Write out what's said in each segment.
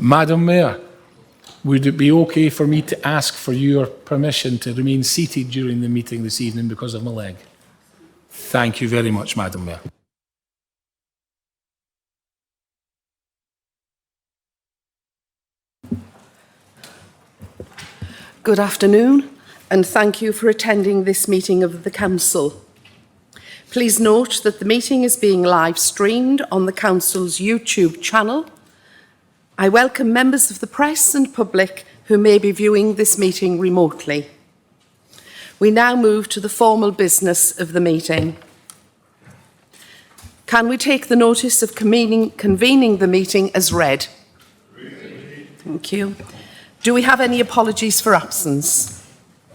Madam Mayor, would it be okay for me to ask for your permission to remain seated during the meeting this evening because of my leg? Thank you very much, Madam Mayor. Good afternoon, and thank you for attending this meeting of the Council. Please note that the meeting is being live streamed on the Council's YouTube channel. I welcome members of the press and public who may be viewing this meeting remotely. We now move to the formal business of the meeting. Can we take the notice of convening the meeting as read? Thank you. Do we have any apologies for absence?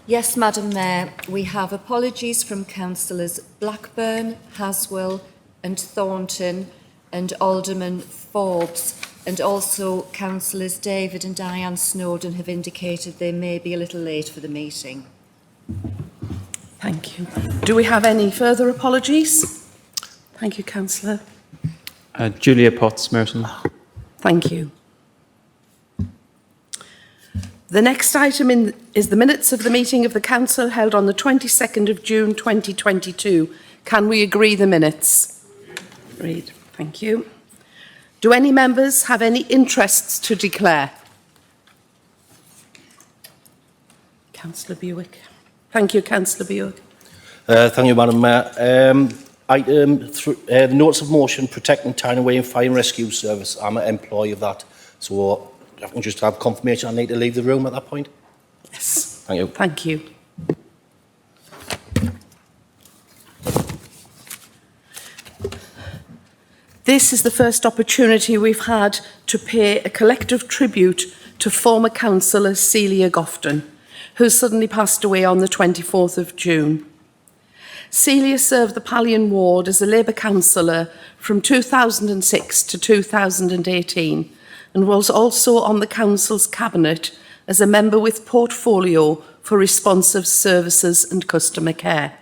Yes, Madam Mayor, we have apologies from Councillors Blackburn, Haswell and Thornton and Alderman Forbes, and also Councillors David and Diane Snowden have indicated they may be a little late for the meeting. Thank you. Do we have any further apologies? Thank you, Councillor. Julia Potts, Merton. Thank you. The next item is the minutes of the meeting of the Council held on the 22nd of June 2022. Can we agree the minutes? Agreed. Thank you. Do any members have any interests to declare? Councillor Buick. Thank you, Councillor Buick. Thank you, Madam Mayor. The notice of motion protecting Tyneway and Fire and Rescue Service. I'm an employee of that, so I can just have confirmation I need to leave the room at that point. Yes. Thank you. Thank you. This is the first opportunity we've had to pay a collective tribute to former councillor Celia Gofton, who suddenly passed away on the 24th of June. Celia served the Pallion ward as a Labour councillor from 2006 to 2018 and was also on the council's cabinet as a member with portfolio for responsive services and customer care.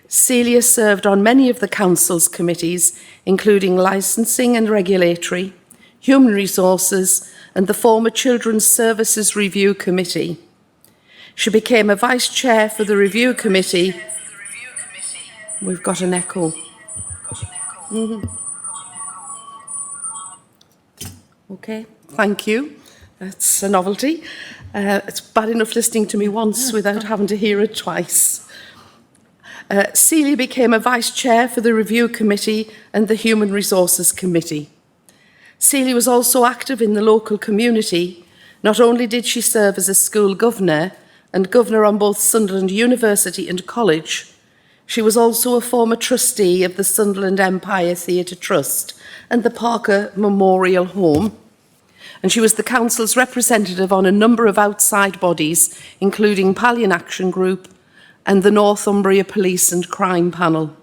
Celia served on many of the council's committees, including licensing and regulatory, human resources and the former Children's Services Review Committee. She became a vice chair for the review committee. We've got an echo. Okay, thank you. That's a novelty. It's bad enough listening to me once without having to hear it twice. Celia became a vice chair for the review committee and the human resources committee. Celia was also active in the local community. Not only did she serve as a school governor and governor on both Sunderland University and College, she was also a former trustee of the Sunderland Empire Theatre Trust and the Parker Memorial Home. And she was the council's representative on a number of outside bodies, including Pallion Action Group and the Northumbria Police and Crime Panel.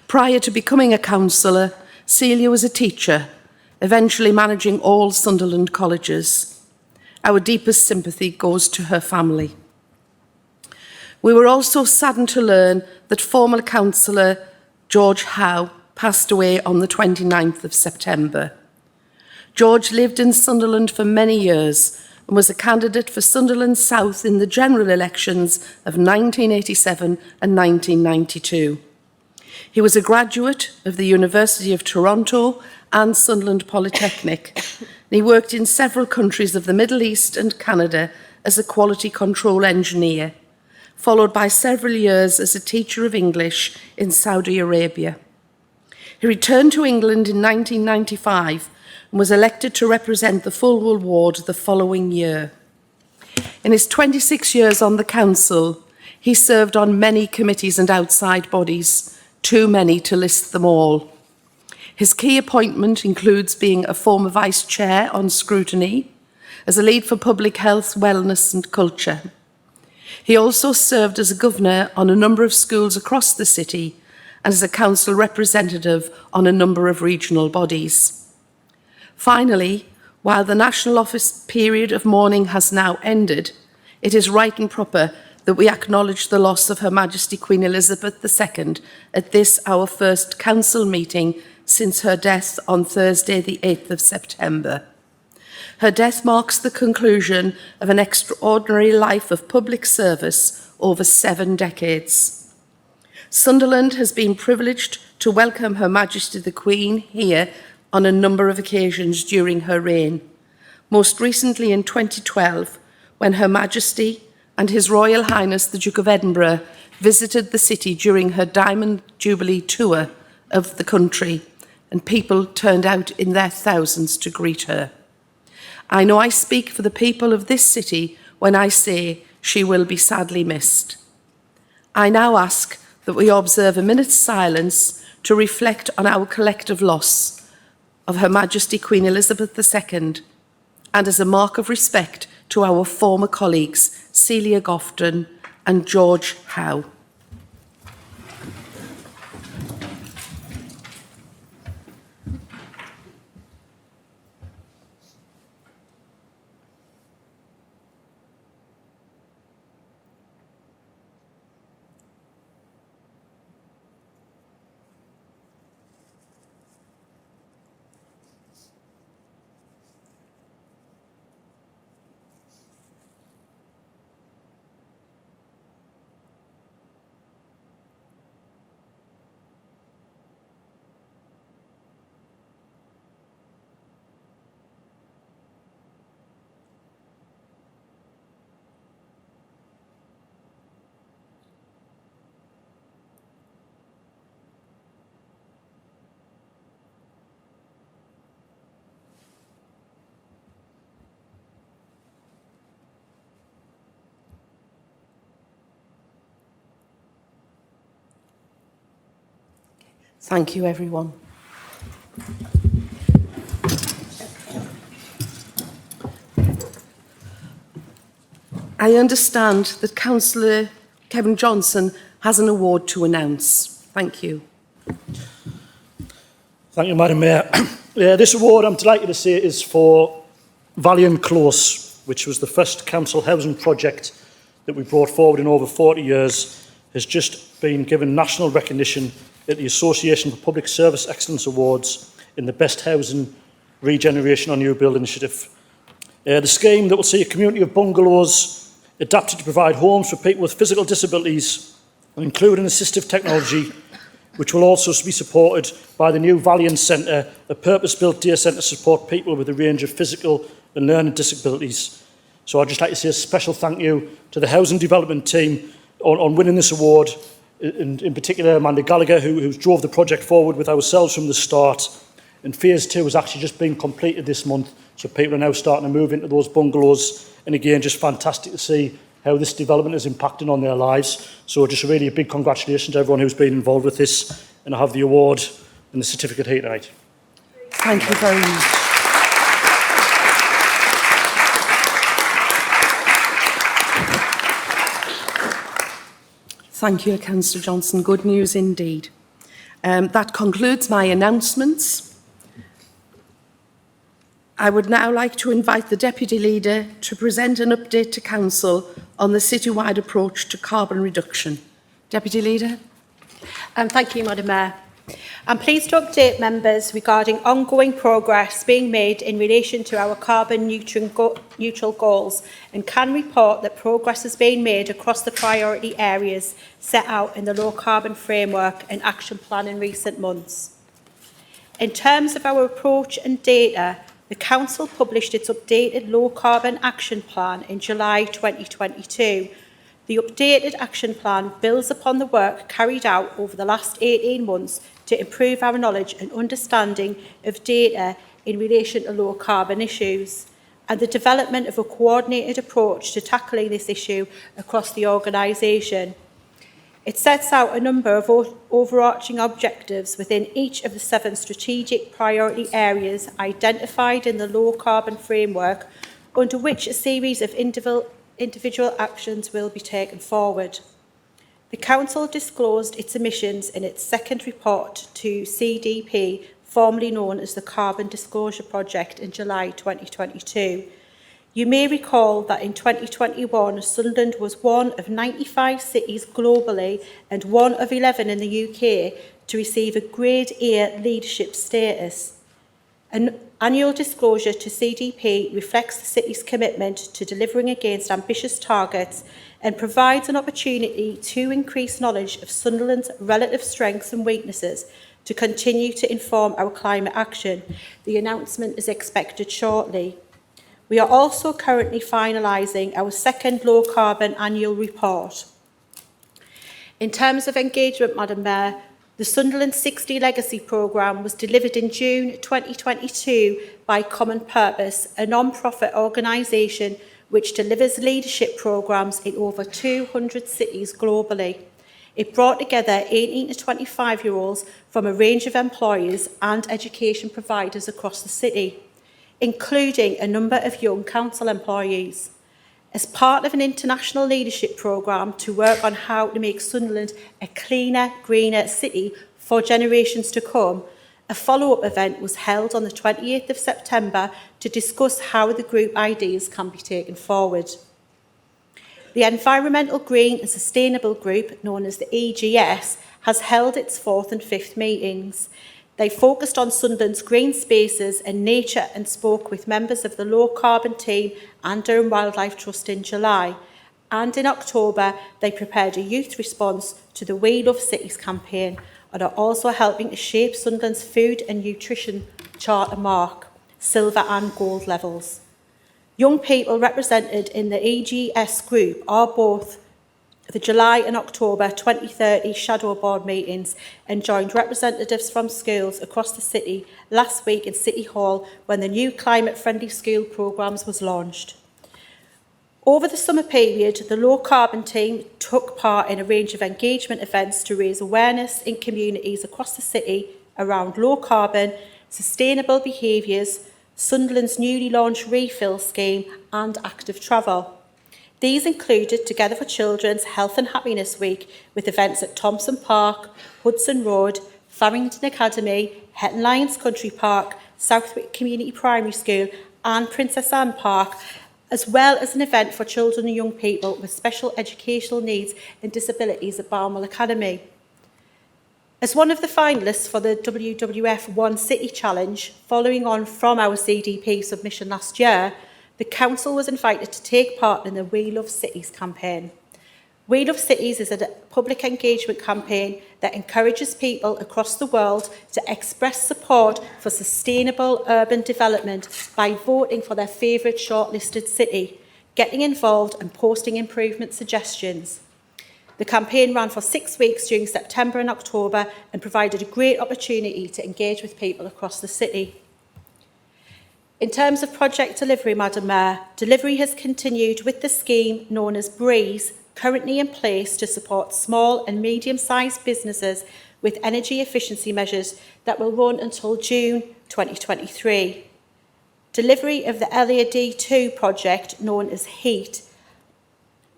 Prior to becoming a councillor, Celia was a teacher, eventually managing all Sunderland colleges. Our deepest sympathy goes to her family. We were also saddened to learn that former councillor George Howe passed away on the 29th of September. George lived in Sunderland for many years and was a candidate for Sunderland South in the general elections of 1987 and 1992. He was a graduate of the University of Toronto and Sunderland Polytechnic. And he worked in several countries of the Middle East and Canada as a quality control engineer, followed by several years as a teacher of English in Saudi Arabia. He returned to England in 1995 and was elected to represent the Fulwell ward the following year. In his 26 years on the council, he served on many committees and outside bodies, too many to list them all. His key appointment includes being a former vice chair on scrutiny, as a lead for public health, wellness and culture. He also served as a governor on a number of schools across the city and as a council representative on a number of regional bodies. Finally, while the National Office period of mourning has now ended, it is right and proper that we acknowledge the loss of Her Majesty Queen Elizabeth II at this, our first council meeting since her death on Thursday, the 8th of September. Her death marks the conclusion of an extraordinary life of public service over 7 decades. Sunderland has been privileged to welcome Her Majesty the Queen here on a number of occasions during her reign, most recently in 2012, when Her Majesty and His Royal Highness the Duke of Edinburgh visited the city during her Diamond Jubilee tour of the country, and people turned out in their thousands to greet her. I know I speak for the people of this city when I say she will be sadly missed. I now ask that we observe a minute's silence to reflect on our collective loss of Her Majesty Queen Elizabeth II, and as a mark of respect to our former colleagues Celia Gofton and George Howe. Thank you, everyone. I understand that Councillor Kevin Johnson has an award to announce. Thank you. Thank you, Madam Mayor. This award, I'm delighted to say, is for Valiant Close, which was the first council housing project that we brought forward in over 40 years, has just been given national recognition at the Association for Public Service Excellence Awards in the Best Housing Regeneration or New Build Initiative. The scheme that will see a community of bungalows adapted to provide homes for people with physical disabilities, including assistive technology, which will also be supported by the new Valiant Centre, a purpose-built day centre to support people with a range of physical and learning disabilities. So I'd just like to say a special thank you to the housing development team on winning this award, in particular Amanda Gallagher, who drove the project forward with ourselves from the start. And Phase 2 has actually just been completed this month, so people are now starting to move into those bungalows. And again, just fantastic to see how this development is impacting on their lives. So just really a big congratulations to everyone who's been involved with this. And I have the award and the certificate here tonight. Thank you very much. Thank you, Councillor Johnson. Good news indeed. That concludes my announcements. I would now like to invite the Deputy Leader to present an update to Council on the citywide approach to carbon reduction. Deputy Leader. Thank you, Madam Mayor. I'm pleased to update members regarding ongoing progress being made in relation to our carbon neutral goals, and can report that progress has been made across the priority areas set out in the Low Carbon Framework and Action Plan in recent months. In terms of our approach and data, the Council published its updated Low Carbon Action Plan in July 2022. The updated action plan builds upon the work carried out over the last 18 months to improve our knowledge and understanding of data in relation to low carbon issues, and the development of a coordinated approach to tackling this issue across the organisation. It sets out a number of overarching objectives within each of the 7 strategic priority areas identified in the Low Carbon Framework, under which a series of individual actions will be taken forward. The Council disclosed its emissions in its second report to CDP, formerly known as the Carbon Disclosure Project, in July 2022. You may recall that in 2021, Sunderland was one of 95 cities globally and one of 11 in the UK to receive a Grade A leadership status. annual disclosure to CDP reflects the City's commitment to delivering against ambitious targets and provides an opportunity to increase knowledge of Sunderland's relative strengths and weaknesses to continue to inform our climate action. The announcement is expected shortly. We are also currently finalising our second low-carbon annual report. In terms of engagement, Madam Mayor, the Sunderland 60 Legacy Programme was delivered in June 2022 by Common Purpose, a non-profit organisation which delivers leadership programmes in over 200 cities globally. It brought together 18 to 25-year-olds from a range of employers and education providers across the city, including a number of young council employees. As part of an international leadership programme to work on how to make Sunderland a cleaner, greener city for generations to come, a follow-up event was held on the 28th of September to discuss how the group ideas can be taken forward. The Environmental, Green and Sustainable Group, known as the EGS, has held its 4th and 5th meetings. They focused on Sunderland's green spaces and nature and spoke with members of the Low Carbon team and Durham Wildlife Trust in July. And in October, they prepared a youth response to the We Love Cities campaign and are also helping to shape Sunderland's food and nutrition charter mark, silver and gold levels. Young people represented in the EGS group are both the July and October 2030 Shadow Board meetings and joined representatives from schools across the city last week in City Hall when the new climate-friendly school programmes was launched. Over the summer period, the Low Carbon team took part in a range of engagement events to raise awareness in communities across the city around low carbon, sustainable behaviours, Sunderland's newly launched refill scheme and active travel. These included Together for Children's Health and Happiness Week with events at Thompson Park, Hudson Road, Farrington Academy, Hetton Lions Country Park, Southwick Community Primary School and Princess Anne Park, as well as an event for children and young people with special educational needs and disabilities at Balmoral Academy. As one of the finalists for the WWF One City Challenge, following on from our CDP submission last year, the Council was invited to take part in the We Love Cities campaign. We Love Cities is a public engagement campaign that encourages people across the world to express support for sustainable urban development by voting for their favourite shortlisted city, getting involved and posting improvement suggestions. The campaign ran for 6 weeks during September and October and provided a great opportunity to engage with people across the city. In terms of project delivery, Madam Mayor, delivery has continued with the scheme known as Breeze, currently in place to support small and medium-sized businesses with energy efficiency measures that will run until June 2023. Delivery of the LAD2 project, known as HEAT,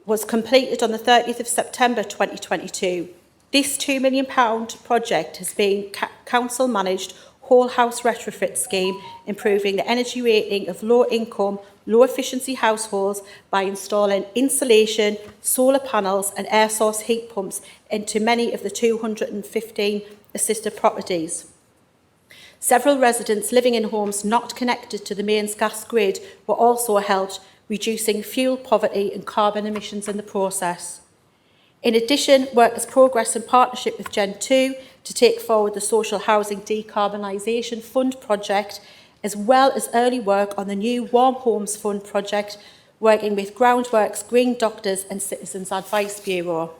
was completed on the 30th of September 2022. This £2 million project has been council-managed whole house retrofit scheme, improving the energy rating of low-income, low-efficiency households by installing insulation, solar panels and air source heat pumps into many of the 215 assisted properties. Several residents living in homes not connected to the mains gas grid were also helped, reducing fuel poverty and carbon emissions in the process. In addition, work has progressed in partnership with Gen2 to take forward the Social Housing Decarbonisation Fund project, as well as early work on the new Warm Homes Fund project, working with Groundworks, Green Doctors and Citizens Advice Bureau.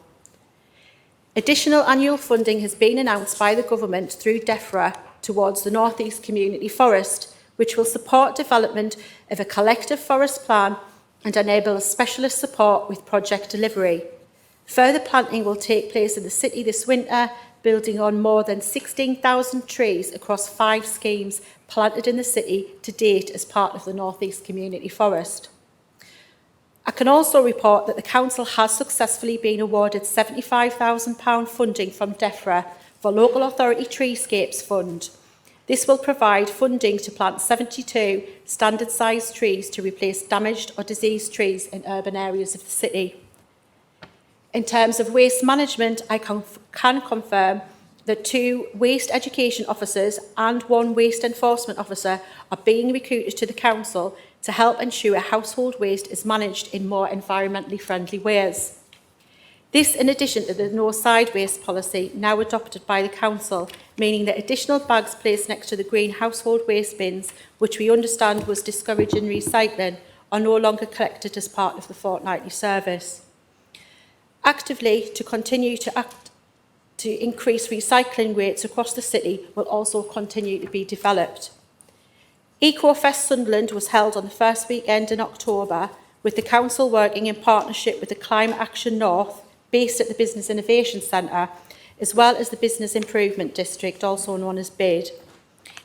Additional annual funding has been announced by the Government through DEFRA towards the North East Community Forest, which will support development of a collective forest plan and enable specialist support with project delivery. Further planting will take place in the city this winter, building on more than 16,000 trees across 5 schemes planted in the city to date as part of the North East Community Forest. I can also report that the Council has successfully been awarded £75,000 funding from DEFRA for Local Authority Treescapes Fund. This will provide funding to plant 72 standard-sized trees to replace damaged or diseased trees in urban areas of the city. In terms of waste management, I can confirm that 2 waste education officers and 1 waste enforcement officer are being recruited to the council to help ensure household waste is managed in more environmentally friendly ways. This in addition to the no side waste policy now adopted by the council, meaning that additional bags placed next to the green household waste bins, which we understand was discouraging recycling, are no longer collected as part of the fortnightly service. Actively to continue to act to increase recycling rates across the city will also continue to be developed. EcoFest Sunderland was held on the first weekend in October, with the council working in partnership with the Climate Action North, based at the Business Innovation Centre, as well as the Business Improvement District, also known as BID.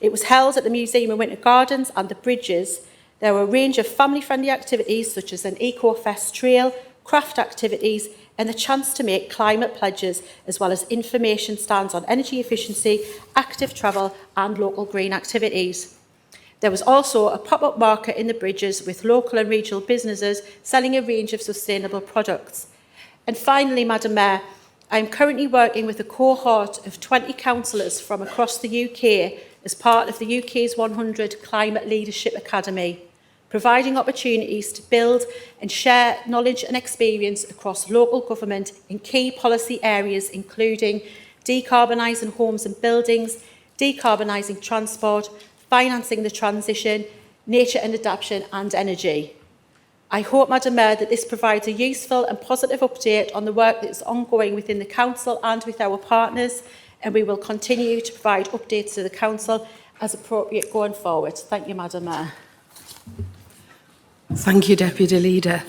It was held at the Museum of Winter Gardens and the Bridges. There were a range of family-friendly activities such as an EcoFest trail, craft activities, and the chance to make climate pledges, as well as information stands on energy efficiency, active travel and local green activities. There was also a pop-up market in the Bridges with local and regional businesses selling a range of sustainable products. And finally, Madam Mayor, I am currently working with a cohort of 20 councillors from across the UK as part of the UK's 100 Climate Leadership Academy, providing opportunities to build and share knowledge and experience across local government in key policy areas including decarbonising homes and buildings, decarbonising transport, financing the transition, nature and adaptation and energy. I hope, Madam Mayor, that this provides a useful and positive update on the work that is ongoing within the Council and with our partners, and we will continue to provide updates to the Council as appropriate going forward. Thank you, Madam Mayor. Thank you, Deputy Leader.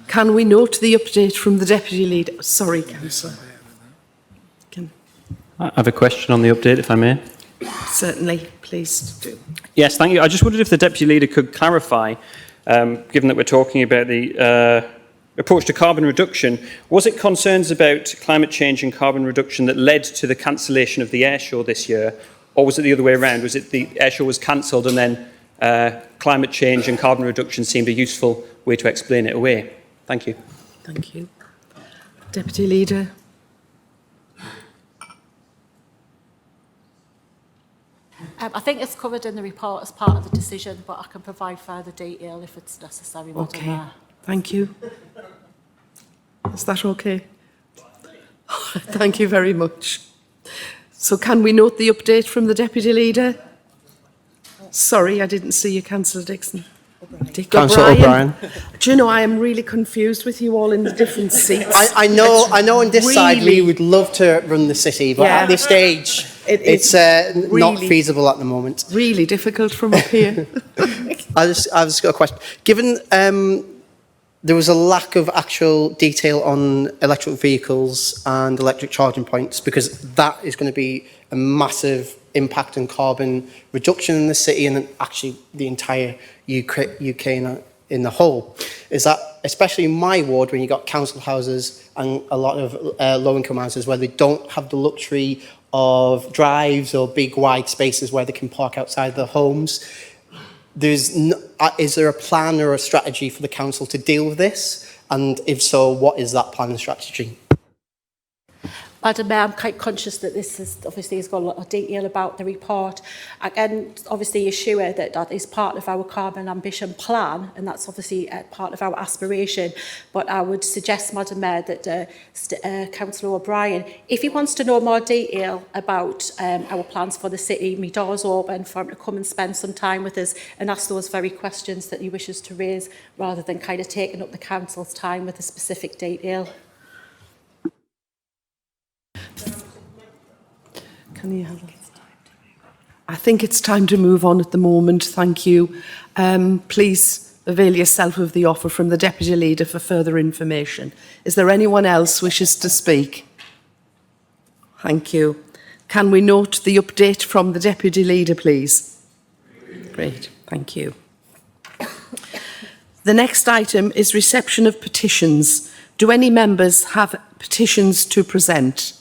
Can we note the update from the Deputy Leader? Sorry, Councillor. I have a question on the update, if I may. Certainly, please do. Yes, thank you. I just wondered if the Deputy Leader could clarify, given that we're talking about the approach to carbon reduction, was it concerns about climate change and carbon reduction that led to the cancellation of the air show this year, or was it the other way around? Was it the air show was cancelled and then climate change and carbon reduction seemed a useful way to explain it away? Thank you. Thank you. Deputy Leader. I think it's covered in the report as part of the decision, but I can provide further detail if it's necessary. Okay, thank you. Is that okay? Thank you very much. So can we note the update from the Deputy Leader? Sorry, I didn't see you, Councillor Dixon. Councillor O'Brien. Do you know, I am really confused with you all in the different seats. I know on this side we would love to run the city, but at this stage it's really not feasible at the moment. Really difficult from up here. I've just got a question. Given there was a lack of actual detail on electric vehicles and electric charging points, because that is going to be a massive impact on carbon reduction in the city and actually the entire UK in the whole. Is that, especially in my ward, when you've got council houses and a lot of low-income houses where they don't have the luxury of drives or big wide spaces where they can park outside their homes, is there a plan or a strategy for the council to deal with this? And if so, what is that plan and strategy? Madam Mayor, I'm quite conscious that this is obviously has got a lot of detail about the report. I can obviously assure that that is part of our carbon ambition plan, and that's obviously part of our aspiration. But I would suggest, Madam Mayor, that Councillor O'Brien, if he wants to know more detail about our plans for the city, my door's open for him to come and spend some time with us and ask those very questions that he wishes to raise, rather than kind of taking up the council's time with a specific detail. I think it's time to move on at the moment. Thank you. Please avail yourself of the offer from the Deputy Leader for further information. Is there anyone else wishes to speak? Thank you. Can we note the update from the Deputy Leader, please? Great. Thank you. The next item is reception of petitions. Do any members have petitions to present?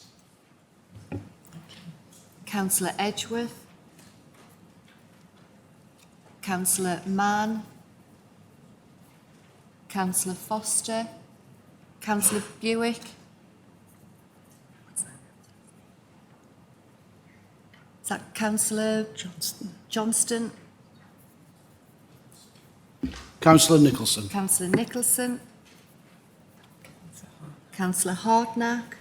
Councillor Edgeworth, Councillor Mann, Councillor Foster, Councillor Buick, that Councillor Johnston? Councillor Nicholson. Councillor Nicholson? Councillor Hartnack?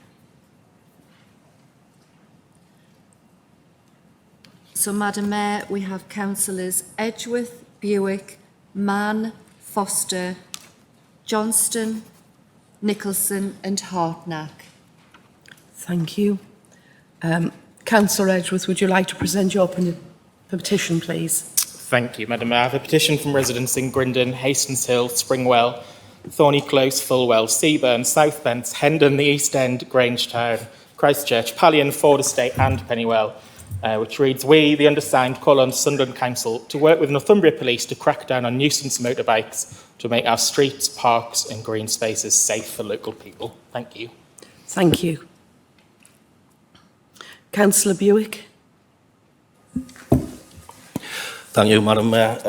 So, Madam Mayor, we have Councillors Edgeworth, Buick, Mann, Foster, Johnston, Nicholson and Hartnack. Thank you. Councillor Edgeworth, would you like to present your petition, please? Thank you, Madam Mayor. I have a petition from residents in Grindon, Hastings Hill, Springwell, Thorny Close, Fulwell, Seaburn, South Bents, Hendon, the East End, Grangetown, Christchurch, Pallion, Ford Estate and Pennywell, which reads, we, the undersigned, call on Sunderland Council to work with Northumbria Police to crack down on nuisance motorbikes to make our streets, parks and green spaces safe for local people. Thank you. Thank you. Councillor Buick. Thank you, Madam Mayor.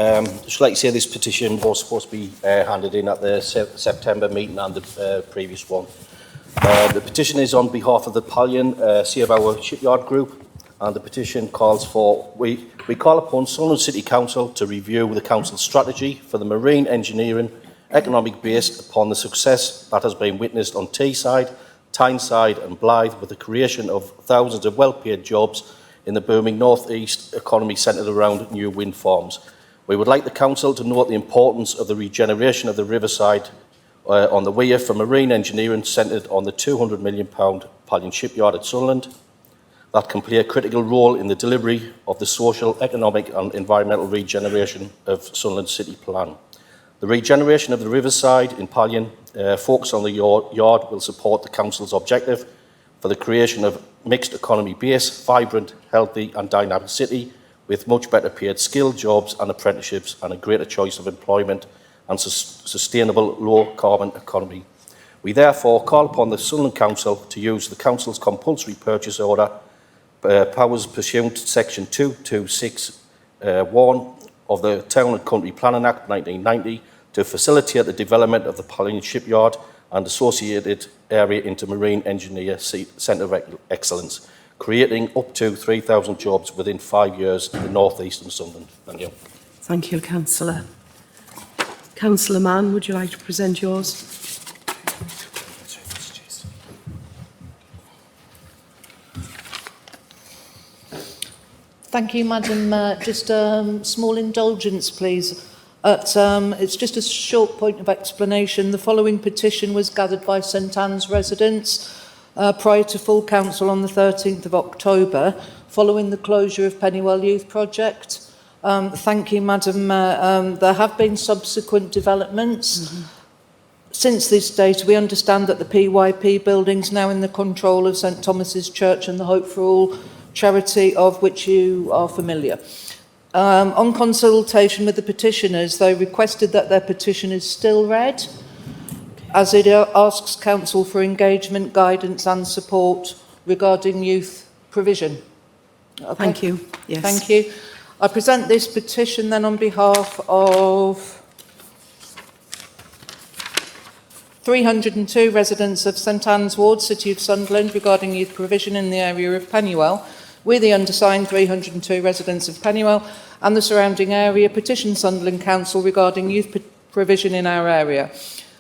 Just like to say this petition was supposed to be handed in at the September meeting and the previous one. The petition is on behalf of the Pallion Save Our Shipyard Group, and the petition calls for, we call upon Sunderland City Council to review the Council's strategy for the marine engineering economic base upon the success that has been witnessed on Teesside, Tyneside and Blythe with the creation of thousands of well-paid jobs in the booming North East economy centred around new wind farms. We would like the Council to note the importance of the regeneration of the riverside on the weir for marine engineering centred on the £200 million Pallion Shipyard at Sunderland that can play a critical role in the delivery of the social, economic and environmental regeneration of Sunderland City Plan. The regeneration of the riverside in Pallion, focus on the yard will support the Council's objective for the creation of mixed economy base, vibrant, healthy and dynamic city with much better paid skilled jobs and apprenticeships and a greater choice of employment and sustainable low carbon economy. We therefore call upon the Sunderland Council to use the Council's compulsory purchase order powers pursuant to section 226(1) of the Town and Country Planning Act 1990 to facilitate the development of the Pallion Shipyard and associated area into Marine Engineer Centre of Excellence, creating up to 3,000 jobs within 5 years in the North East and Sunderland. Thank you. Thank you, Councillor. Councillor Mann, would you like to present yours? Thank you, Madam. Just a small indulgence, please. It's just a short point of explanation. The following petition was gathered by St Anne's residents prior to full council on the 13th of October, following the closure of Pennywell Youth Project. Thank you, Madam. There have been subsequent developments. Since this date, we understand that the PYP building is now in the control of St Thomas's Church and the Hope for All charity, of which you are familiar. On consultation with the petitioners, they requested that their petition is still read, as it asks Council for engagement, guidance and support regarding youth provision. Okay. Thank you. Yes. Thank you. I present this petition then on behalf of 302 residents of St Anne's Ward, City of Sunderland, regarding youth provision in the area of Pennywell. We, the undersigned 302 residents of Pennywell and the surrounding area, petition Sunderland Council regarding youth provision in our area.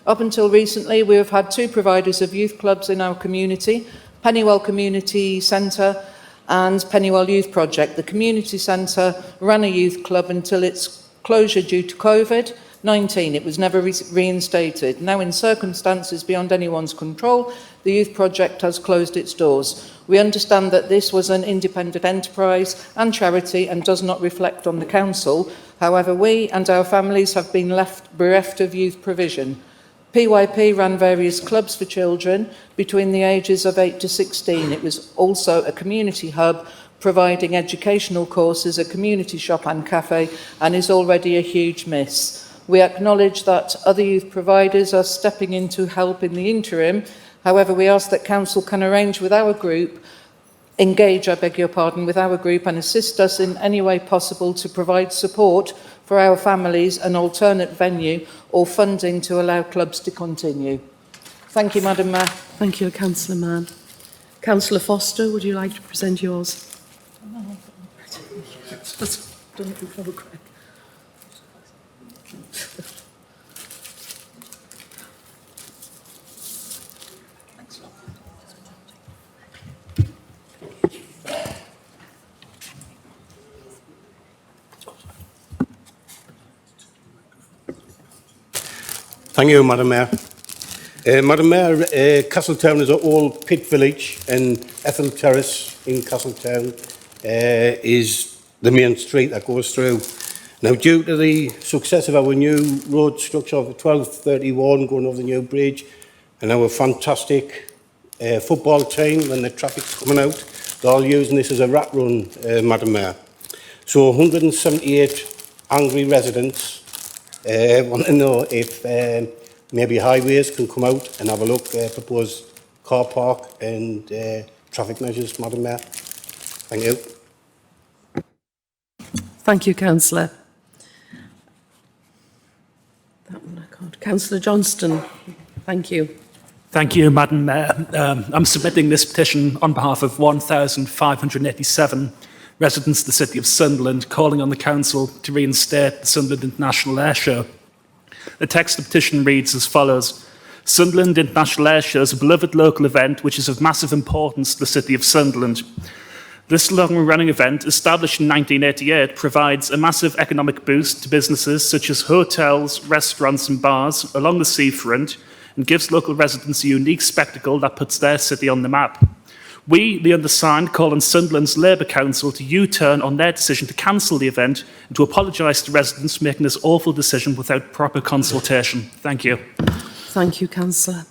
Up until recently, we have had two providers of youth clubs in our community, Pennywell Community Centre and Pennywell Youth Project. The Community Centre ran a youth club until its closure due to COVID-19. It was never reinstated. Now, in circumstances beyond anyone's control, the Youth Project has closed its doors. We understand that this was an independent enterprise and charity and does not reflect on the Council. However, we and our families have been left bereft of youth provision. PYP ran various clubs for children between the ages of 8 to 16. It was also a community hub providing educational courses, a community shop and cafe, and is already a huge miss. We acknowledge that other youth providers are stepping in to help in the interim. However, we ask that Council can arrange with our group, engage with our group and assist us in any way possible to provide support for our families, an alternate venue or funding to allow clubs to continue. Thank you, Madam Mayor. Thank you, Councillor Mann. Councillor Foster, would you like to present yours? Thank you, Madam Mayor. Madam Mayor, Castletown is an old pit village, and Ethel Terrace in Castletown is the main street that goes through. Now, due to the success of our new road structure of 1231 going over the new bridge, and our fantastic football team, when the traffic's coming out, they're all using this as a rat run, Madam Mayor. So 178 angry residents want to know if maybe highways can come out and have a look at proposed car park and traffic measures, Madam Mayor. Thank you. Thank you, Councillor. That one I can't. Councillor Johnston, thank you. Thank you, Madam Mayor. I'm submitting this petition on behalf of 1,587 residents of the City of Sunderland, calling on the Council to reinstate the Sunderland International Air Show. The text of the petition reads as follows. Sunderland International Air Show is a beloved local event which is of massive importance to the City of Sunderland. This long-running event, established in 1988, provides a massive economic boost to businesses such as hotels, restaurants and bars along the seafront, and gives local residents a unique spectacle that puts their city on the map. We, the undersigned, call on Sunderland's Labour Council to U-turn on their decision to cancel the event and to apologise to residents for making this awful decision without proper consultation. Thank you. Thank you, Councillor.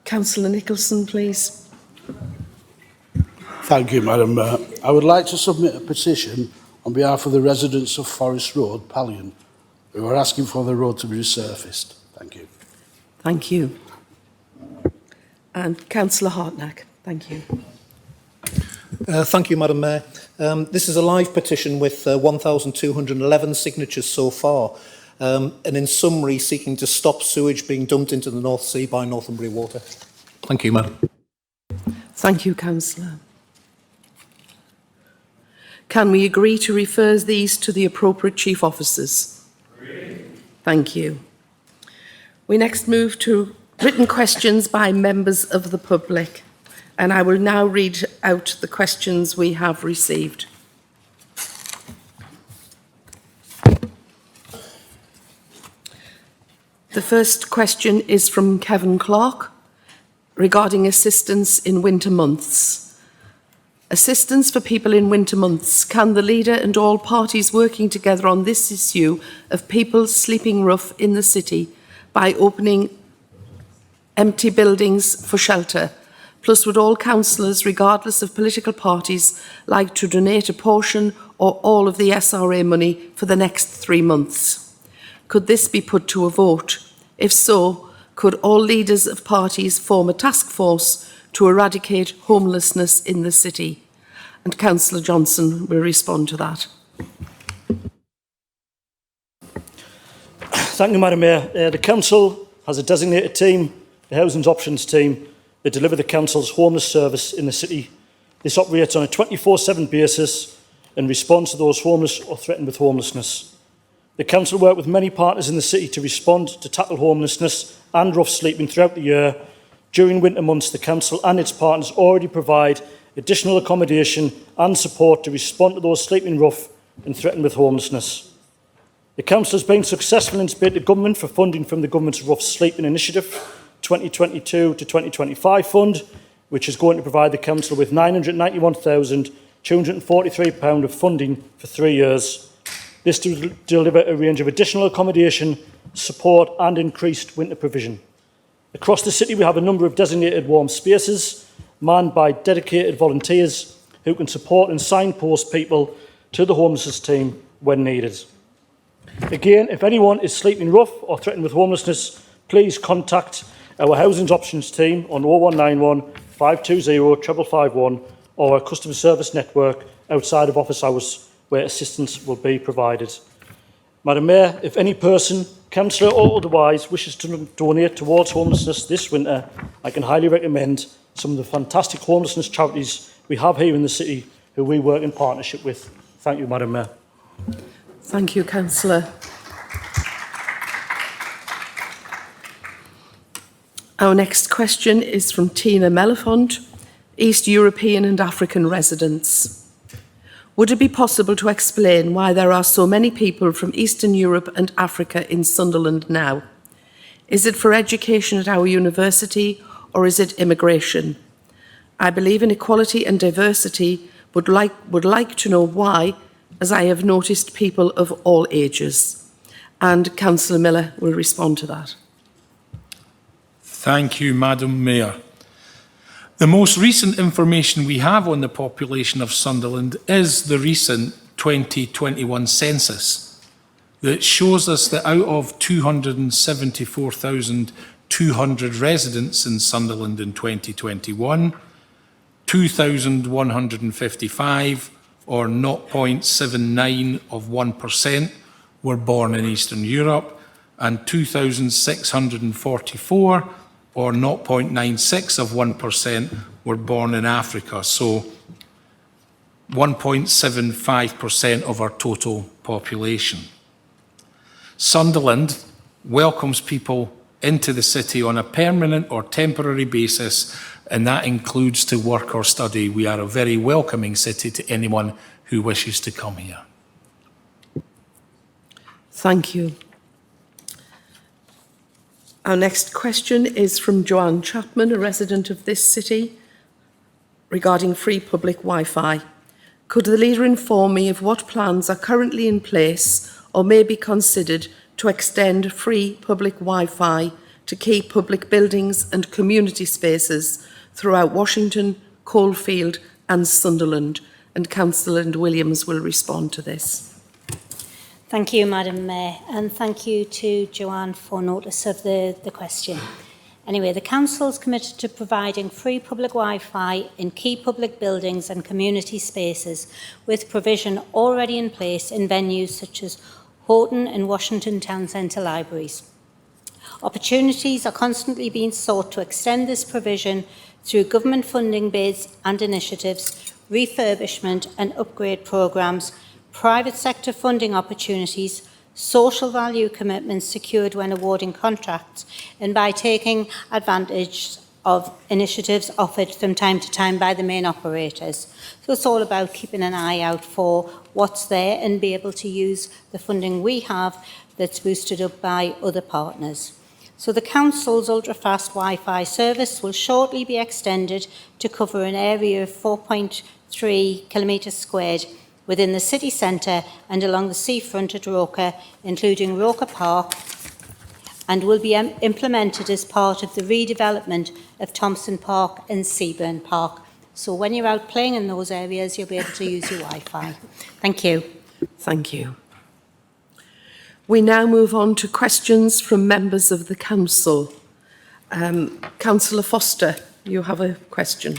Councillor Nicholson, please. Thank you, Madam Mayor. I would like to submit a petition on behalf of the residents of Forest Road, Pallion, who are asking for the road to be resurfaced. Thank you. Thank you. And Councillor Hartnack, thank you. Thank you, Madam Mayor. This is a live petition with 1,211 signatures so far, and in summary, seeking to stop sewage being dumped into the North Sea by Northumbria Water. Thank you, Madam. Thank you, Councillor. Can we agree to refer these to the appropriate chief officers? Agree. Thank you. We next move to written questions by members of the public, and I will now read out the questions we have received. The first question is from Kevin Clark regarding assistance in winter months. Assistance for people in winter months. Can the leader and all parties working together on this issue of people sleeping rough in the city by opening empty buildings for shelter? Plus, would all councillors, regardless of political parties, like to donate a portion or all of the SRA money for the next 3 months? Could this be put to a vote? If so, could all leaders of parties form a task force to eradicate homelessness in the city? And Councillor Johnson will respond to that. Thank you, Madam Mayor. The Council has a designated team, the Housing Options team, that deliver the Council's homeless service in the city. This operates on a 24/7 basis and responds to those homeless or threatened with homelessness. The Council work with many partners in the city to respond to tackle homelessness and rough sleeping throughout the year. During winter months, the Council and its partners already provide additional accommodation and support to respond to those sleeping rough and threatened with homelessness. The Council has been successful in its bid to government for funding from the Government's Rough Sleeping Initiative 2022 to 2025 fund, which is going to provide the Council with £991,243 of funding for 3 years. This to deliver a range of additional accommodation, support and increased winter provision. Across the city we have a number of designated warm spaces manned by dedicated volunteers who can support and signpost people to the homelessness team when needed. Again, if anyone is sleeping rough or threatened with homelessness, please contact our Housing Options team on 0191 520 551 or our customer service network outside of office hours, where assistance will be provided. Madam Mayor, if any person, councillor or otherwise, wishes to donate towards homelessness this winter, I can highly recommend some of the fantastic homelessness charities we have here in the city who we work in partnership with. Thank you, Madam Mayor. Thank you, Councillor. Our next question is from Tina Mellifont, East European and African residents. Would it be possible to explain why there are so many people from Eastern Europe and Africa in Sunderland now? Is it for education at our university or is it immigration? I believe in equality and diversity, but would like to know why, as I have noticed people of all ages. And Councillor Miller will respond to that. Thank you, Madam Mayor. The most recent information we have on the population of Sunderland is the recent 2021 census that shows us that out of 274,200 residents in Sunderland in 2021, 2,155 or 0.79 of 1% were born in Eastern Europe and 2,644 or 0.96 of 1% were born in Africa. So 1.75% of our total population. Sunderland welcomes people into the city on a permanent or temporary basis, and that includes to work or study. We are a very welcoming city to anyone who wishes to come here. Thank you. Our next question is from Joanne Chapman, a resident of this city, regarding free public Wi-Fi. Could the leader inform me of what plans are currently in place or may be considered to extend free public Wi-Fi to key public buildings and community spaces throughout Washington, Coalfield and Sunderland? And Councillor Williams will respond to this. Thank you, Madam Mayor, and thank you to Joanne for notice of the question. Anyway, the Council is committed to providing free public Wi-Fi in key public buildings and community spaces, with provision already in place in venues such as Houghton and Washington Town Centre libraries. Opportunities are constantly being sought to extend this provision through government funding bids and initiatives, refurbishment and upgrade programmes, private sector funding opportunities, social value commitments secured when awarding contracts, and by taking advantage of initiatives offered from time to time by the main operators. So it's all about keeping an eye out for what's there and be able to use the funding we have that's boosted up by other partners. So the Council's ultra-fast Wi-Fi service will shortly be extended to cover an area of 4.3 kilometres squared within the city centre and along the seafront at Roker, including Roker Park, and will be implemented as part of the redevelopment of Thompson Park and Seaburn Park. So when you're out playing in those areas, you'll be able to use your Wi-Fi. Thank you. Thank you. We now move on to questions from members of the Council. Councillor Foster, you have a question.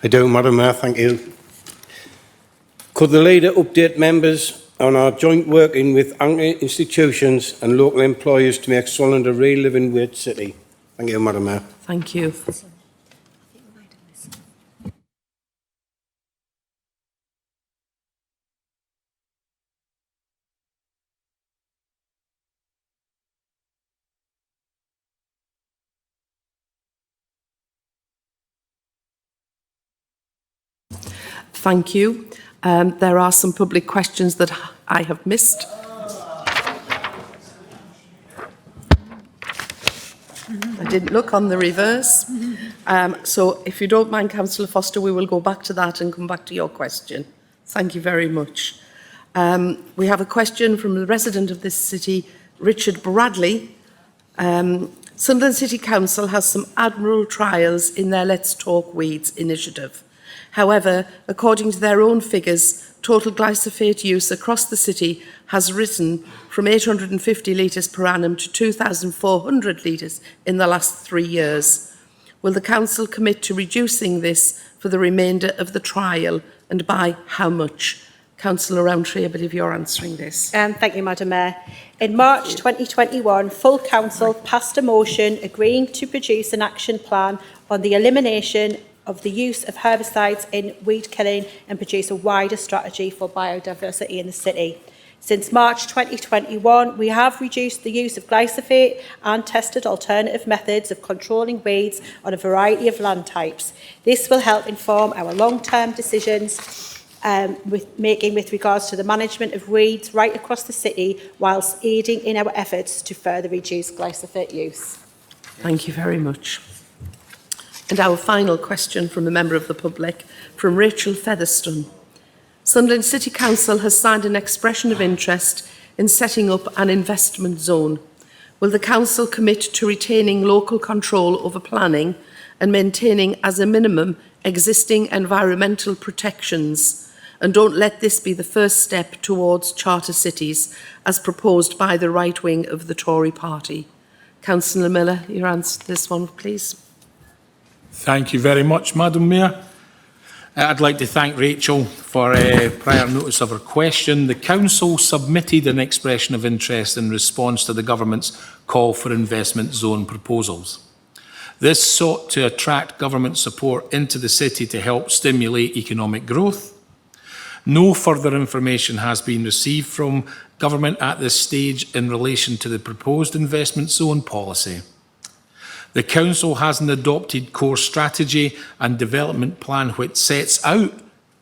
I do, Madam Mayor, thank you. Could the leader update members on our joint working with anchor institutions and local employers to make Sunderland a real living wage city? Thank you, Madam Mayor. Thank you. Thank you. There are some public questions that I have missed. I didn't look on the reverse. So if you don't mind, Councillor Foster, we will go back to that and come back to your question. Thank you very much. We have a question from the resident of this city, Richard Bradley. Sunderland City Council has some admirable trials in their Let's Talk Weeds initiative. However, according to their own figures, total glyphosate use across the city has risen from 850 litres per annum to 2,400 litres in the last 3 years. Will the Council commit to reducing this for the remainder of the trial, and by how much? Councillor Rowntree, I believe you're answering this. Thank you, Madam Mayor. In March 2021, full Council passed a motion agreeing to produce an action plan on the elimination of the use of herbicides in weed killing and produce a wider strategy for biodiversity in the city. Since March 2021, we have reduced the use of glyphosate and tested alternative methods of controlling weeds on a variety of land types. This will help inform our long-term decisions with regards to the management of weeds right across the city, whilst aiding in our efforts to further reduce glyphosate use. Thank you very much. And our final question from a member of the public, from Rachel Featherstone. Sunderland City Council has signed an expression of interest in setting up an investment zone. Will the Council commit to retaining local control over planning and maintaining as a minimum existing environmental protections? And don't let this be the first step towards charter cities as proposed by the right wing of the Tory party. Councillor Miller, your answer to this one, please. Thank you very much, Madam Mayor. I'd like to thank Rachel for prior notice of her question. The Council submitted an expression of interest in response to the Government's call for investment zone proposals. This sought to attract government support into the city to help stimulate economic growth. No further information has been received from Government at this stage in relation to the proposed investment zone policy. The Council has an adopted core strategy and development plan which sets out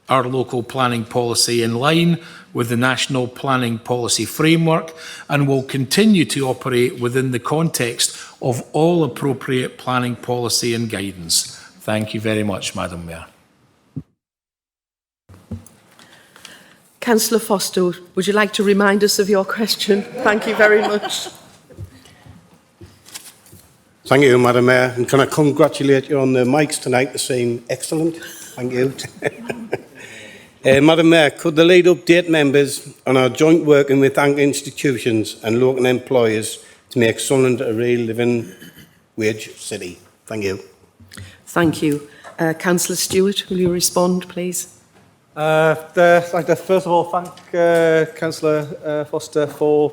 our local planning policy in line with the National Planning Policy Framework and will continue to operate within the context of all appropriate planning policy and guidance. Thank you very much, Madam Mayor. Councillor Foster, would you like to remind us of your question? Thank you very much. Thank you, Madam Mayor. And can I congratulate you on the mics tonight? They seem excellent. Thank you. Madam Mayor, could the lead update members on our joint working with anchor institutions and local employers to make Sunderland a real living wage city? Thank you. Thank you. Councillor Stewart, will you respond, please? I'd like to first of all thank Councillor Foster for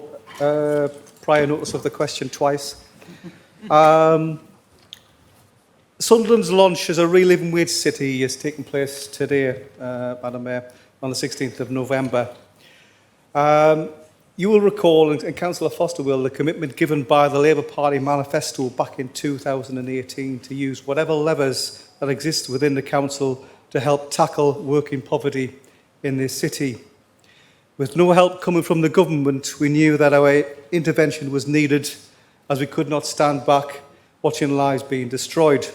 prior notice of the question twice. Sunderland's launch as a real living wage city is taking place today, Madam Mayor, on the 16th of November. You will recall, and Councillor Foster will, the commitment given by the Labour Party manifesto back in 2018 to use whatever levers that exist within the Council to help tackle working poverty in this city. With no help coming from the government, we knew that our intervention was needed, as we could not stand back watching lives being destroyed.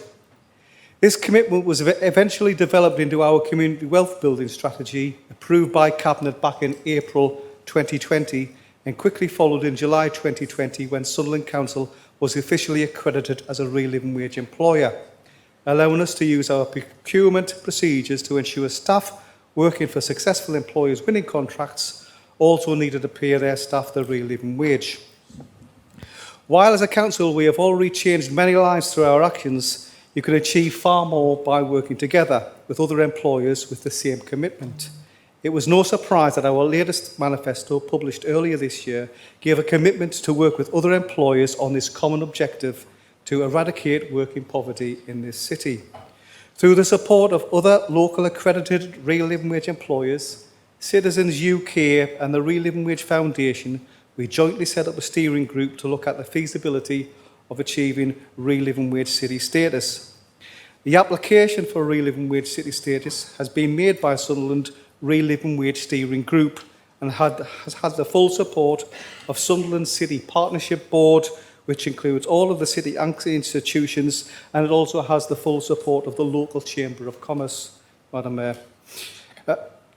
This commitment was eventually developed into our community wealth building strategy, approved by Cabinet back in April 2020, and quickly followed in July 2020 when Sunderland Council was officially accredited as a real living wage employer, allowing us to use our procurement procedures to ensure staff working for successful employers winning contracts also needed to pay their staff the real living wage. While as a council we have already changed many lives through our actions, you can achieve far more by working together with other employers with the same commitment. It was no surprise that our latest manifesto, published earlier this year, gave a commitment to work with other employers on this common objective to eradicate working poverty in this city. Through the support of other local accredited real living wage employers, Citizens UK and the Real Living Wage Foundation, we jointly set up a steering group to look at the feasibility of achieving real living wage city status. The application for real living wage city status has been made by Sunderland Real Living Wage Steering Group and has had the full support of Sunderland City Partnership Board, which includes all of the city anchor institutions, and it also has the full support of the local Chamber of Commerce, Madam Mayor.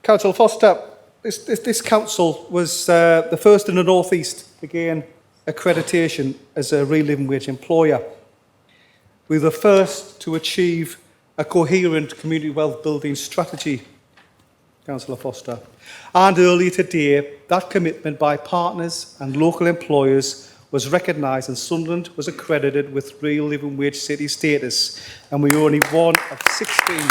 Councillor Foster, this council was the first in the North East to gain accreditation as a real living wage employer. We were the first to achieve a coherent community wealth building strategy, Councillor Foster. And earlier today, that commitment by partners and local employers was recognised and Sunderland was accredited with real living wage city status, and we were only one of 16.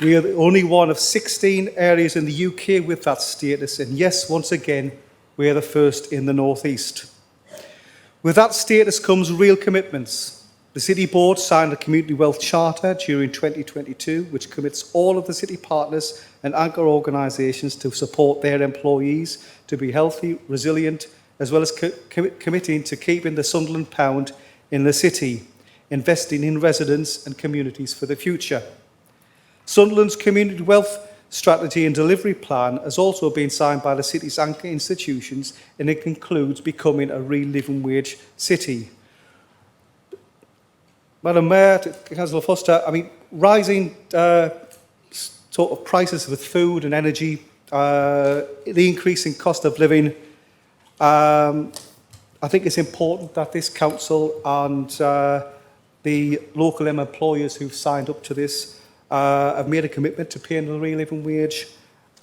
We are the only one of 16 areas in the UK with that status, and yes, once again, we are the first in the North East. With that status comes real commitments. The City Board signed a Community Wealth Charter during 2022, which commits all of the city partners and anchor organisations to support their employees to be healthy, resilient, as well as committing to keeping the Sunderland pound in the city, investing in residents and communities for the future. Sunderland's Community Wealth Strategy and Delivery Plan has also been signed by the city's anchor institutions, and it concludes becoming a real living wage city. Madam Mayor, to Councillor Foster, I mean, rising sort of prices with food and energy, the increasing cost of living, I think it's important that this council and the local employers who've signed up to this have made a commitment to paying the real living wage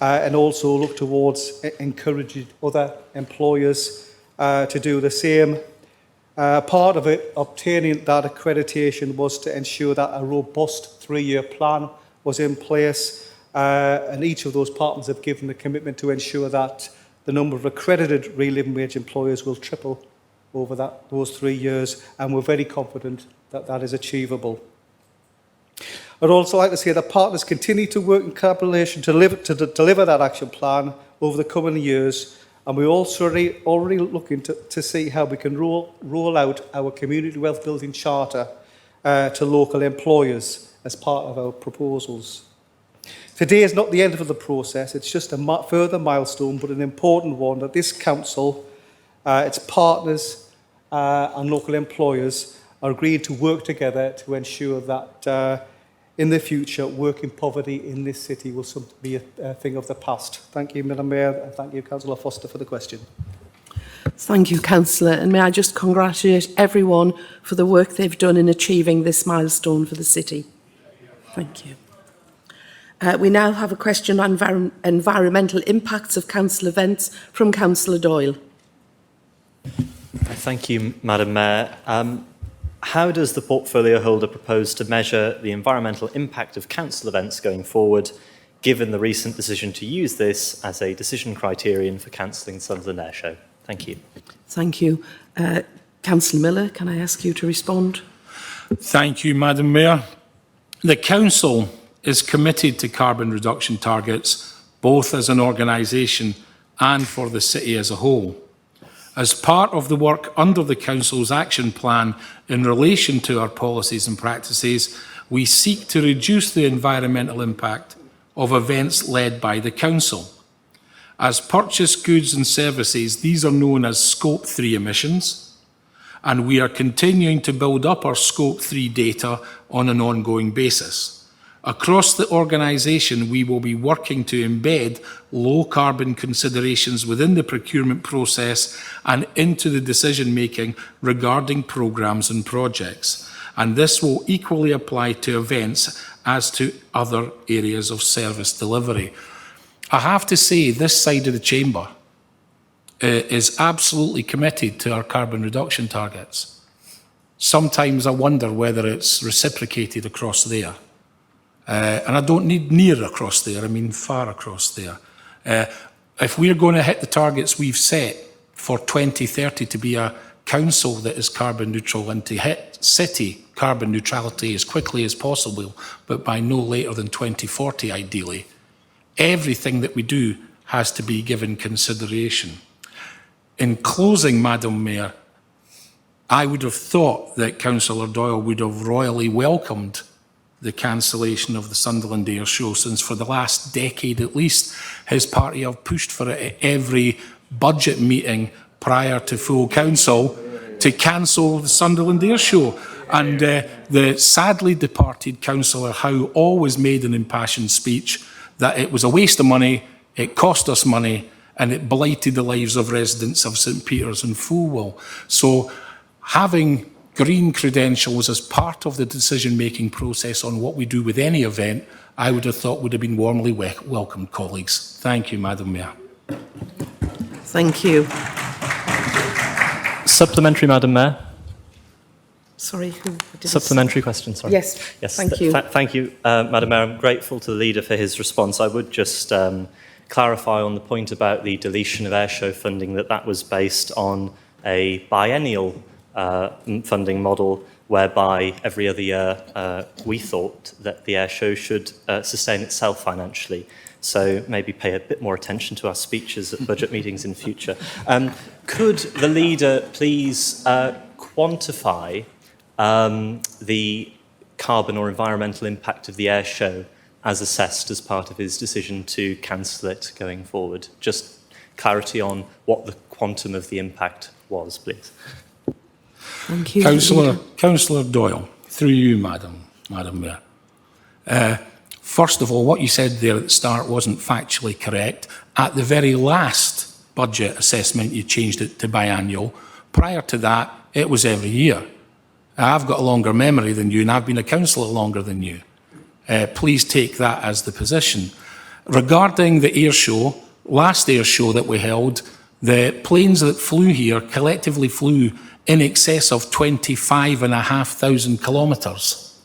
and also look towards encouraging other employers to do the same. Part of it, obtaining that accreditation, was to ensure that a robust 3-year plan was in place, and each of those partners have given the commitment to ensure that the number of accredited real living wage employers will triple over those 3 years, and we're very confident that that is achievable. I'd also like to say that partners continue to work in collaboration to deliver that action plan over the coming years, and we're also already looking to see how we can roll out our Community Wealth Building Charter to local employers as part of our proposals. Today is not the end of the process, it's just a further milestone, but an important one that this council, its partners and local employers are agreed to work together to ensure that in the future, working poverty in this city will be a thing of the past. Thank you, Madam Mayor, and thank you, Councillor Foster, for the question. Thank you, Councillor, and may I just congratulate everyone for the work they've done in achieving this milestone for the city. Thank you. We now have a question on environmental impacts of council events from Councillor Doyle. Thank you, Madam Mayor. How does the portfolio holder propose to measure the environmental impact of council events going forward, given the recent decision to use this as a decision criterion for cancelling Sunderland Air Show? Thank you. Thank you. Councillor Miller, can I ask you to respond? Thank you, Madam Mayor. The Council is committed to carbon reduction targets, both as an organisation and for the city as a whole. As part of the work under the Council's action plan in relation to our policies and practices, we seek to reduce the environmental impact of events led by the Council. As purchased goods and services, these are known as Scope 3 emissions, and we are continuing to build up our Scope 3 data on an ongoing basis. Across the organisation, we will be working to embed low-carbon considerations within the procurement process and into the decision-making regarding programmes and projects. And this will equally apply to events as to other areas of service delivery. I have to say, this side of the chamber is absolutely committed to our carbon reduction targets. Sometimes I wonder whether it's reciprocated across there. And I don't need near across there, I mean far across there. If we're going to hit the targets we've set for 2030 to be a council that is carbon neutral and to hit city carbon neutrality as quickly as possible, but by no later than 2040 ideally, everything that we do has to be given consideration. In closing, Madam Mayor, I would have thought that Councillor Doyle would have royally welcomed the cancellation of the Sunderland Air Show, since for the last decade at least, his party have pushed for it at every budget meeting prior to full council to cancel the Sunderland Air Show. And the sadly departed Councillor Howe always made an impassioned speech that it was a waste of money, it cost us money, and it blighted the lives of residents of St Peter's and Fulwell. So having green credentials as part of the decision-making process on what we do with any event, I would have thought would have been warmly welcomed, colleagues. Thank you, Madam Mayor. Thank you. Supplementary, Madam Mayor. Sorry, who did Supplementary question, sorry. Yes, thank you. Thank you, Madam Mayor. I'm grateful to the leader for his response. I would just clarify on the point about the deletion of airshow funding that was based on a biennial funding model whereby every other year we thought that the air show should sustain itself financially. So maybe pay a bit more attention to our speeches at budget meetings in future. Could the leader please quantify the carbon or environmental impact of the air show as assessed as part of his decision to cancel it going forward? Just clarity on what the quantum of the impact was, please. Thank you. Councillor Doyle, through you, Madam Mayor. First of all, what you said there at the start wasn't factually correct. At the very last budget assessment, you changed it to biannual. Prior to that, it was every year. I've got a longer memory than you, and I've been a councillor longer than you. Please take that as the position. Regarding the air show, last air show that we held, the planes that flew here collectively flew in excess of 25,500 kilometres,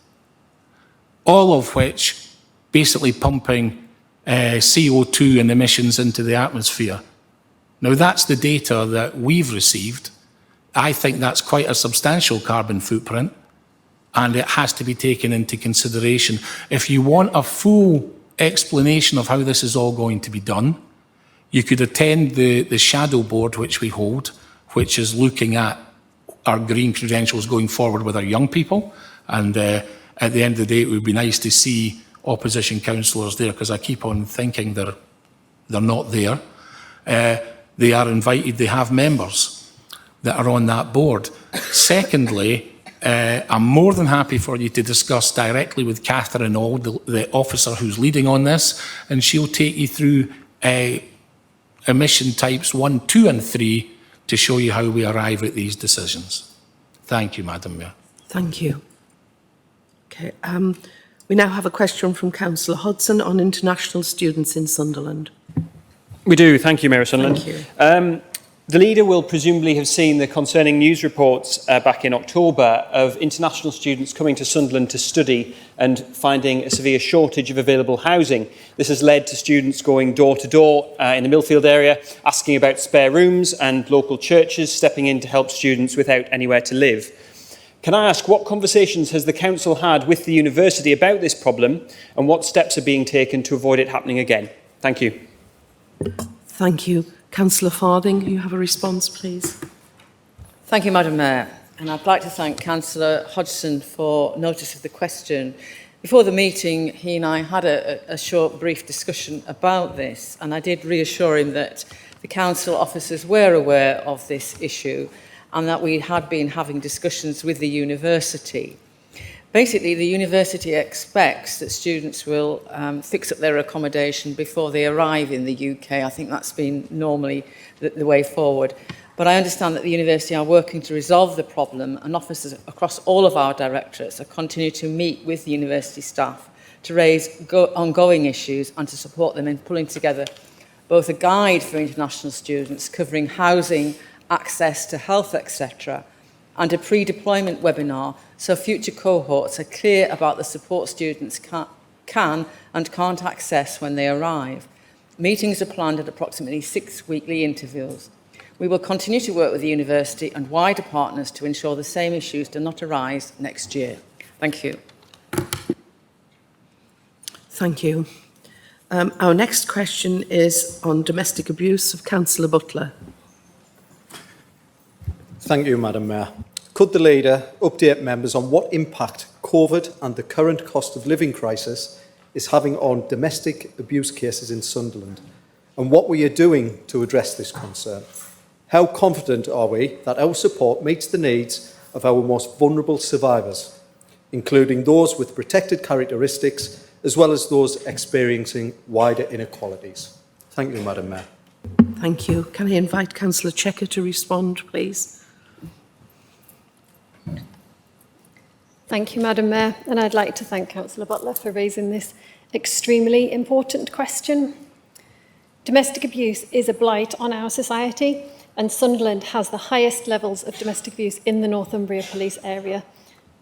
all of which basically pumping CO2 and emissions into the atmosphere. Now, that's the data that we've received. I think that's quite a substantial carbon footprint, and it has to be taken into consideration. If you want a full explanation of how this is all going to be done, you could attend the shadow board which we hold, which is looking at our green credentials going forward with our young people. And at the end of the day, it would be nice to see opposition councillors there, because I keep on thinking they're not there. They are invited, they have members that are on that board. Secondly, I'm more than happy for you to discuss directly with Catherine Auld, the officer who's leading on this, and she'll take you through emission types 1, 2 and 3 to show you how we arrive at these decisions. Thank you, Madam Mayor. Thank you. Okay, we now have a question from Councillor Hodson on international students in Sunderland. We do. Thank you, Mayor Sunderland. Thank you. The leader will presumably have seen the concerning news reports back in October of international students coming to Sunderland to study and finding a severe shortage of available housing. This has led to students going door to door in the Millfield area, asking about spare rooms, and local churches stepping in to help students without anywhere to live. Can I ask, what conversations has the council had with the university about this problem, and what steps are being taken to avoid it happening again? Thank you. Thank you. Councillor Farthing, you have a response, please. Thank you, Madam Mayor. And I'd like to thank Councillor Hodgson for notice of the question. Before the meeting, he and I had a short, brief discussion about this, and I did reassure him that the council officers were aware of this issue and that we had been having discussions with the university. Basically, the university expects that students will fix up their accommodation before they arrive in the UK. I think that's been normally the way forward. But I understand that the university are working to resolve the problem, and officers across all of our directorates are continuing to meet with the university staff to raise ongoing issues and to support them in pulling together both a guide for international students covering housing, access to health, etc., and a pre-deployment webinar so future cohorts are clear about the support students can and can't access when they arrive. Meetings are planned at approximately 6 weekly intervals. We will continue to work with the university and wider partners to ensure the same issues do not arise next year. Thank you. Thank you. Our next question is on domestic abuse of Councillor Butler. Thank you, Madam Mayor. Could the leader update members on what impact COVID and the current cost of living crisis is having on domestic abuse cases in Sunderland, and what we are doing to address this concern? How confident are we that our support meets the needs of our most vulnerable survivors, including those with protected characteristics, as well as those experiencing wider inequalities? Thank you, Madam Mayor. Thank you. Can I invite Councillor Checker to respond, please? Thank you, Madam Mayor, and I'd like to thank Councillor Butler for raising this extremely important question. Domestic abuse is a blight on our society, and Sunderland has the highest levels of domestic abuse in the Northumbria police area.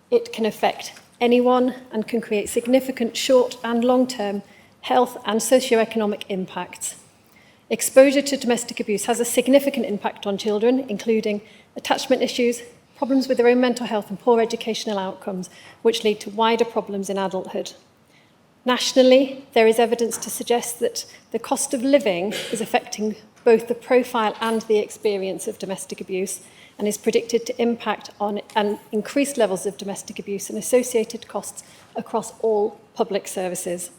It can affect anyone and can create significant short and long-term health and socio-economic impacts. Exposure to domestic abuse has a significant impact on children, including attachment issues, problems with their own mental health and poor educational outcomes, which lead to wider problems in adulthood. Nationally, there is evidence to suggest that the cost of living is affecting both the profile and the experience of domestic abuse, and is predicted to impact on increased levels of domestic abuse and associated costs across all public services.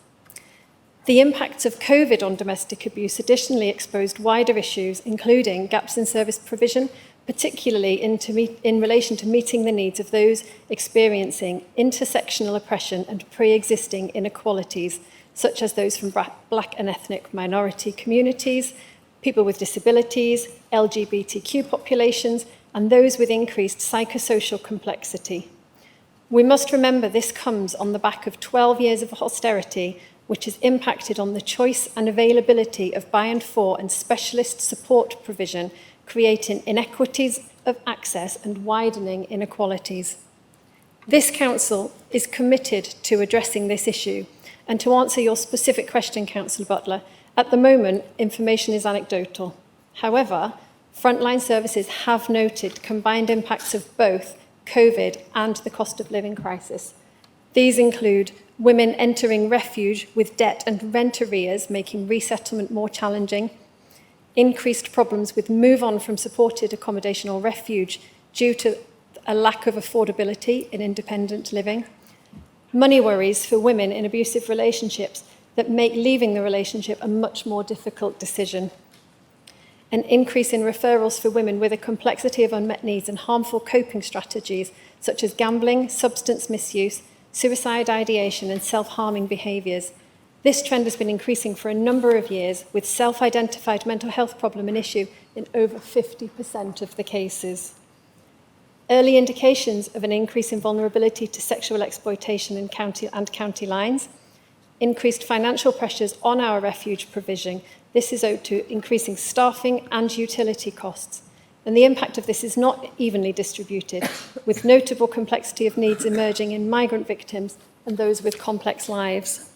The impacts of COVID on domestic abuse additionally exposed wider issues, including gaps in service provision, particularly in relation to meeting the needs of those experiencing intersectional oppression and pre-existing inequalities, such as those from Black and ethnic minority communities, people with disabilities, LGBTQ populations, and those with increased psychosocial complexity. We must remember this comes on the back of 12 years of austerity, which has impacted on the choice and availability of by and for and specialist support provision, creating inequities of access and widening inequalities. This Council is committed to addressing this issue, and to answer your specific question, Councillor Butler, at the moment, information is anecdotal. However, frontline services have noted combined impacts of both COVID and the cost of living crisis. These include women entering refuge with debt and rent arrears, making resettlement more challenging, increased problems with move on from supported accommodation or refuge due to a lack of affordability in independent living, money worries for women in abusive relationships that make leaving the relationship a much more difficult decision, an increase in referrals for women with a complexity of unmet needs and harmful coping strategies such as gambling, substance misuse, suicide ideation and self-harming behaviours. This trend has been increasing for a number of years, with self-identified mental health problem an issue in over 50% of the cases. Early indications of an increase in vulnerability to sexual exploitation in county lines, increased financial pressures on our refuge provision. This is owed to increasing staffing and utility costs. And the impact of this is not evenly distributed, with notable complexity of needs emerging in migrant victims and those with complex lives.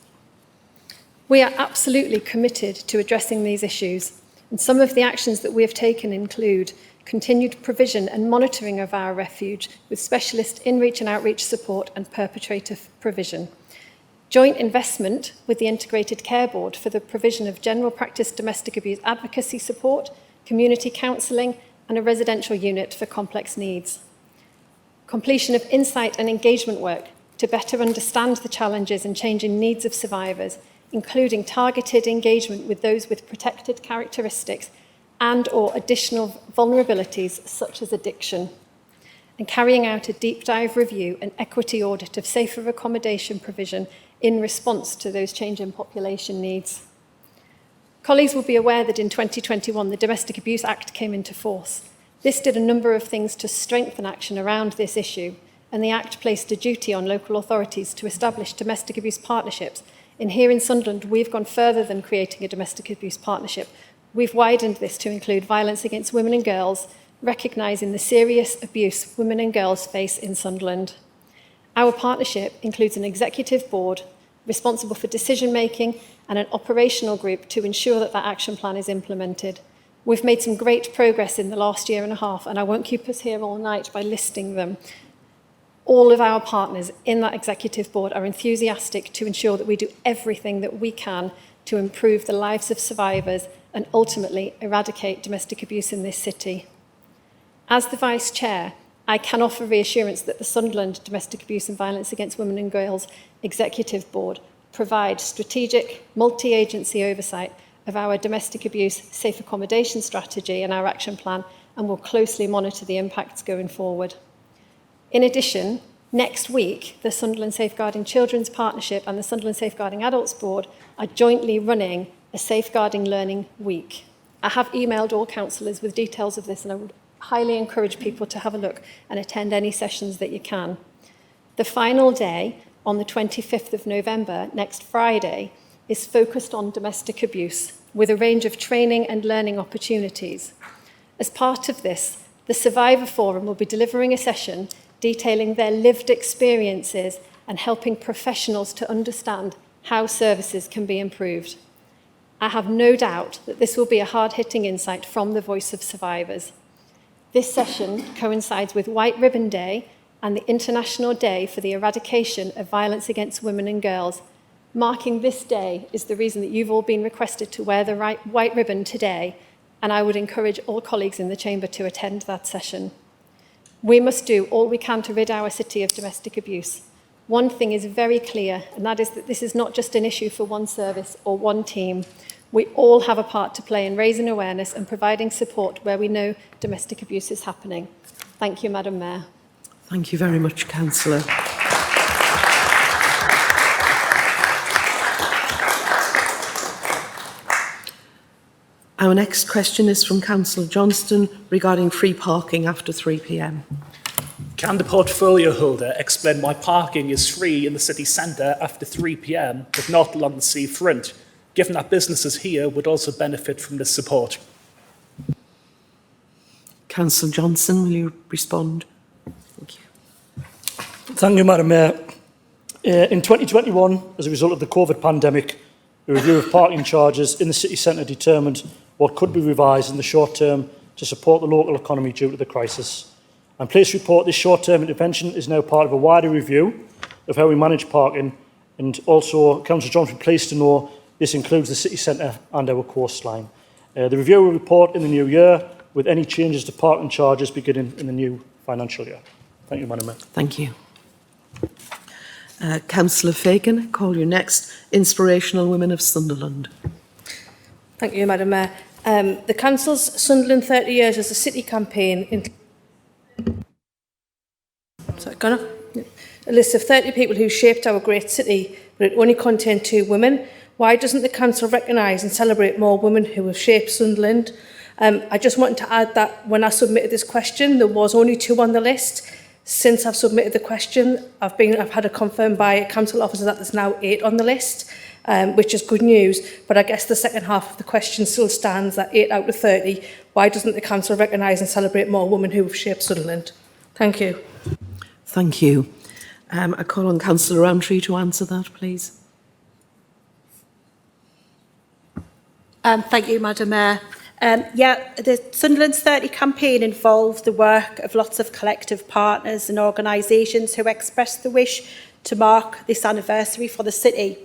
We are absolutely committed to addressing these issues, and some of the actions that we have taken include continued provision and monitoring of our refuge with specialist in-reach and outreach support and perpetrator provision, joint investment with the Integrated Care Board for the provision of general practice domestic abuse advocacy support, community counselling, and a residential unit for complex needs. Completion of insight and engagement work to better understand the challenges and changing needs of survivors, including targeted engagement with those with protected characteristics and or additional vulnerabilities such as addiction, and carrying out a deep dive review and equity audit of safer accommodation provision in response to those changing population needs. Colleagues will be aware that in 2021 the Domestic Abuse Act came into force. This did a number of things to strengthen action around this issue, and the Act placed a duty on local authorities to establish domestic abuse partnerships. And here in Sunderland, we've gone further than creating a domestic abuse partnership. We've widened this to include violence against women and girls, recognising the serious abuse women and girls face in Sunderland. Our partnership includes an executive board responsible for decision-making and an operational group to ensure that that action plan is implemented. We've made some great progress in the last year and a half, and I won't keep us here all night by listing them. All of our partners in that executive board are enthusiastic to ensure that we do everything that we can to improve the lives of survivors and ultimately eradicate domestic abuse in this city. As the Vice Chair, I can offer reassurance that the Sunderland Domestic Abuse and Violence Against Women and Girls Executive Board provides strategic, multi-agency oversight of our domestic abuse safe accommodation strategy and our action plan, and will closely monitor the impacts going forward. In addition, next week, the Sunderland Safeguarding Children's Partnership and the Sunderland Safeguarding Adults Board are jointly running a Safeguarding Learning Week. I have emailed all councillors with details of this, and I would highly encourage people to have a look and attend any sessions that you can. The final day, on the 25th of November, next Friday, is focused on domestic abuse, with a range of training and learning opportunities. As part of this, the Survivor Forum will be delivering a session detailing their lived experiences and helping professionals to understand how services can be improved. I have no doubt that this will be a hard-hitting insight from the voice of survivors. This session coincides with White Ribbon Day and the International Day for the Eradication of Violence Against Women and Girls. Marking this day is the reason that you've all been requested to wear the white ribbon today, and I would encourage all colleagues in the chamber to attend that session. We must do all we can to rid our city of domestic abuse. One thing is very clear, and that is that this is not just an issue for one service or one team. We all have a part to play in raising awareness and providing support where we know domestic abuse is happening. Thank you, Madam Mayor. Thank you very much, Councillor. Our next question is from Councillor Johnston regarding free parking after 3 p.m. Can the portfolio holder explain why parking is free in the city centre after 3 p.m, but not along the seafront, given that businesses here would also benefit from this support? Councillor Johnson, will you respond? Thank you. Thank you, Madam Mayor. In 2021, as a result of the COVID pandemic, a review of parking charges in the city centre determined what could be revised in the short term to support the local economy due to the crisis. I'm pleased to report this short-term intervention is now part of a wider review of how we manage parking, and also Councillor Johnson pleased to know this includes the city centre and our coastline. The review will report in the new year with any changes to parking charges beginning in the new financial year. Thank you, Madam Mayor. Thank you. Councillor Fagan, I call you next. Inspirational Women of Sunderland. Thank you, Madam Mayor. The Council's Sunderland 30 Years as a City campaign a list of 30 people who shaped our great city, but it only contained 2 women. Why doesn't the Council recognise and celebrate more women who have shaped Sunderland? I just wanted to add that when I submitted this question, there was only 2 on the list. Since I've submitted the question, I've had it confirmed by a council officer that there's now 8 on the list, which is good news. But I guess the second half of the question still stands, that 8 out of 30. Why doesn't the council recognise and celebrate more women who have shaped Sunderland? Thank you. Thank you. I call on Councillor Roundtree to answer that, please. Thank you, Madam Mayor. The Sunderland's 30 campaign involved the work of lots of collective partners and organisations who expressed the wish to mark this anniversary for the city,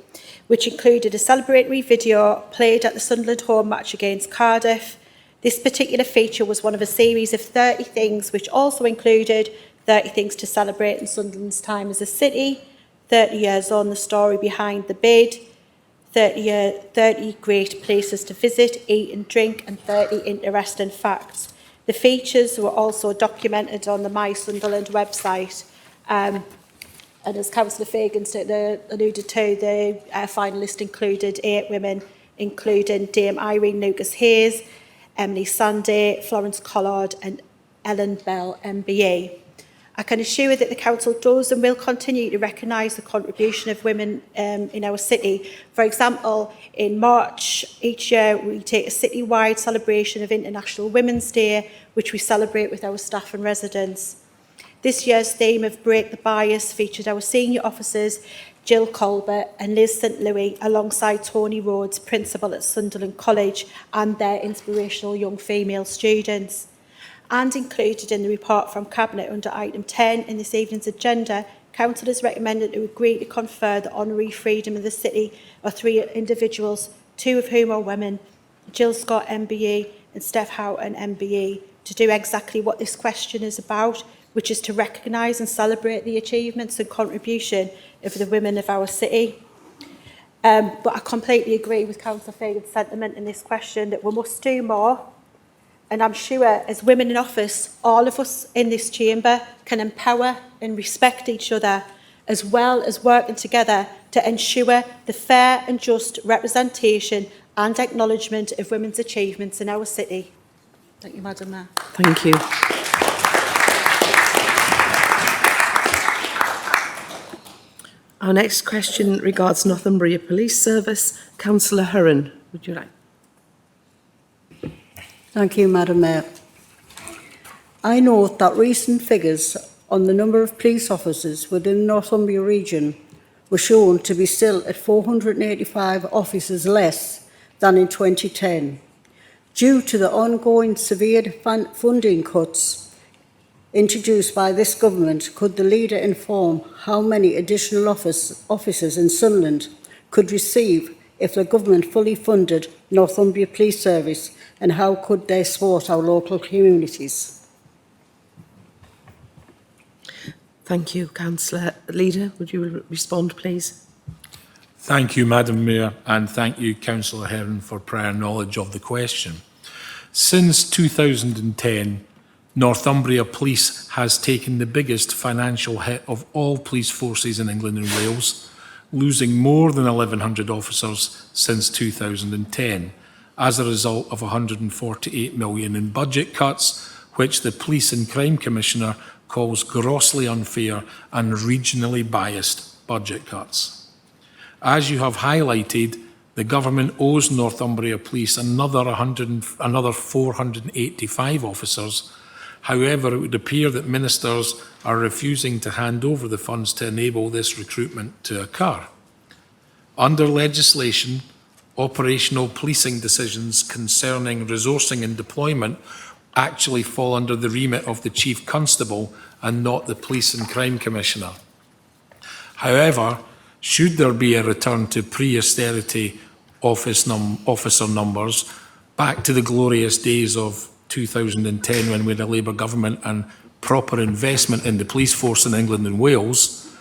which included a celebratory video played at the Sunderland home match against Cardiff. This particular feature was one of a series of 30 things, which also included 30 things to celebrate in Sunderland's time as a city, 30 years on, the story behind the bid, 30 great places to visit, eat and drink, and 30 interesting facts. The features were also documented on the My Sunderland website. And as Councillor Fagan alluded to, the finalist included 8 women, including Dame Irene Lucas-Hayes, Emily Sanday, Florence Collard and Ellen Bell, MBE. I can assure you that the Council does and will continue to recognise the contribution of women in our city. For example, in March each year we take a city-wide celebration of International Women's Day, which we celebrate with our staff and residents. This year's theme of Break the Bias featured our senior officers Jill Colbert and Liz St Louis alongside Tony Rhodes, Principal at Sunderland College, and their inspirational young female students. And included in the report from Cabinet under item 10 in this evening's agenda, Council has recommended to agree to confer the honorary freedom of the city of 3 individuals, 2 of whom are women, Jill Scott MBE and Steph Houghton MBE, to do exactly what this question is about, which is to recognise and celebrate the achievements and contribution of the women of our city. But I completely agree with Councillor Fagan's sentiment in this question that we must do more. And I'm sure as women in office, all of us in this chamber can empower and respect each other, as well as working together to ensure the fair and just representation and acknowledgement of women's achievements in our city. Thank you, Madam Mayor. Thank you. Our next question regards Northumbria Police Service. Councillor Heron, would you like? Thank you, Madam Mayor. I note that recent figures on the number of police officers within the Northumbria region were shown to be still at 485 officers less than in 2010. Due to the ongoing severe funding cuts introduced by this government, could the leader inform how many additional officers in Sunderland could receive if the government fully funded Northumbria Police Service, and how could they support our local communities? Thank you, Councillor. Leader, would you respond, please? Thank you, Madam Mayor, and thank you, Councillor Heron, for prior knowledge of the question. Since 2010, Northumbria Police has taken the biggest financial hit of all police forces in England and Wales, losing more than 1,100 officers since 2010, as a result of 148 million in budget cuts, which the Police and Crime Commissioner calls grossly unfair and regionally biased budget cuts. As you have highlighted, the government owes Northumbria Police another 485 officers. However, it would appear that ministers are refusing to hand over the funds to enable this recruitment to occur. Under legislation, operational policing decisions concerning resourcing and deployment actually fall under the remit of the Chief Constable and not the Police and Crime Commissioner. However, should there be a return to pre-austerity officer numbers, back to the glorious days of 2010 when we had a Labour government and proper investment in the police force in England and Wales,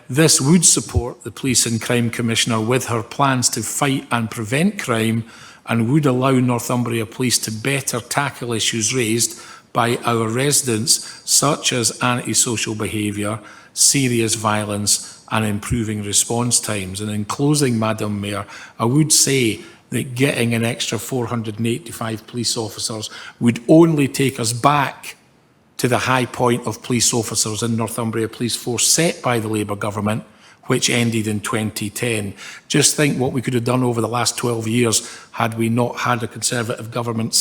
this would support the Police and Crime Commissioner with her plans to fight and prevent crime, and would allow Northumbria Police to better tackle issues raised by our residents, such as antisocial behaviour, serious violence and improving response times. And in closing, Madam Mayor, I would say that getting an extra 485 police officers would only take us back to the high point of police officers in Northumbria Police Force set by the Labour government, which ended in 2010. Just think what we could have done over the last 12 years had we not had a Conservative government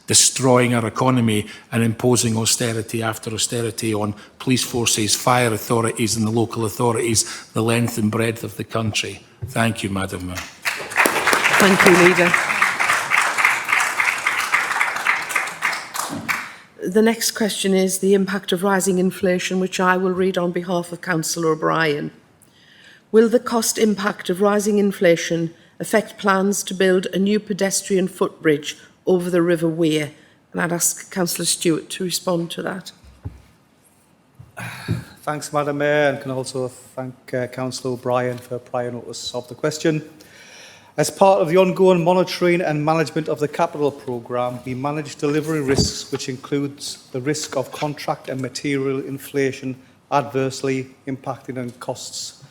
destroying our economy and imposing austerity after austerity on police forces, fire authorities and the local authorities, the length and breadth of the country. Thank you, Madam Mayor. Thank you, Leader. The next question is the impact of rising inflation, which I will read on behalf of Councillor O'Brien. Will the cost impact of rising inflation affect plans to build a new pedestrian footbridge over the River Wear? And I'd ask Councillor Stewart to respond to that. Thanks, Madam Mayor, and can also thank Councillor O'Brien for prior notice of the question. As part of the ongoing monitoring and management of the capital programme, we manage delivery risks, which includes the risk of contract and material inflation adversely impacting on costs.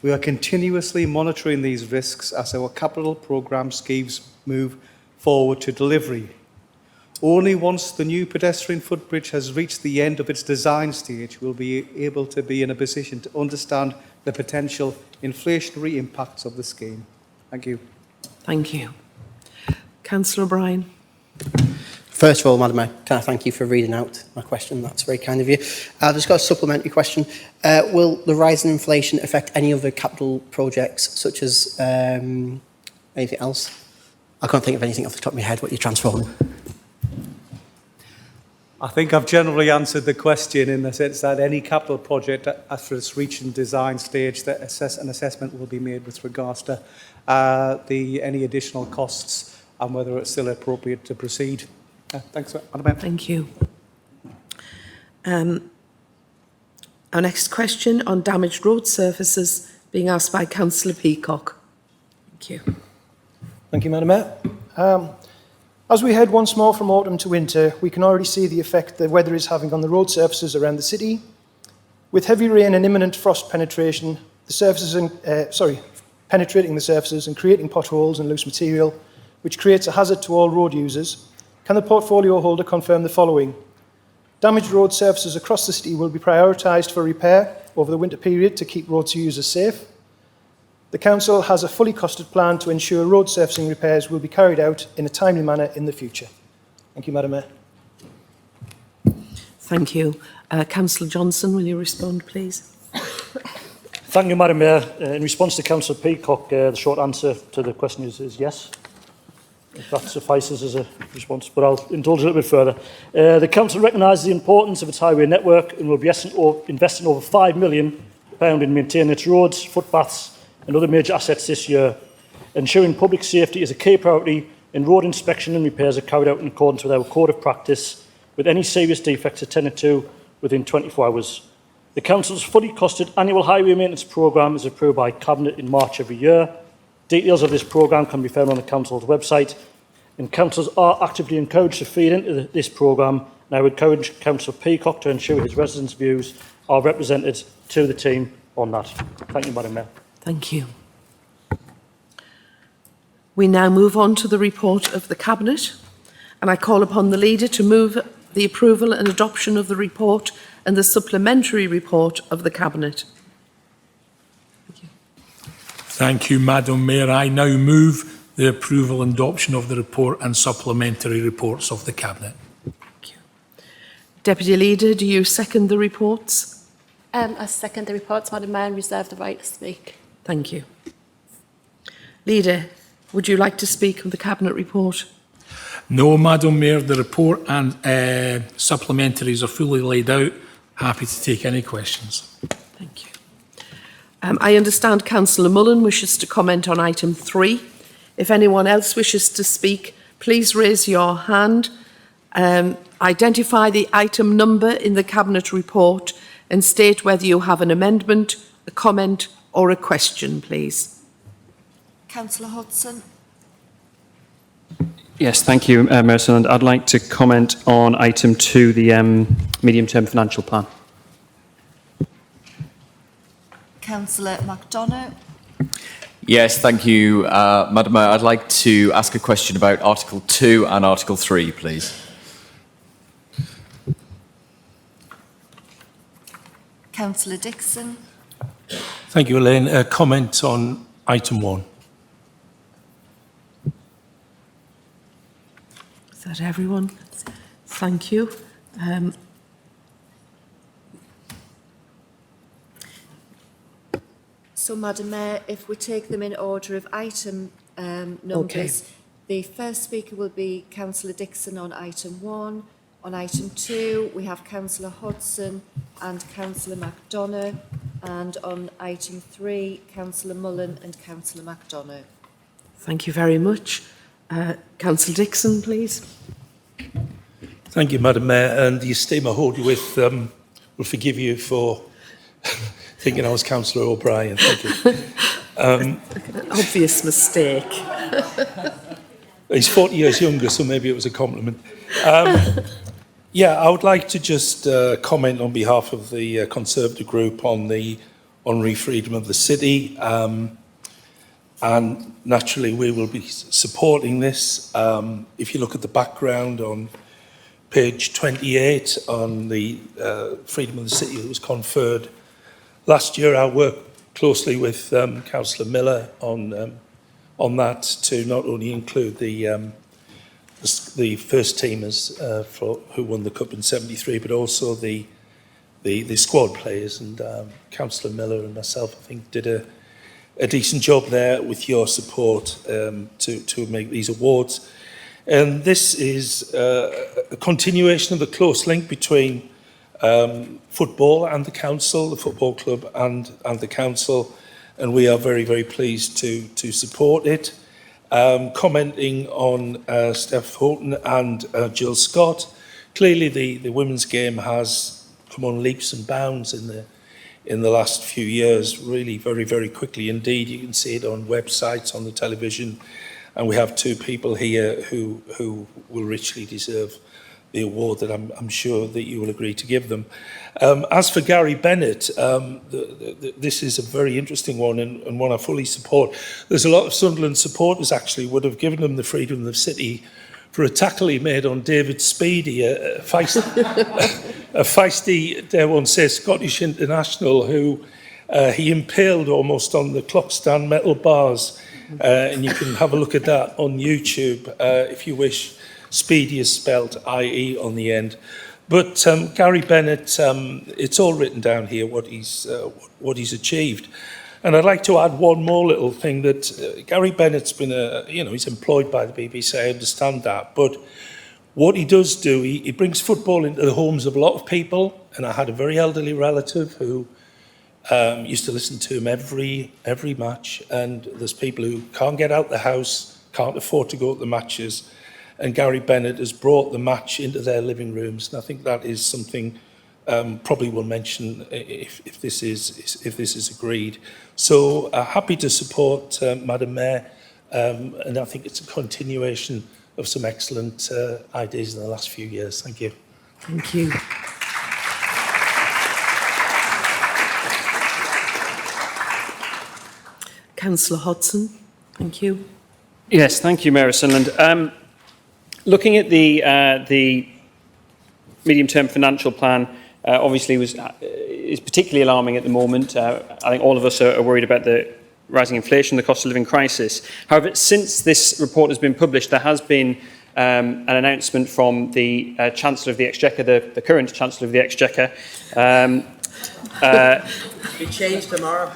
We are continuously monitoring these risks as our capital programme schemes move forward to delivery. Only once the new pedestrian footbridge has reached the end of its design stage will we be able to be in a position to understand the potential inflationary impacts of the scheme. Thank you. Thank you. Councillor O'Brien. First of all, Madam Mayor, can I thank you for reading out my question? That's very kind of you. I've just got a supplementary question. Will the rise in inflation affect any other capital projects, such as anything else? I can't think of anything off the top of my head. What you're transforming? I think I've generally answered the question in the sense that any capital project, after it's reaching design stage, that an assessment will be made with regards to any additional costs and whether it's still appropriate to proceed. Thanks, Madam Mayor. Thank you. Our next question on damaged road surfaces being asked by Councillor Peacock. Thank you. Thank you, Madam Mayor. As we head once more from autumn to winter, we can already see the effect the weather is having on the road surfaces around the city. With heavy rain and imminent frost penetration, penetrating the surfaces and creating potholes and loose material, which creates a hazard to all road users, can the portfolio holder confirm the following? Damaged road surfaces across the city will be prioritised for repair over the winter period to keep road users safe. The Council has a fully costed plan to ensure road surfacing repairs will be carried out in a timely manner in the future. Thank you, Madam Mayor. Thank you. Councillor Johnson, will you respond, please? Thank you, Madam Mayor. In response to Councillor Peacock, the short answer to the question is yes. if that suffices as a response, but I'll indulge a little bit further. The Council recognises the importance of its highway network and will be investing over £5 million in maintaining its roads, footpaths and other major assets this year. Ensuring public safety is a key priority, and road inspection and repairs are carried out in accordance with our code of practice, with any serious defects attended to within 24 hours. The Council's fully costed annual highway maintenance programme is approved by Cabinet in March every year. Details of this programme can be found on the Council's website, and councillors are actively encouraged to feed into this programme, and I would encourage Councillor Peacock to ensure his residents' views are represented to the team on that. Thank you, Madam Mayor. Thank you. We now move on to the report of the Cabinet, and I call upon the Leader to move the approval and adoption of the report and the supplementary report of the Cabinet. Thank you, Madam Mayor. I now move the approval and adoption of the report and supplementary reports of the Cabinet. Thank you. Deputy Leader, do you second the reports? I second the reports, Madam Mayor, and reserve the right to speak. Thank you. Leader, would you like to speak on the Cabinet report? No, Madam Mayor, the report and supplementaries are fully laid out. Happy to take any questions. Thank you. I understand Councillor Mullen wishes to comment on item 3. If anyone else wishes to speak, please raise your hand. Identify the item number in the Cabinet report and state whether you have an amendment, a comment or a question, please. Councillor Hodson. Yes, thank you, Mayor Sunderland. I'd like to comment on item 2, the medium-term financial plan. Councillor MacDonough. Yes, thank you, Madam Mayor. I'd like to ask a question about Article 2 and Article 3, please. Councillor Dixon. Thank you, Elaine. A comment on item 1. Is that everyone? Thank you. So, Madam Mayor, if we take them in order of item numbers, Okay. the first speaker will be Councillor Dixon on item 1. On item 2, we have Councillor Hodson and Councillor MacDonough. And on item 3, Councillor Mullen and Councillor MacDonough. Thank you very much. Councillor Dixon, please. Thank you, Madam Mayor. And the esteem I hold you with will forgive you for thinking I was Councillor O'Brien. Thank you. An obvious mistake. He's 40 years younger, so maybe it was a compliment. Yeah, I would like to just comment on behalf of the Conservative group on the freedom of the city. And naturally, we will be supporting this. If you look at the background on page 28 on the freedom of the city that was conferred last year, I worked closely with Councillor Miller on that to not only include the first teamers who won the Cup in '73, but also the squad players. And Councillor Miller and myself, I think, did a decent job there with your support to make these awards. And this is a continuation of the close link between football and the council, the football club and the council, and we are very, very pleased to support it. Commenting on Steph Houghton and Jill Scott, clearly the women's game has come on leaps and bounds in the last few years, really very, very quickly indeed. You can see it on websites, on the television, and we have two people here who will richly deserve the award that I'm sure that you will agree to give them. As for Gary Bennett, this is a very interesting one and one I fully support. There's a lot of Sunderland supporters actually would have given him the freedom of the city for a tackle he made on David Speedy, a feisty, dare one say, Scottish international who he impaled almost on the clock stand metal bars. And you can have a look at that on YouTube if you wish. Speedy is spelt IE on the end. But Gary Bennett, it's all written down here what he's achieved. And I'd like to add one more little thing that Gary Bennett's been he's employed by the BBC, I understand that, but what he does do, he brings football into the homes of a lot of people, and I had a very elderly relative who used to listen to him every match, and there's people who can't get out the house, can't afford to go to the matches, and Gary Bennett has brought the match into their living rooms, and I think that is something probably we'll mention if this is agreed. So happy to support Madam Mayor, and I think it's a continuation of some excellent ideas in the last few years. Thank you. Thank you. Councillor Hodson, thank you. Yes, thank you, Mayor of Sunderland. Looking at the medium-term financial plan, obviously is particularly alarming at the moment. I think all of us are worried about the rising inflation, the cost of living crisis. However, since this report has been published, there has been an announcement from the Chancellor of the Exchequer, the current Chancellor of the Exchequer. Be changed tomorrow.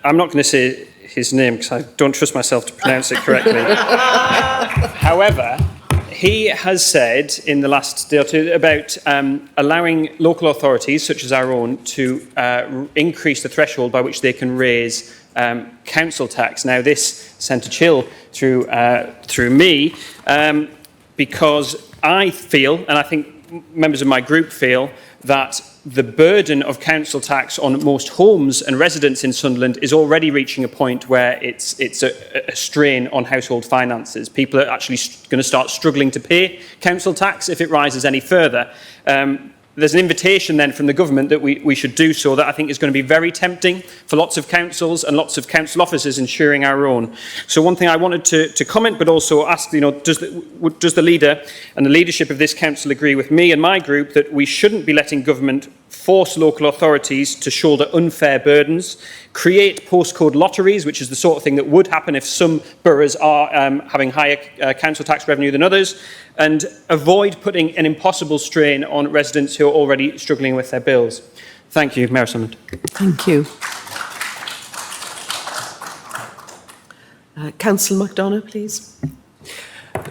I'm not going to say his name because I don't trust myself to pronounce it correctly. However, he has said in the last day or two about allowing local authorities, such as our own, to increase the threshold by which they can raise council tax. Now, this sent a chill through me because I feel, and I think members of my group feel, that the burden of council tax on most homes and residents in Sunderland is already reaching a point where it's a strain on household finances. People are actually going to start struggling to pay council tax if it rises any further. There's an invitation then from the government that we should do so that I think is going to be very tempting for lots of councils and lots of council officers ensuring our own. So one thing I wanted to comment, but also ask, does the leader and the leadership of this council agree with me and my group that we shouldn't be letting government force local authorities to shoulder unfair burdens, create postcode lotteries, which is the sort of thing that would happen if some boroughs are having higher council tax revenue than others, and avoid putting an impossible strain on residents who are already struggling with their bills. Thank you, Mayor Sunderland. Thank you. Councillor McDonough, please.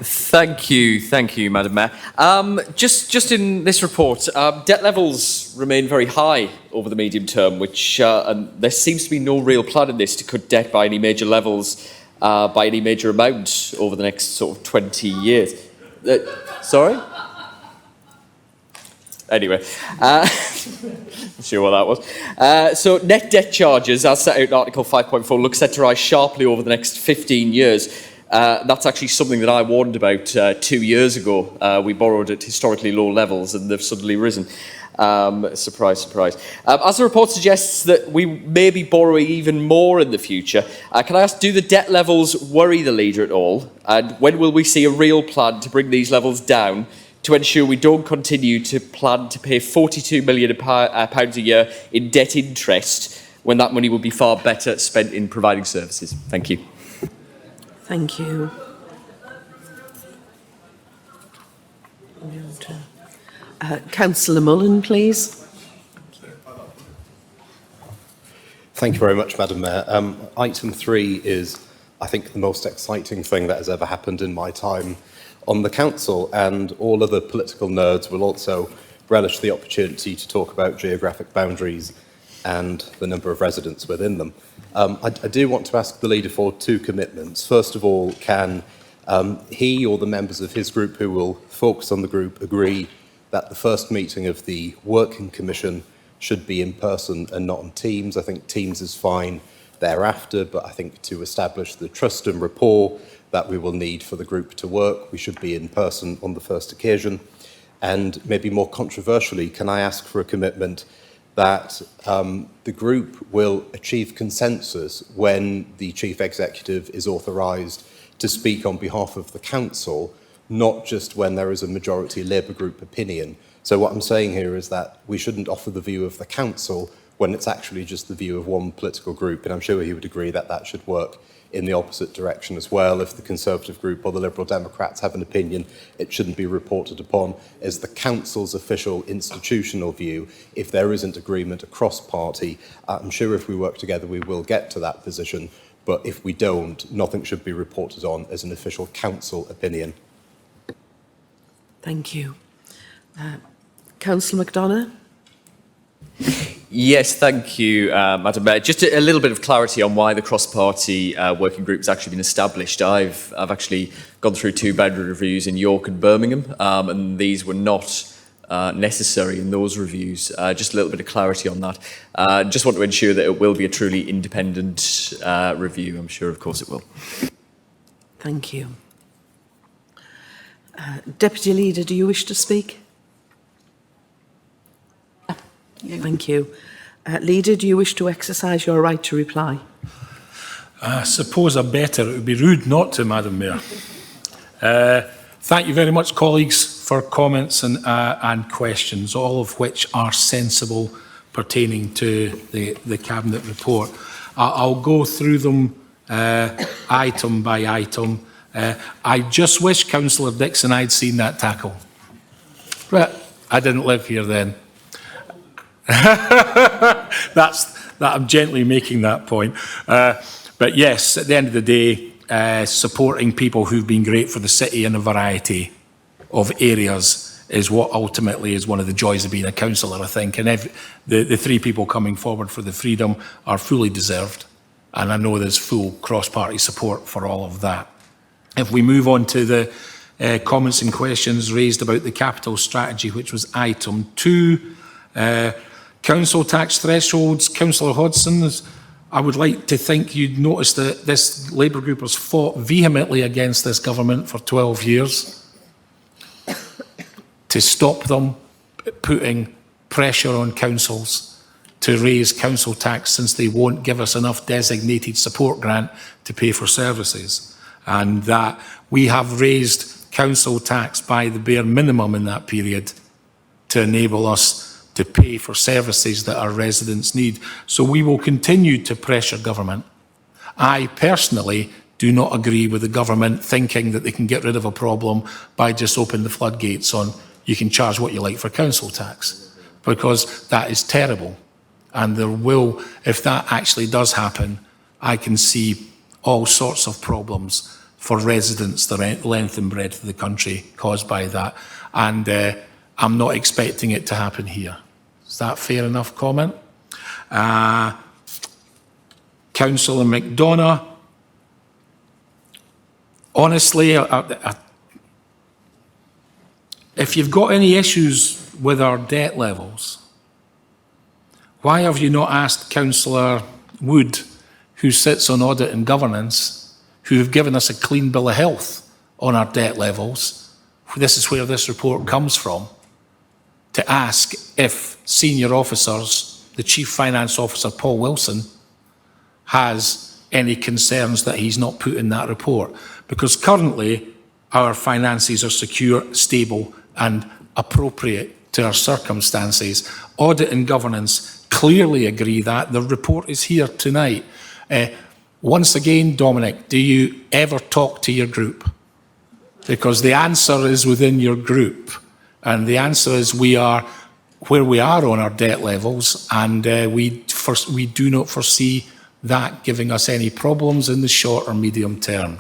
Thank you, Madam Mayor. Just in this report, debt levels remain very high over the medium term, which and there seems to be no real plan in this to cut debt by any major levels, by any major amount over the next sort of 20 years. Sorry? Anyway, not sure what that was. So net debt charges, as set out in Article 5.4, look set to rise sharply over the next 15 years. That's actually something that I warned about 2 years ago. We borrowed at historically low levels and they've suddenly risen. Surprise, surprise. As the report suggests that we may be borrowing even more in the future, can I ask, do the debt levels worry the leader at all? And when will we see a real plan to bring these levels down to ensure we don't continue to plan to pay £42 million pounds a year in debt interest when that money would be far better spent in providing services? Thank you. Thank you. Councillor Mullen, please. Thank you very much, Madam Mayor. Item 3 is, I think, the most exciting thing that has ever happened in my time on the council, and all other political nerds will also relish the opportunity to talk about geographic boundaries and the number of residents within them. I do want to ask the leader for 2 commitments. First of all, can he or the members of his group who will focus on the group agree that the first meeting of the Working Commission should be in person and not on Teams? I think Teams is fine thereafter, but I think to establish the trust and rapport that we will need for the group to work, we should be in person on the first occasion. And maybe more controversially, can I ask for a commitment that the group will achieve consensus when the Chief Executive is authorised to speak on behalf of the Council, not just when there is a majority Labour group opinion. So what I'm saying here is that we shouldn't offer the view of the Council when it's actually just the view of one political group. And I'm sure he would agree that that should work in the opposite direction as well. If the Conservative group or the Liberal Democrats have an opinion, it shouldn't be reported upon as the Council's official institutional view. If there isn't agreement across party, I'm sure if we work together we will get to that position, but if we don't, nothing should be reported on as an official Council opinion. Thank you. Councillor McDonough? Yes, thank you, Madam Mayor. Just a little bit of clarity on why the cross-party working group has actually been established. I've actually gone through 2 boundary reviews in York and Birmingham, and these were not necessary in those reviews. Just a little bit of clarity on that. Just want to ensure that it will be a truly independent review. I'm sure, of course, it will. Thank you. Deputy Leader, do you wish to speak? Thank you. Leader, do you wish to exercise your right to reply? I suppose it would be rude not to, Madam Mayor. Thank you very much, colleagues, for comments and questions, all of which are sensible pertaining to the Cabinet report. I'll go through them item by item. I just wish Councillor Dixon I'd seen that tackle. But I didn't live here then. I'm gently making that point. But yes, at the end of the day, supporting people who've been great for the city in a variety of areas is what ultimately is one of the joys of being a councillor, I think. And the 3 people coming forward for the freedom are fully deserved. And I know there's full cross-party support for all of that. If we move on to the comments and questions raised about the capital strategy, which was item 2, council tax thresholds, Councillor Hodgson, I would like to think you'd noticed that this Labour group has fought vehemently against this government for 12 years to stop them putting pressure on councils to raise council tax, since they won't give us enough designated support grant to pay for services. And that we have raised council tax by the bare minimum in that period to enable us to pay for services that our residents need. So we will continue to pressure government. I personally do not agree with the government thinking that they can get rid of a problem by just opening the floodgates on you can charge what you like for council tax, because that is terrible. And there will, if that actually does happen, I can see all sorts of problems for residents the length and breadth of the country caused by that. And I'm not expecting it to happen here. Is that fair enough comment? Councillor McDonough, honestly, if you've got any issues with our debt levels, why have you not asked Councillor Wood, who sits on audit and governance, who have given us a clean bill of health on our debt levels? This is where this report comes from, to ask if senior officers, the Chief Finance Officer, Paul Wilson, has any concerns that he's not put in that report. Because currently, our finances are secure, stable, and appropriate to our circumstances. Audit and governance clearly agree that. The report is here tonight. Once again, Dominic, do you ever talk to your group? Because the answer is within your group. And the answer is we are where we are on our debt levels, and we do not foresee that giving us any problems in the short or medium term.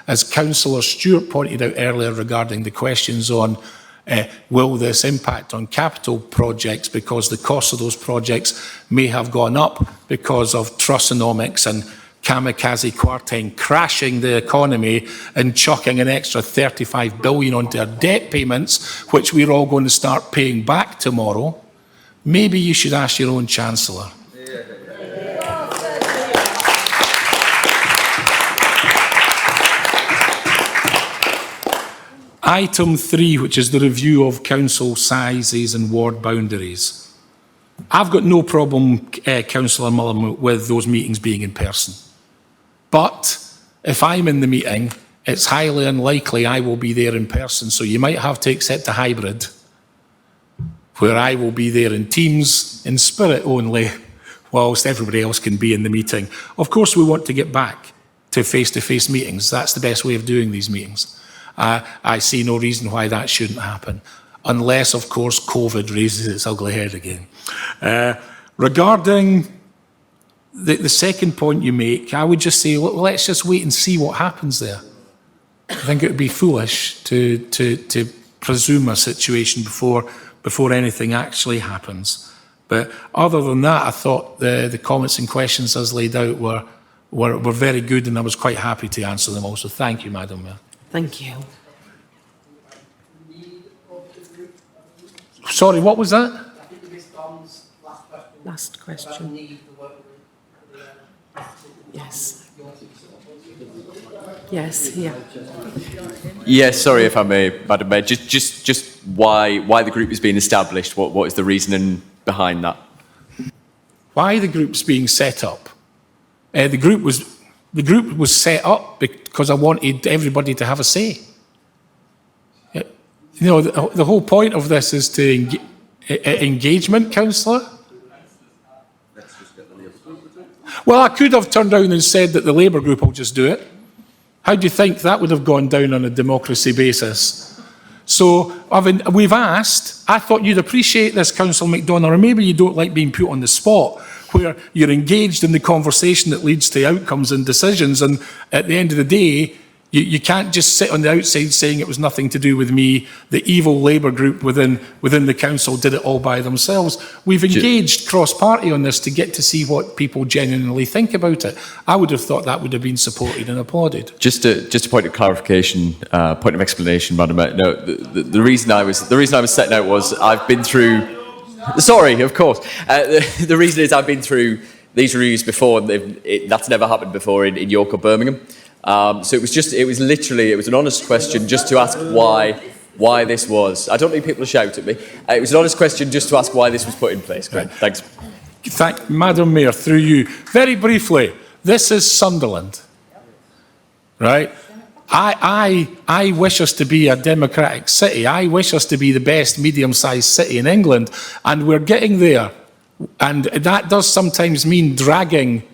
As Councillor Stewart pointed out earlier regarding the questions on will this impact on capital projects, because the cost of those projects may have gone up because of Trussonomics and Kamikaze Kwarteng crashing the economy and chucking an extra 35 billion onto our debt payments, which we're all going to start paying back tomorrow. Maybe you should ask your own Chancellor. Item 3, which is the review of council sizes and ward boundaries. I've got no problem, Councillor Mullen, with those meetings being in person. But if I'm in the meeting, it's highly unlikely I will be there in person. So you might have to accept a hybrid, where I will be there in Teams, in spirit only, whilst everybody else can be in the meeting. Of course, we want to get back to face-to-face meetings. That's the best way of doing these meetings. I see no reason why that shouldn't happen, unless, of course, COVID raises its ugly head again. Regarding the second point you make, I would just say, let's just wait and see what happens there. I think it would be foolish to presume a situation before anything actually happens. But other than that, I thought the comments and questions as laid out were very good, and I was quite happy to answer them also. Thank you, Madam Mayor. Thank you. Sorry, what was that? Last question. Yes. Yes, yeah. Yes, sorry if I may, Madam Mayor. Just why the group is being established. What is the reasoning behind that? Why the group's being set up? The group was set up because I wanted everybody to have a say. You know, the whole point of this is to engagement, councillor. Well, I could have turned around and said that the Labour group will just do it. How do you think that would have gone down on a democracy basis? So we've asked, I thought you'd appreciate this, Councillor McDonagh, or maybe you don't like being put on the spot, where you're engaged in the conversation that leads to outcomes and decisions, and at the end of the day, you can't just sit on the outside saying it was nothing to do with me. The evil Labour group within the council did it all by themselves. We've engaged cross-party on this to get to see what people genuinely think about it. I would have thought that would have been supported and applauded. Just a point of clarification, point of explanation, Madam Mayor. No, the reason I was setting out was I've been through. Sorry, of course. The reason is I've been through these reviews before, and that's never happened before in York or Birmingham. So it was literally an honest question just to ask why this was. I don't need people to shout at me. It was an honest question just to ask why this was put in place. Great, thanks. Madam Mayor, through you, very briefly, this is Sunderland, right? I wish us to be a democratic city. I wish us to be the best medium-sized city in England, and we're getting there. And that does sometimes mean dragging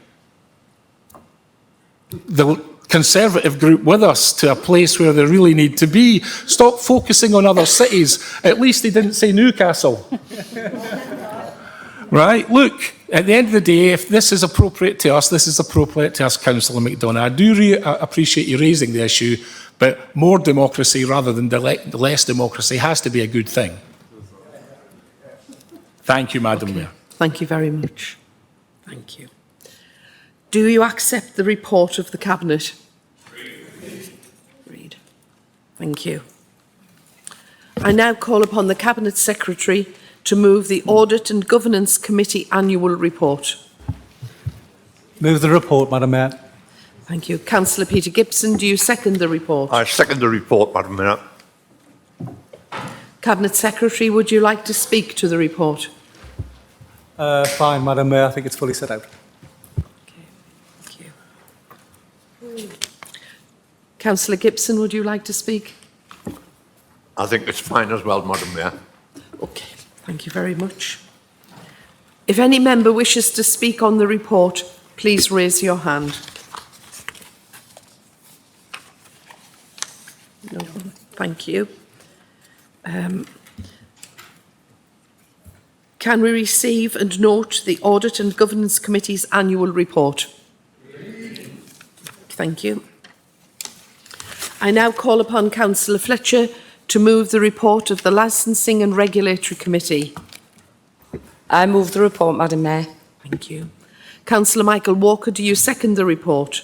the Conservative group with us to a place where they really need to be. Stop focusing on other cities. At least they didn't say Newcastle. Right? Look, at the end of the day, if this is appropriate to us, this is appropriate to us, Councillor McDonagh. I do appreciate you raising the issue, but more democracy rather than less democracy has to be a good thing. Thank you, Madam Mayor. Thank you very much. Thank you. Do you accept the report of the Cabinet? Read. Thank you. I now call upon the Cabinet Secretary to move the Audit and Governance Committee Annual Report. Move the report, Madam Mayor. Thank you. Councillor Peter Gibson, do you second the report? I second the report, Madam Mayor. Cabinet Secretary, would you like to speak to the report? Fine, Madam Mayor. I think it's fully set out. Councillor Gibson, would you like to speak? I think it's fine as well, Madam Mayor. Okay, thank you very much. If any member wishes to speak on the report, please raise your hand. No, thank you. Can we receive and note the Audit and Governance Committee's annual report? Thank you. I now call upon Councillor Fletcher to move the report of the Licensing and Regulatory Committee. I move the report, Madam Mayor. Thank you. Councillor Michael Walker, do you second the report?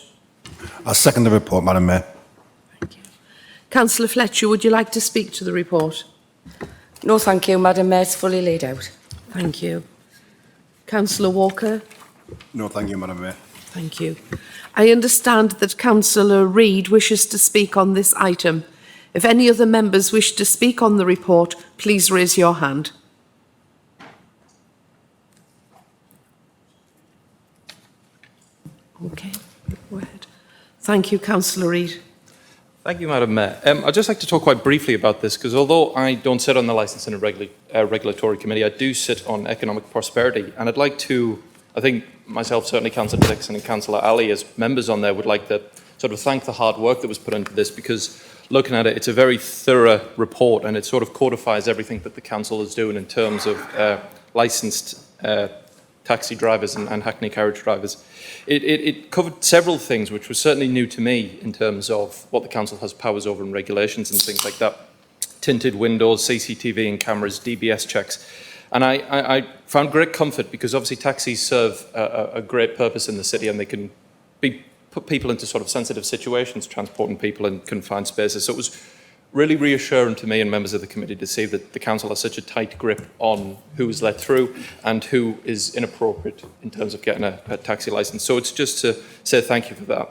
I second the report, Madam Mayor. Councillor Fletcher, would you like to speak to the report? No, thank you, Madam Mayor. It's fully laid out. Thank you. Councillor Walker? No, thank you, Madam Mayor. Thank you. I understand that Councillor Reid wishes to speak on this item. If any other members wish to speak on the report, please raise your hand. Okay, go ahead. Thank you, Councillor Reid. Thank you, Madam Mayor. I'd just like to talk quite briefly about this, because although I don't sit on the Licensing and Regulatory Committee, I do sit on Economic Prosperity, and I'd like to I think myself, certainly Councillor Dixon and Councillor Ali, as members on there, would like to sort of thank the hard work that was put into this, because looking at it, it's a very thorough report, and it sort of codifies everything that the council is doing in terms of licensed taxi drivers and Hackney carriage drivers. It covered several things which was certainly new to me in terms of what the council has powers over and regulations and things like that. Tinted windows, CCTV and cameras, DBS checks. And I found great comfort, because obviously taxis serve a great purpose in the city, and they can put people into sort of sensitive situations, transporting people in confined spaces. So it was really reassuring to me and members of the committee to see that the council has such a tight grip on who is let through and who is inappropriate in terms of getting a taxi licence. So it's just to say thank you for that.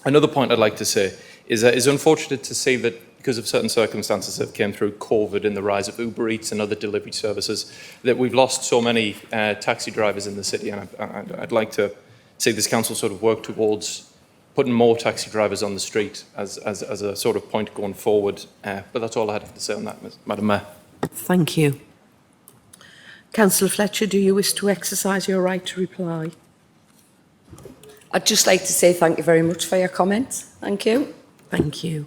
Another point I'd like to say is that it's unfortunate to see that because of certain circumstances that came through COVID and the rise of Uber Eats and other delivery services, that we've lost so many taxi drivers in the city. And I'd like to see this council sort of work towards putting more taxi drivers on the street as a sort of point going forward. But that's all I had to say on that, Madam Mayor. Thank you. Councillor Fletcher, do you wish to exercise your right to reply? I'd just like to say thank you very much for your comments. Thank you. Thank you.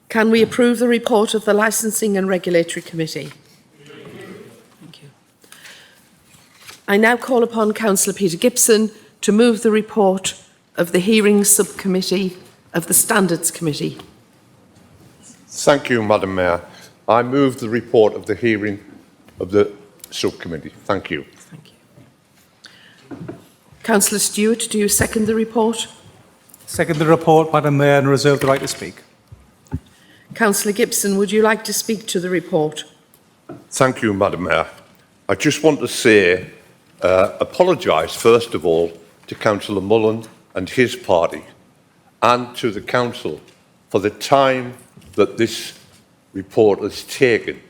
Can we approve the report of the Licensing and Regulatory Committee? Thank you. I now call upon Councillor Peter Gibson to move the report of the Hearings Subcommittee of the Standards Committee. Thank you, Madam Mayor. I move the report of the hearing of the subcommittee. Thank you. Thank you. Councillor Stewart, do you second the report? Second the report, Madam Mayor, and reserve the right to speak. Councillor Gibson, would you like to speak to the report? Thank you, Madam Mayor. I just want to say, apologise first of all to Councillor Mullen and his party, and to the council for the time that this report has taken.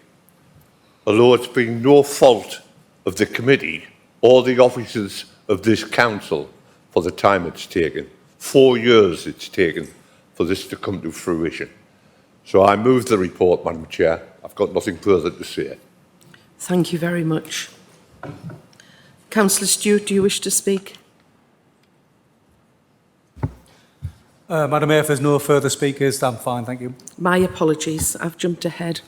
Although it's been no fault of the committee or the officers of this council for the time it's taken. 4 years it's taken for this to come to fruition. So I move the report, Madam Chair. I've got nothing further to say. Thank you very much. Councillor Stewart, do you wish to speak? Madam Mayor, if there's no further speakers, I'm fine, thank you. My apologies, I've jumped ahead.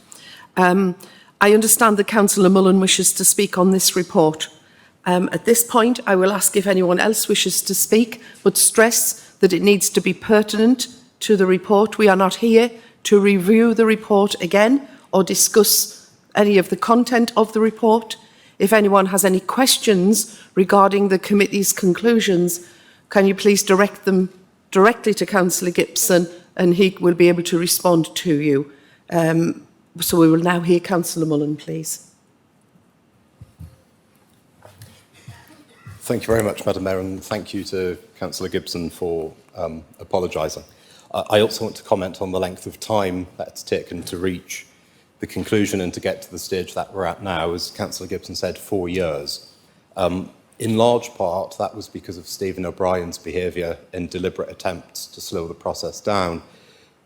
I understand that Councillor Mullen wishes to speak on this report. At this point, I will ask if anyone else wishes to speak, but stress that it needs to be pertinent to the report. We are not here to review the report again or discuss any of the content of the report. If anyone has any questions regarding the committee's conclusions, can you please direct them directly to Councillor Gibson, and he will be able to respond to you. So we will now hear Councillor Mullen, please. Thank you very much, Madam Mayor, and thank you to Councillor Gibson for apologising. I also want to comment on the length of time that it's taken to reach the conclusion and to get to the stage that we're at now. As Councillor Gibson said, 4 years. In large part, that was because of Stephen O'Brien's behaviour and deliberate attempts to slow the process down.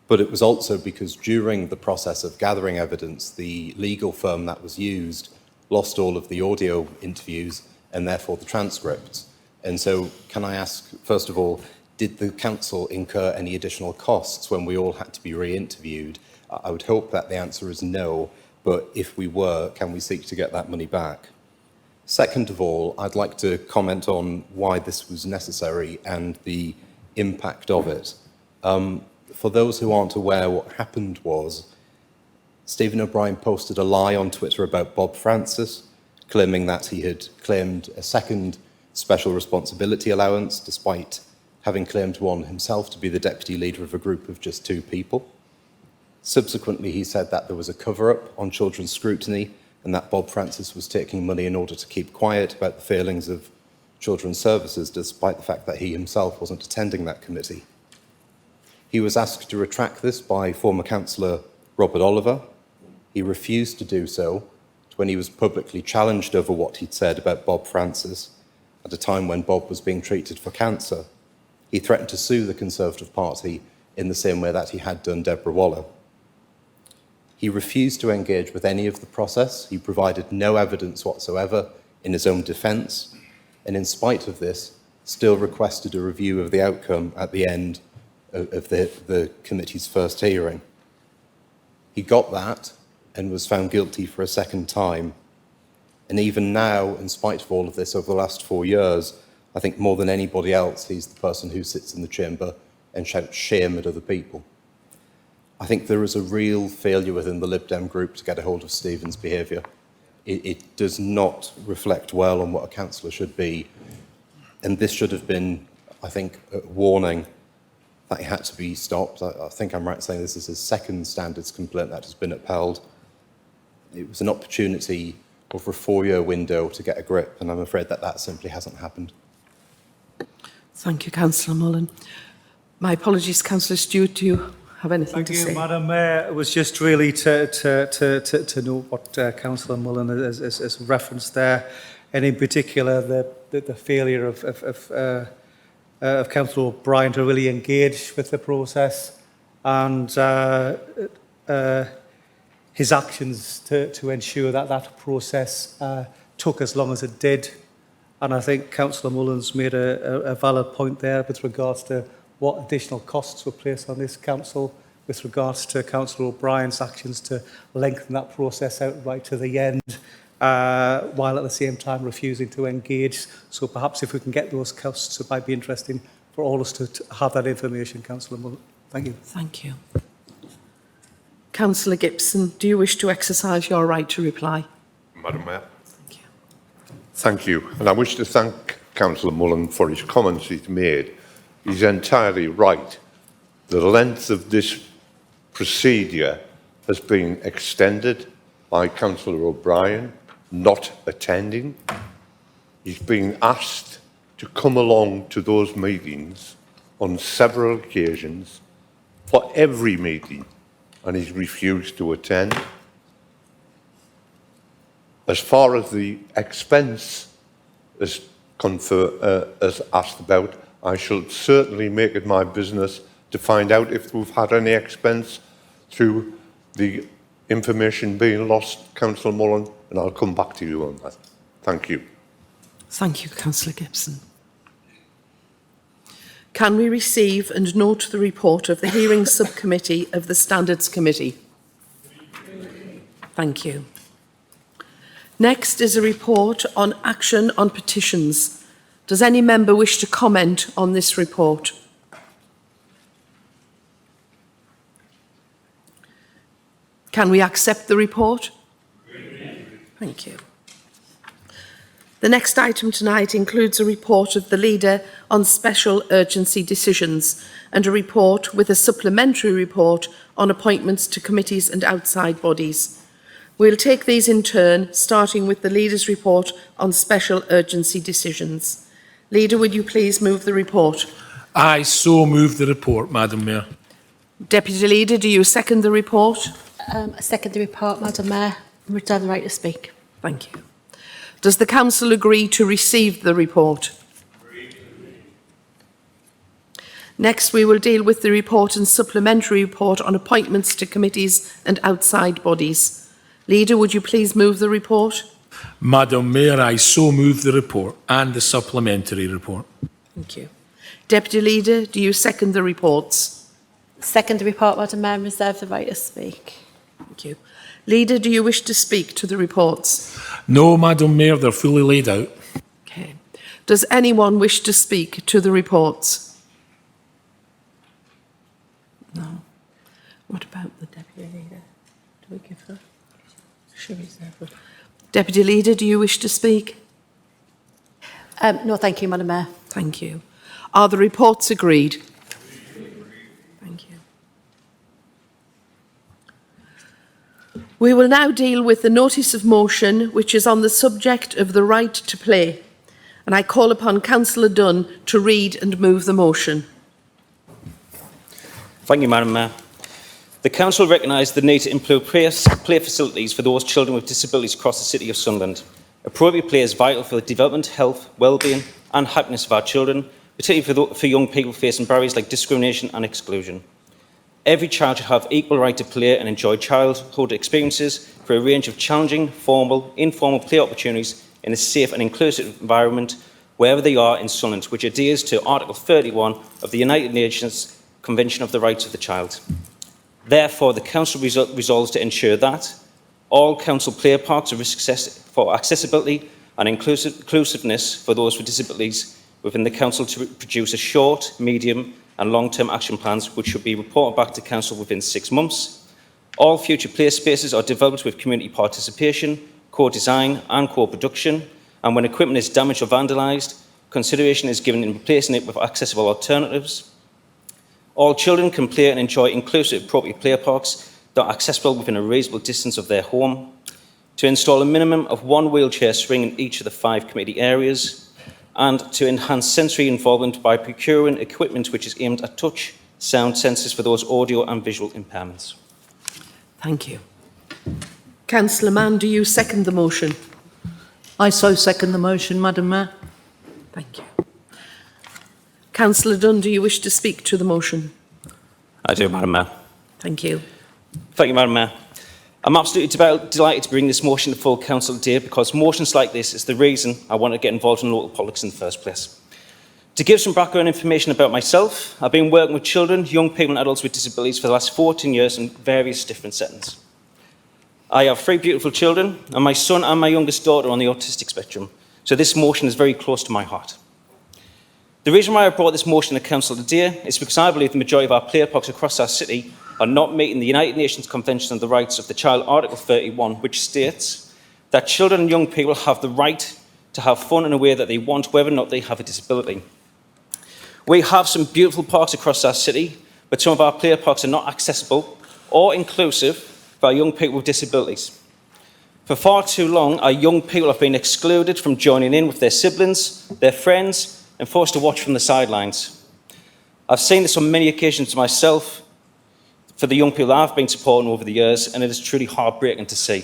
But it was also because during the process of gathering evidence, the legal firm that was used lost all of the audio interviews and therefore the transcripts. And so can I ask, first of all, did the council incur any additional costs when we all had to be re-interviewed? I would hope that the answer is no, but if we were, can we seek to get that money back? Second of all, I'd like to comment on why this was necessary and the impact of it. For those who aren't aware, what happened was Stephen O'Brien posted a lie on Twitter about Bob Francis, claiming that he had claimed a second special responsibility allowance, despite having claimed one himself to be the deputy leader of a group of just 2 people. Subsequently, he said that there was a cover-up on children's scrutiny and that Bob Francis was taking money in order to keep quiet about the failings of children's services, despite the fact that he himself wasn't attending that committee. He was asked to retract this by former councillor Robert Oliver. He refused to do so when he was publicly challenged over what he'd said about Bob Francis at a time when Bob was being treated for cancer. He threatened to sue the Conservative Party in the same way that he had done Deborah Waller. He refused to engage with any of the process. He provided no evidence whatsoever in his own defence. and in spite of this, still requested a review of the outcome at the end of the committee's first hearing. He got that and was found guilty for a second time. And even now, in spite of all of this, over the last 4 years, I think more than anybody else, he's the person who sits in the chamber and shouts shame at other people. I think there is a real failure within the Lib Dem group to get a hold of Stephen's behaviour. It does not reflect well on what a councillor should be. And this should have been, I think, a warning that he had to be stopped. I think I'm right in saying this is his second standards complaint that has been upheld. It was an opportunity over a 4-year window to get a grip, and I'm afraid that that simply hasn't happened. Thank you, Councillor Mullen. My apologies, Councillor Stewart, do you have anything to say? Thank you, Madam Mayor. It was just really to note what Councillor Mullen has referenced there, and in particular the failure of Councillor O'Brien to really engage with the process, and his actions to ensure that that process took as long as it did. And I think Councillor Mullen's made a valid point there with regards to what additional costs were placed on this council with regards to Councillor O'Brien's actions to lengthen that process out right to the end, while at the same time refusing to engage. So perhaps if we can get those costs, it might be interesting for all of us to have that information, Councillor Mullen. Thank you. Thank you. Councillor Gibson, do you wish to exercise your right to reply? Madam Mayor. Thank you. And I wish to thank Councillor Mullen for his comments he's made. He's entirely right. The length of this procedure has been extended by Councillor O'Brien not attending. He's been asked to come along to those meetings on several occasions for every meeting, and he's refused to attend. As far as the expense is asked about, I shall certainly make it my business to find out if we've had any expense through the information being lost, Councillor Mullen, and I'll come back to you on that. Thank you. Thank you, Councillor Gibson. Can we receive and note the report of the Hearing Subcommittee of the Standards Committee? Thank you. Next is a report on action on petitions. Does any member wish to comment on this report? Can we accept the report? Thank you. The next item tonight includes a report of the Leader on special urgency decisions and a report with a supplementary report on appointments to committees and outside bodies. We'll take these in turn, starting with the Leader's report on special urgency decisions. Leader, would you please move the report? I so move the report, Madam Mayor. Deputy Leader, do you second the report? I second the report, Madam Mayor. I reserve the right to speak. Thank you. Does the Council agree to receive the report? Next, we will deal with the report and supplementary report on appointments to committees and outside bodies. Leader, would you please move the report? Madam Mayor, I so move the report and the supplementary report. Thank you. Deputy Leader, do you second the reports? Second the report, Madam Mayor, and reserve the right to speak. Thank you. Leader, do you wish to speak to the reports? No, Madam Mayor, they're fully laid out. Okay. Does anyone wish to speak to the reports? No. What about the Deputy Leader? Do we give her? Should we reserve her? Deputy Leader, do you wish to speak? No, thank you, Madam Mayor. Thank you. Are the reports agreed? Thank you. We will now deal with the notice of motion, which is on the subject of the right to play. And I call upon Councillor Dunn to read and move the motion. Thank you, Madam Mayor. The Council recognise the need to improve play facilities for those children with disabilities across the City of Sunderland. Appropriate play is vital for the development, health, well-being and happiness of our children, particularly for young people facing barriers like discrimination and exclusion. Every child should have equal right to play and enjoy childhood experiences for a range of challenging, formal, informal play opportunities in a safe and inclusive environment wherever they are in Sunderland, which adheres to Article 31 of the United Nations Convention of the Rights of the Child. Therefore, the Council resolves to ensure that all council player parks are for accessibility and inclusiveness for those with disabilities within the Council to produce a short, medium and long-term action plans which should be reported back to Council within 6 months. All future play spaces are developed with community participation, co-design and co-production, and when equipment is damaged or vandalised, consideration is given in replacing it with accessible alternatives. All children can play and enjoy inclusive, appropriate play parks that are accessible within a reasonable distance of their home. To install a minimum of 1 wheelchair swing in each of the 5 community areas, and to enhance sensory involvement by procuring equipment which is aimed at touch, sound sensors for those audio and visual impairments. Thank you. Councillor Mann, do you second the motion? I so second the motion, Madam Mayor. Thank you. Councillor Dunn, do you wish to speak to the motion? I do, Madam Mayor. Thank you. Thank you, Madam Mayor. I'm absolutely delighted to bring this motion to full council today because motions like this is the reason I want to get involved in local politics in the first place. To give some background information about myself, I've been working with children, young people and adults with disabilities for the last 14 years in various different settings. I have 3 beautiful children and my son and my youngest daughter are on the autistic spectrum, so this motion is very close to my heart. The reason why I brought this motion to council today is because I believe the majority of our player parks across our city are not meeting the United Nations Convention on the Rights of the Child, Article 31, which states that children and young people have the right to have fun in a way that they want, whether or not they have a disability. We have some beautiful parks across our city, but some of our player parks are not accessible or inclusive for our young people with disabilities. For far too long, our young people have been excluded from joining in with their siblings, their friends, and forced to watch from the sidelines. I've seen this on many occasions myself for the young people that I've been supporting over the years, and it is truly heartbreaking to see.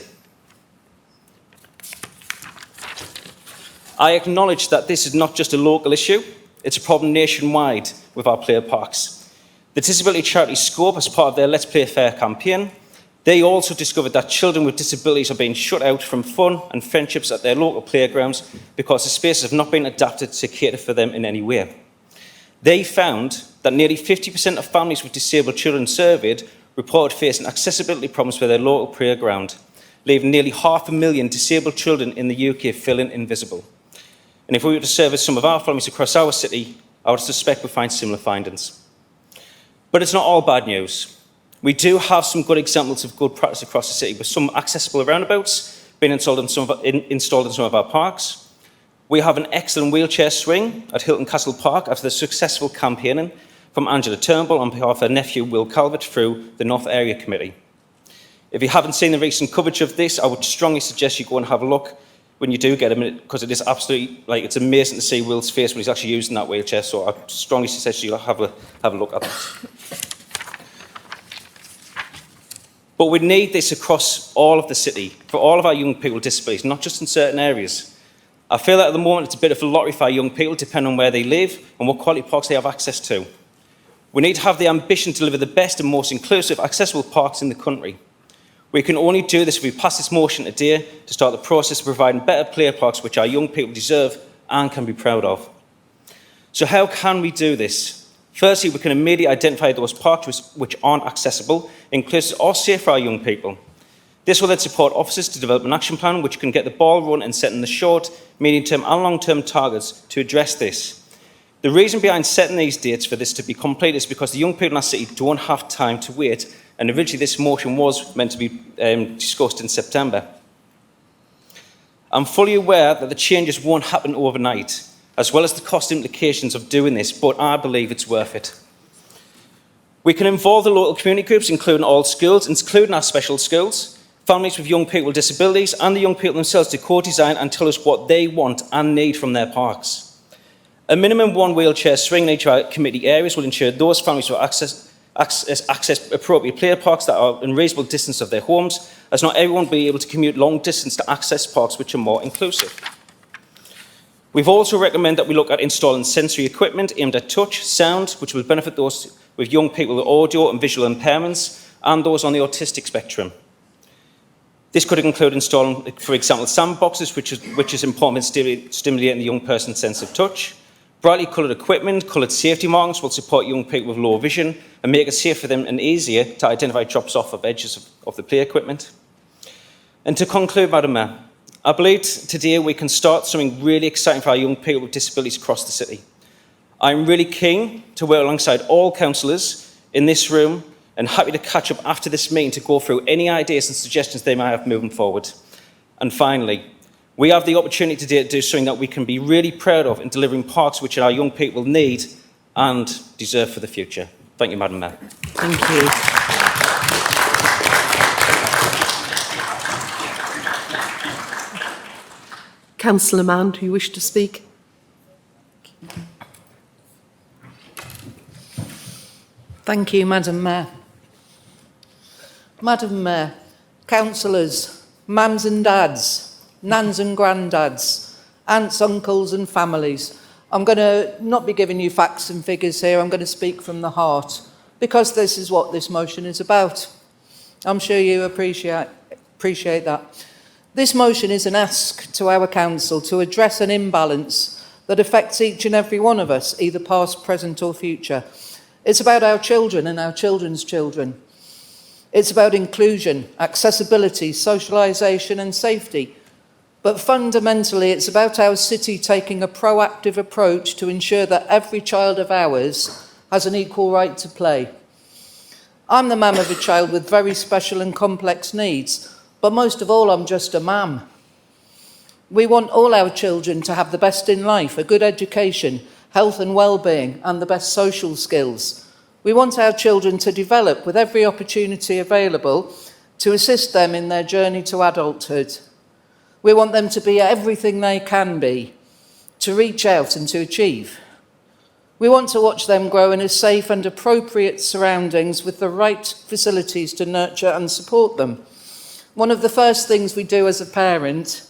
I acknowledge that this is not just a local issue, it's a problem nationwide with our player parks. The disability charity Scope, as part of their Let's Play Fair campaign, they also discovered that children with disabilities are being shut out from fun and friendships at their local playgrounds because the spaces have not been adapted to cater for them in any way. They found that nearly 50% of families with disabled children surveyed reported facing accessibility problems for their local playground, leaving nearly 500,000 disabled children in the UK feeling invisible. And if we were to survey some of our families across our city, I would suspect we'd find similar findings. But it's not all bad news. We do have some good examples of good practice across the city, with some accessible roundabouts being installed in some of our parks. We have an excellent wheelchair swing at Hilton Castle Park after the successful campaigning from Angela Turnbull on behalf of her nephew Will Calvert through the North Area Committee. If you haven't seen the recent coverage of this, I would strongly suggest you go and have a look when you do get a minute, because it is absolutely, it's amazing to see Will's face when he's actually using that wheelchair, so I strongly suggest you have a look at that. But we need this across all of the city, for all of our young people with disabilities, not just in certain areas. I feel that at the moment it's a bit of a lottery for our young people, depending on where they live and what quality parks they have access to. We need to have the ambition to deliver the best and most inclusive, accessible parks in the country. We can only do this if we pass this motion today to start the process of providing better player parks which our young people deserve and can be proud of. So how can we do this? Firstly, we can immediately identify those parks which aren't accessible, inclusive or safe for our young people. This will then support officers to develop an action plan which can get the ball rolling and setting the short, medium-term and long-term targets to address this. The reason behind setting these dates for this to be complete is because the young people in our city don't have time to wait, and originally this motion was meant to be discussed in September. I'm fully aware that the changes won't happen overnight, as well as the cost implications of doing this, but I believe it's worth it. We can involve the local community groups, including all schools, including our special schools, families with young people with disabilities, and the young people themselves to co-design and tell us what they want and need from their parks. A minimum 1 wheelchair swing in each of our community areas will ensure those families will access appropriate player parks that are in reasonable distance of their homes, as not everyone will be able to commute long distance to access parks which are more inclusive. We've also recommended that we look at installing sensory equipment aimed at touch, sound, which will benefit those with young people with audio and visual impairments and those on the autistic spectrum. This could include installing, for example, sandboxes, which is important in stimulating the young person's sense of touch. Brightly coloured equipment, coloured safety markings will support young people with low vision and make it safe for them and easier to identify drops off of edges of the play equipment. And to conclude, Madam Mayor, I believe today we can start something really exciting for our young people with disabilities across the city. I'm really keen to work alongside all councillors in this room and happy to catch up after this meeting to go through any ideas and suggestions they might have moving forward. And finally, we have the opportunity today to do something that we can be really proud of in delivering parks which our young people need and deserve for the future. Thank you, Madam Mayor. Thank you. Councillor Mann, do you wish to speak? Thank you, Madam Mayor. Madam Mayor, councillors, mums and dads, nans and granddads, aunts, uncles and families. I'm going to not be giving you facts and figures here. I'm going to speak from the heart because this is what this motion is about. I'm sure you appreciate that. This motion is an ask to our council to address an imbalance that affects each and every one of us, either past, present or future. It's about our children and our children's children. It's about inclusion, accessibility, socialisation and safety. But fundamentally, it's about our city taking a proactive approach to ensure that every child of ours has an equal right to play. I'm the mum of a child with very special and complex needs, but most of all, I'm just a mum. We want all our children to have the best in life, a good education, health and well-being, and the best social skills. We want our children to develop with every opportunity available to assist them in their journey to adulthood. We want them to be everything they can be, to reach out and to achieve. We want to watch them grow in a safe and appropriate surroundings with the right facilities to nurture and support them. One of the first things we do as a parent,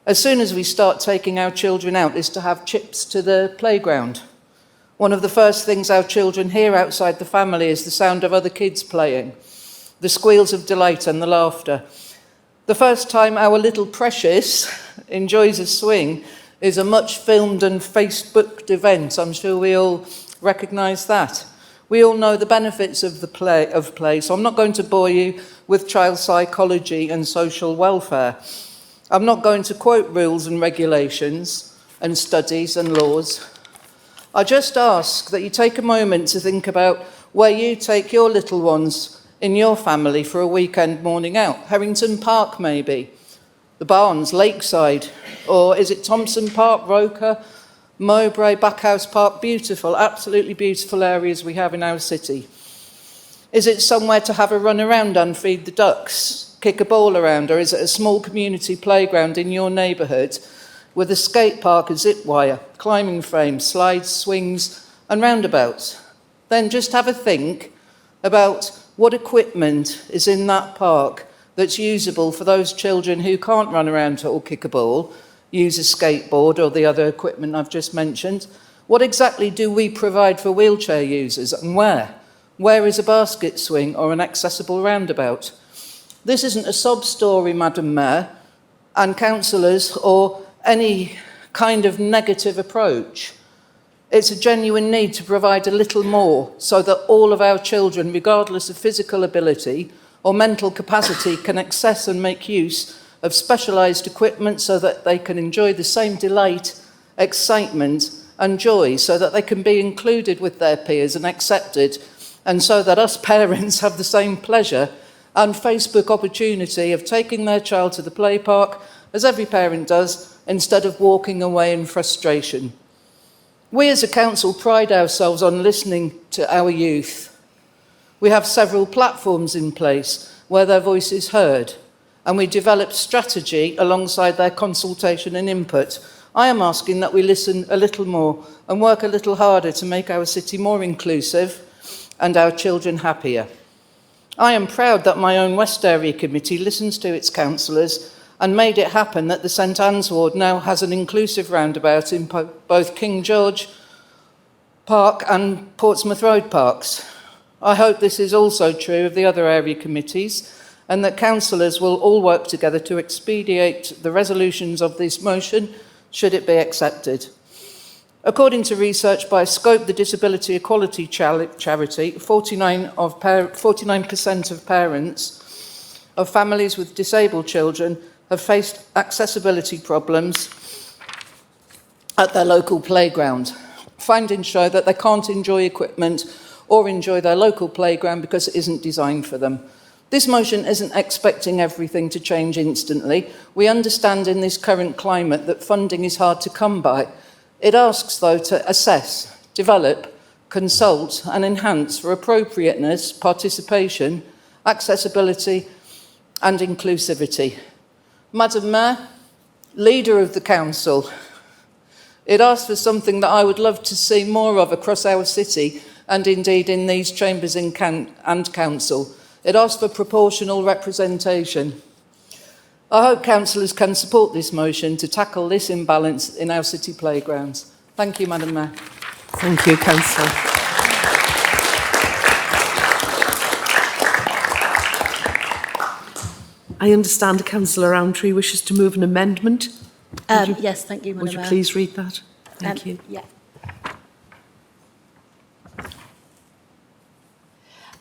as soon as we start taking our children out, is to have chips to the playground. One of the first things our children hear outside the family is the sound of other kids playing, the squeals of delight and the laughter. The first time our little precious enjoys a swing is a much filmed and Facebooked event. I'm sure we all recognise that. We all know the benefits of play, so I'm not going to bore you with child psychology and social welfare. I'm not going to quote rules and regulations and studies and laws. I just ask that you take a moment to think about where you take your little ones in your family for a weekend morning out. Harrington Park, maybe. The Barnes, Lakeside. Or is it Thompson Park, Roker, Mowbray, Backhouse Park? Beautiful, absolutely beautiful areas we have in our city. Is it somewhere to have a run around and feed the ducks, kick a ball around? Or is it a small community playground in your neighbourhood with a skate park, a zip wire, climbing frames, slides, swings and roundabouts? Then just have a think about what equipment is in that park that's usable for those children who can't run around or kick a ball, use a skateboard or the other equipment I've just mentioned. What exactly do we provide for wheelchair users and where? Where is a basket swing or an accessible roundabout? This isn't a sob story, Madam Mayor and councillors, or any kind of negative approach. It's a genuine need to provide a little more so that all of our children, regardless of physical ability or mental capacity, can access and make use of specialised equipment so that they can enjoy the same delight, excitement and joy, so that they can be included with their peers and accepted, and so that us parents have the same pleasure and Facebook opportunity of taking their child to the play park, as every parent does, instead of walking away in frustration. We as a council pride ourselves on listening to our youth. We have several platforms in place where their voice is heard, and we develop strategy alongside their consultation and input. I am asking that we listen a little more and work a little harder to make our city more inclusive and our children happier. I am proud that my own West Area Committee listens to its councillors and made it happen that the St Anne's Ward now has an inclusive roundabout in both King George Park and Portsmouth Road parks. I hope this is also true of the other area committees, and that councillors will all work together to expedite the resolutions of this motion, should it be accepted. According to research by Scope, the Disability Equality Charity, 49% of parents of families with disabled children have faced accessibility problems at their local playground. Findings show that they can't enjoy equipment or enjoy their local playground because it isn't designed for them. This motion isn't expecting everything to change instantly. We understand in this current climate that funding is hard to come by. It asks, though, to assess, develop, consult and enhance for appropriateness, participation, accessibility and inclusivity. Madam Mayor, Leader of the Council, it asks for something that I would love to see more of across our city and indeed in these chambers and council. It asks for proportional representation. I hope councillors can support this motion to tackle this imbalance in our city playgrounds. Thank you, Madam Mayor. Thank you, Councillor. I understand Councillor Rowntree wishes to move an amendment. Yes, thank you, Madam Would you Mayor. please read that? Thank you. Yeah.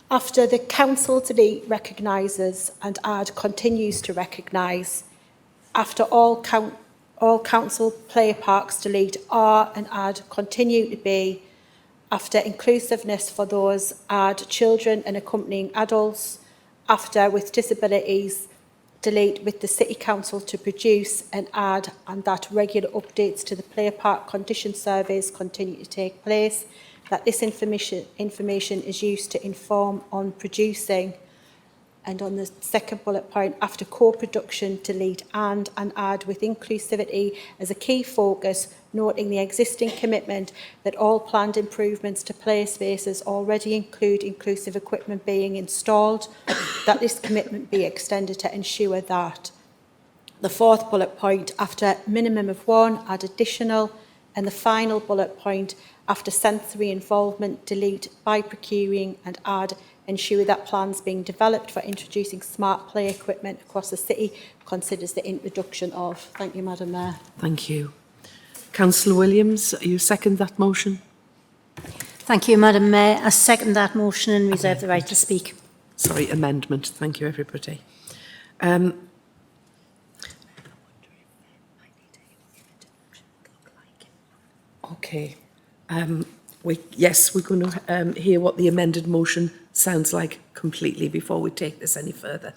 After the council today recognises and add continues to recognise, after all council player parks delete are and add continue to be, after inclusiveness for those add children and accompanying adults, after with disabilities delete with the City Council to produce and add, and that regular updates to the player park condition surveys continue to take place, that this information is used to inform on producing. And on the second bullet point, after co-production, delete and add with inclusivity as a key focus, noting the existing commitment that all planned improvements to play spaces already include inclusive equipment being installed, that this commitment be extended to ensure that. The fourth bullet point, after minimum of one, add additional, and the final bullet point, after sensory involvement, delete by procuring and add, ensure that plans being developed for introducing smart play equipment across the city considers the introduction of. Thank you, Madam Mayor. Thank you. Councillor Williams, you second that motion? Thank you, Madam Mayor. I second that motion and reserve the right to speak. Sorry, amendment. Thank you, everybody. Okay. Yes, we're going to hear what the amended motion sounds like completely before we take this any further.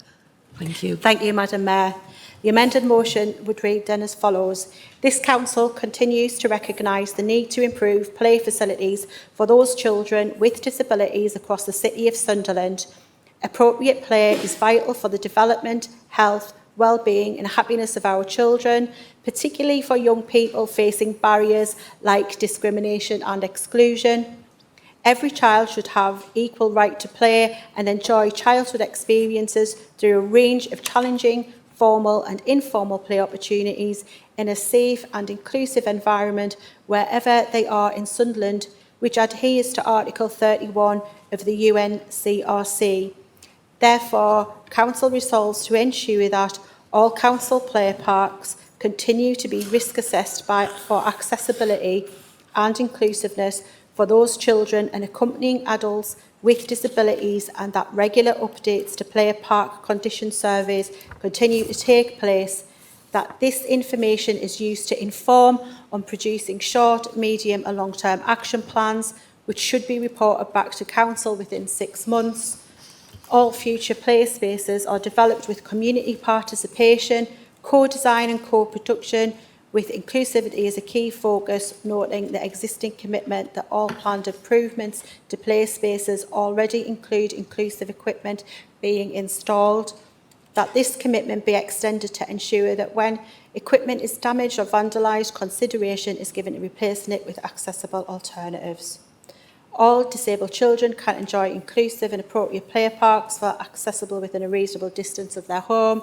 Thank you. Thank you, Madam Mayor. The amended motion would read then as follows. This council continues to recognise the need to improve play facilities for those children with disabilities across the City of Sunderland. Appropriate play is vital for the development, health, well-being and happiness of our children, particularly for young people facing barriers like discrimination and exclusion. Every child should have equal right to play and enjoy childhood experiences through a range of challenging, formal and informal play opportunities in a safe and inclusive environment wherever they are in Sunderland, which adheres to Article 31 of the UNCRC. Therefore, Council resolves to ensure that all council player parks continue to be risk assessed for accessibility and inclusiveness for those children and accompanying adults with disabilities, and that regular updates to player park condition surveys continue to take place, that this information is used to inform on producing short, medium and long-term action plans, which should be reported back to Council within 6 months. All future play spaces are developed with community participation, co-design and co-production, with inclusivity as a key focus, noting the existing commitment that all planned improvements to play spaces already include inclusive equipment being installed, that this commitment be extended to ensure that when equipment is damaged or vandalised, consideration is given to replacing it with accessible alternatives. All disabled children can enjoy inclusive and appropriate player parks that are accessible within a reasonable distance of their home,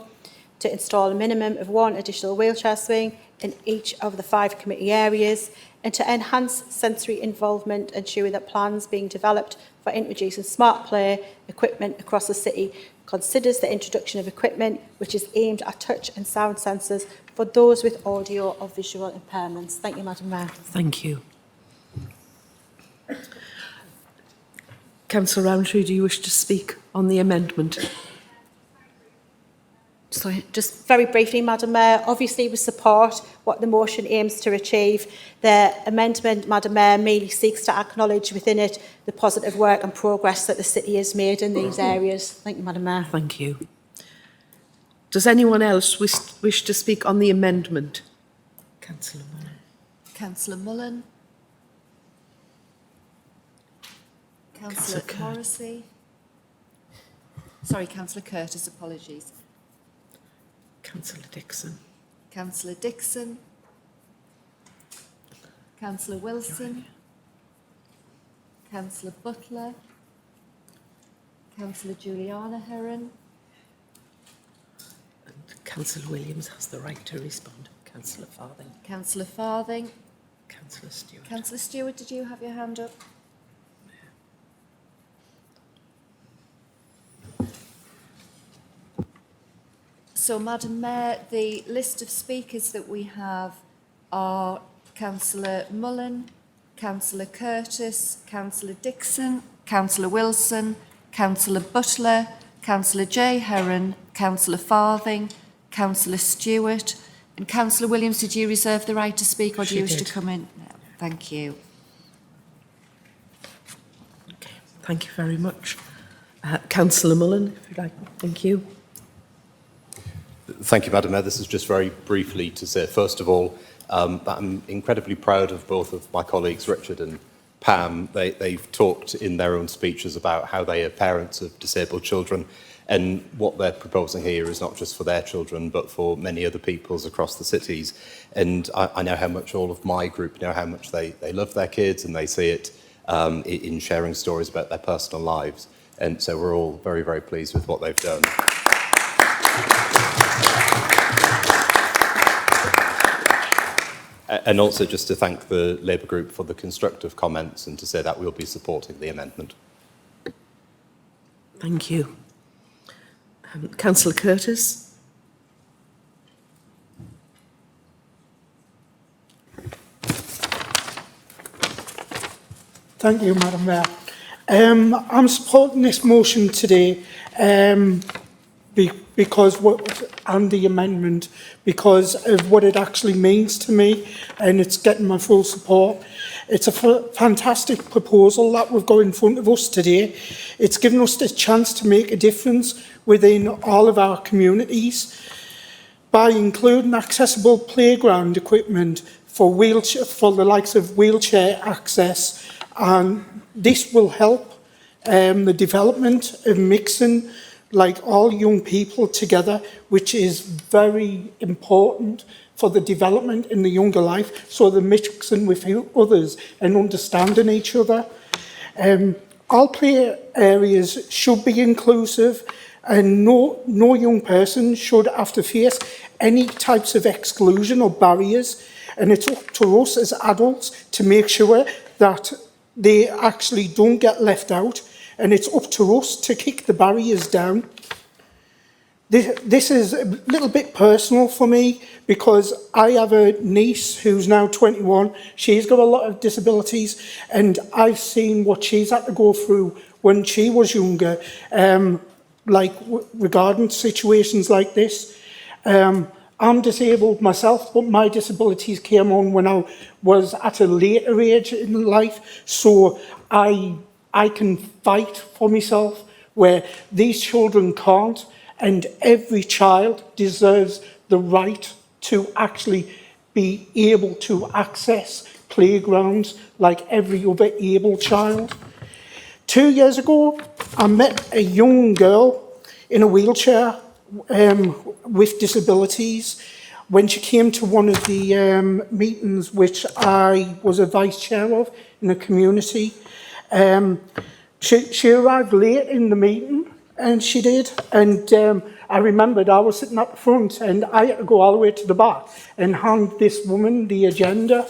to install a minimum of 1 additional wheelchair swing in each of the 5 committee areas, and to enhance sensory involvement, ensuring that plans being developed for introducing smart play equipment across the city considers the introduction of equipment which is aimed at touch and sound sensors for those with audio or visual impairments. Thank you, Madam Mayor. Thank you. Councillor Rowntree, do you wish to speak on the amendment? Sorry, just very briefly, Madam Mayor, obviously we support what the motion aims to achieve. The amendment, Madam Mayor, merely seeks to acknowledge within it the positive work and progress that the city has made in these areas. Thank you, Madam Mayor. Thank you. Does anyone else wish to speak on the amendment? Councillor Mullen. Councillor Mullen. Councillor Morrissey. Sorry, Councillor Curtis, apologies. Councillor Dixon. Councillor Dixon. Councillor Wilson. Councillor Butler. Councillor Juliana Heron. And Councillor Williams has the right to respond. Councillor Farthing. Councillor Farthing. Councillor Stewart. Councillor Stewart, did you have your hand up? So, Madam Mayor, the list of speakers that we have are Councillor Mullen, Councillor Curtis, Councillor Dixon, Councillor Wilson, Councillor Butler, Councillor J. Heron, Councillor Farthing, Councillor Stewart, and Councillor Williams. Did you reserve the right to speak, or do you wish to come in? No. Thank you. Okay, thank you very much. Councillor Mullen, if you'd like. Thank you. Thank you, Madam Mayor. This is just very briefly to say, first of all, that I'm incredibly proud of both of my colleagues, Richard and Pam. They've talked in their own speeches about how they are parents of disabled children, and what they're proposing here is not just for their children, but for many other people's across the cities. And I know how much all of my group know how much they love their kids, and they see it in sharing stories about their personal lives. And so we're all very, very pleased with what they've done. And also just to thank the Labour Group for the constructive comments, and to say that we'll be supporting the amendment. Thank you. Councillor Curtis. Thank you, Madam Mayor. I'm supporting this motion today because and the amendment, because of what it actually means to me, and it's getting my full support. It's a fantastic proposal that we've got in front of us today. It's given us the chance to make a difference within all of our communities by including accessible playground equipment for the likes of wheelchair access, and this will help the development of mixing like all young people together, which is very important for the development in the younger life, so they're mixing with others and understanding each other. All play areas should be inclusive, and no young person should have to face any types of exclusion or barriers, and it's up to us as adults to make sure that they actually don't get left out, and it's up to us to kick the barriers down. This is a little bit personal for me, because I have a niece who's now 21. She's got a lot of disabilities, and I've seen what she's had to go through when she was younger, regarding situations like this. I'm disabled myself, but my disabilities came on when I was at a later age in life, so I can fight for myself where these children can't, and every child deserves the right to actually be able to access playgrounds like every other able child. 2 years ago, I met a young girl in a wheelchair with disabilities when she came to one of the meetings which I was a vice chair of in the community. She arrived late in the meeting, and she did, and I remembered I was sitting at the front, and I had to go all the way to the back and hand this woman the agenda,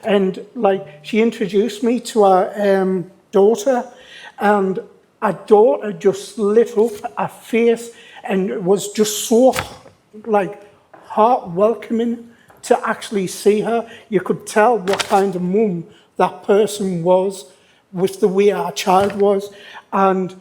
And like, she introduced me to her daughter, and her daughter just lit up her face and it was just so like heart welcoming to actually see her. You could tell what kind of mum that person was with the way our child was. And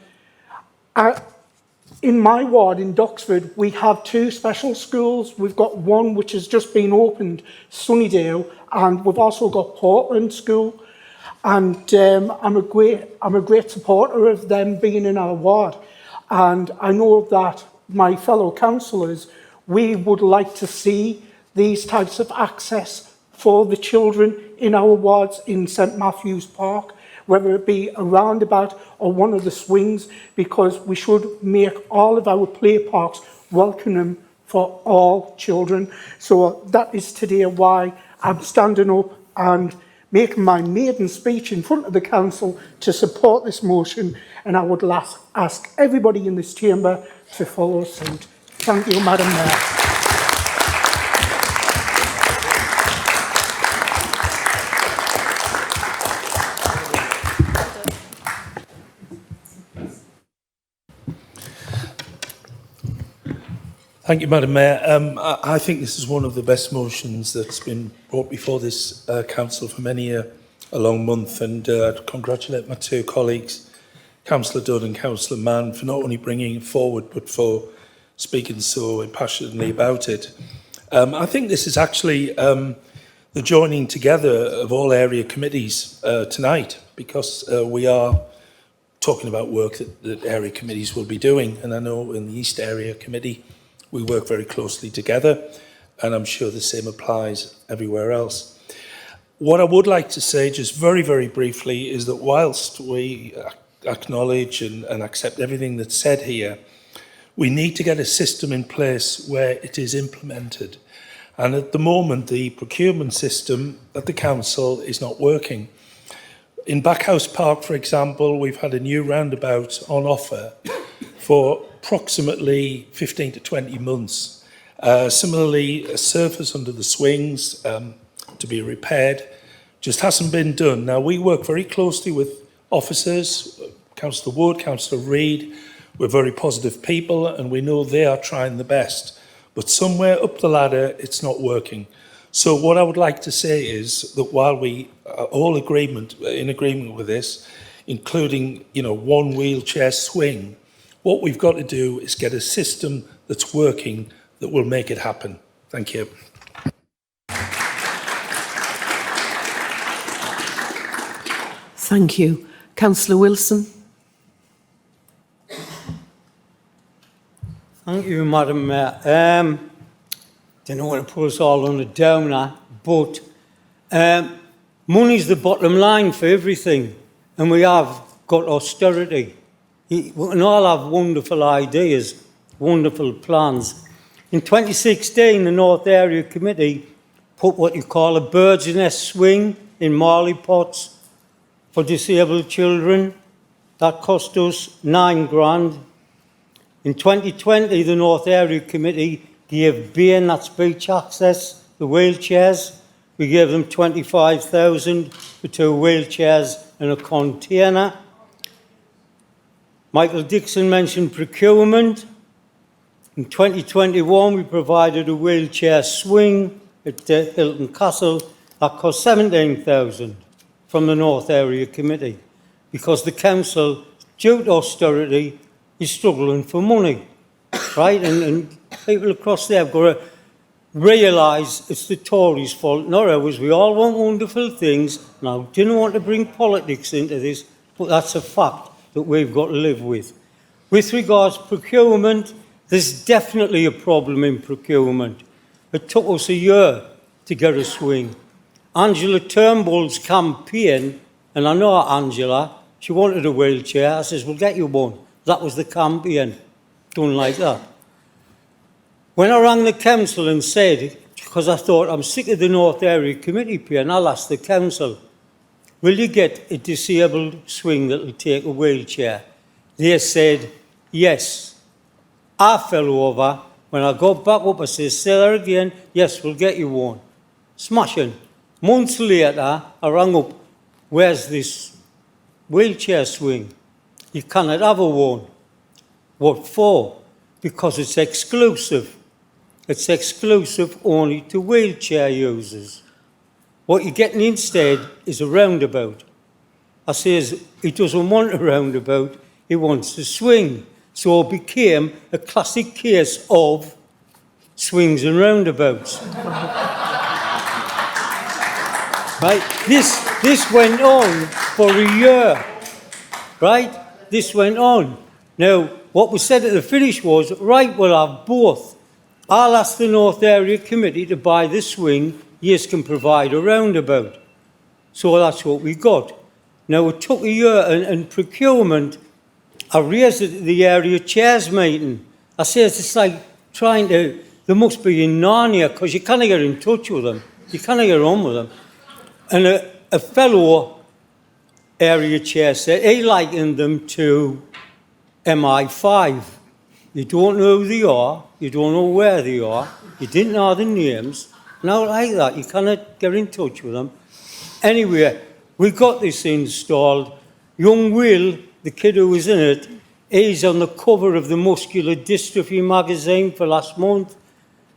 in my ward in Doxford, we have 2 special schools. We've got one which has just been opened, Sunnydale, and we've also got Portland School. And I'm a great supporter of them being in our ward. And I know that my fellow councillors, we would like to see these types of access for the children in our wards in St Matthew's Park, whether it be a roundabout or one of the swings, because we should make all of our play parks welcoming for all children. So that is today why I'm standing up and making my maiden speech in front of the council to support this motion, and I would ask everybody in this chamber to follow suit. Thank you, Madam Mayor. Thank you, Madam Mayor. I think this is one of the best motions that's been brought before this council for many a long month, and I'd congratulate my 2 colleagues, Councillor Dunn and Councillor Mann, for not only bringing it forward but for speaking so passionately about it. I think this is actually the joining together of all area committees tonight, because we are talking about work that area committees will be doing, and I know in the East Area Committee we work very closely together, and I'm sure the same applies everywhere else. What I would like to say, just very, very briefly, is that whilst we acknowledge and accept everything that's said here, we need to get a system in place where it is implemented. And at the moment, the procurement system at the council is not working. In Backhouse Park, for example, we've had a new roundabout on offer for approximately 15 to 20 months. Similarly, a surface under the swings to be repaired just hasn't been done. Now, we work very closely with officers, Councillor Wood, Councillor Reid. We're very positive people, and we know they are trying the best. But somewhere up the ladder, it's not working. So what I would like to say is that while we are all in agreement with this, including, one wheelchair swing, what we've got to do is get a system that's working that will make it happen. Thank you. Thank you. Councillor Wilson. Thank you, Madam Mayor. Don't know what to put us all on a downer, but money's the bottom line for everything, and we have got austerity. We can all have wonderful ideas, wonderful plans. In 2016, the North Area Committee put what you call a bird's nest swing in Marley Potts for disabled children. That cost us £9,000. In 2020, the North Area Committee gave Bain, that's beach access, the wheelchairs. We gave them £25,000 for 2 wheelchairs and a container. Michael Dixon mentioned procurement. In 2021, we provided a wheelchair swing at Hilton Castle. That cost £17,000 from the North Area Committee, because the council, due to austerity, is struggling for money, right? And people across there have got to realise it's the Tories' fault, not ours. We all want wonderful things. Now, I didn't want to bring politics into this, but that's a fact that we've got to live with. With regards to procurement, there's definitely a problem in procurement. It took us a year to get a swing. Angela Turnbull's campaign, and I know Angela, she wanted a wheelchair. I says, we'll get you one. That was the campaign, done like that. When I rang the council and said, because I thought I'm sick of the North Area Committee paying, I'll ask the council, will you get a disabled swing that will take a wheelchair? They said, yes. I fell over. When I got back up, I said, say that again. Yes, we'll get you one. Smashing. Months later, I rang up, where's this wheelchair swing? You cannot have a one. What for? Because it's exclusive. It's exclusive only to wheelchair users. What you're getting instead is a roundabout. I says, he doesn't want a roundabout, he wants a swing. So it became a classic case of swings and roundabouts. Right? This went on for a year. Right? This went on. Now, what was said at the finish was, right, we'll have both. I'll ask the North Area Committee to buy the swing, yes, can provide a roundabout. So that's what we got. Now, it took a year, and procurement, I raised it at the area chairs meeting. I says, it's like trying to, they must be in Narnia, because you can't get in touch with them. You can't get on with them. And a fellow area chair said he likened them to MI5. You don't know who they are, you don't know where they are, you didn't know the names. Now like that, you cannot get in touch with them. Anyway, we got this installed. Young Will, the kid who was in it, he's on the cover of the Muscular Dystrophy magazine for last month.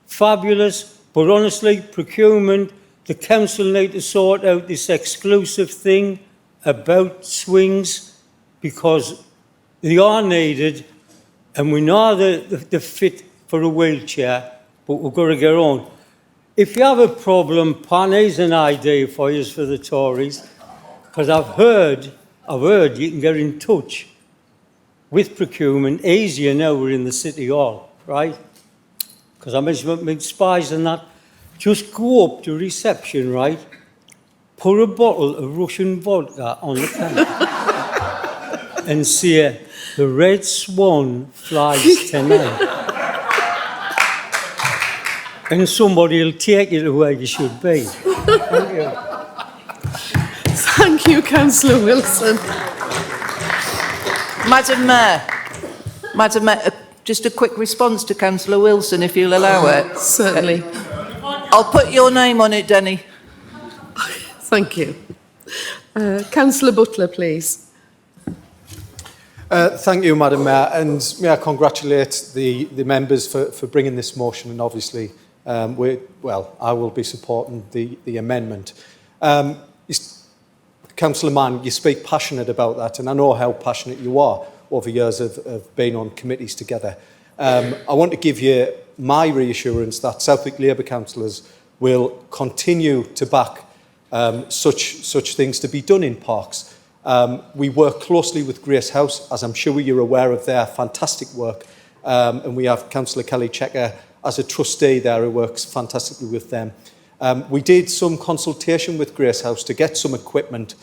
Fabulous, but honestly, procurement, the council need to sort out this exclusive thing about swings, because they are needed, and we know they're fit for a wheelchair, but we've got to get on. If you have a problem, Pan, here's an idea for you for the Tories, because I've heard you can get in touch with procurement easier now we're in the City Hall, right? Because I mentioned big spies and that. Just go up to reception, right? Pour a bottle of Russian vodka on the counter and say, the Red Swan flies tonight. And somebody will take you to where you should be. Thank you. Thank you, Councillor Wilson. Madam Mayor, just a quick response to Councillor Wilson, if you'll allow it. Certainly. I'll put your name on it, Denny. Thank you. Councillor Butler, please. Thank you, Madam Mayor, and may I congratulate the members for bringing this motion, and obviously, I will be supporting the amendment. Councillor Mann, you speak passionate about that, and I know how passionate you are over years of being on committees together. I want to give you my reassurance that Southwick Labour councillors will continue to back such things to be done in parks. We work closely with Grace House, as I'm sure you're aware of their fantastic work, and we have Councillor Kelly Checker as a trustee there who works fantastically with them. We did some consultation with Grace House to get some equipment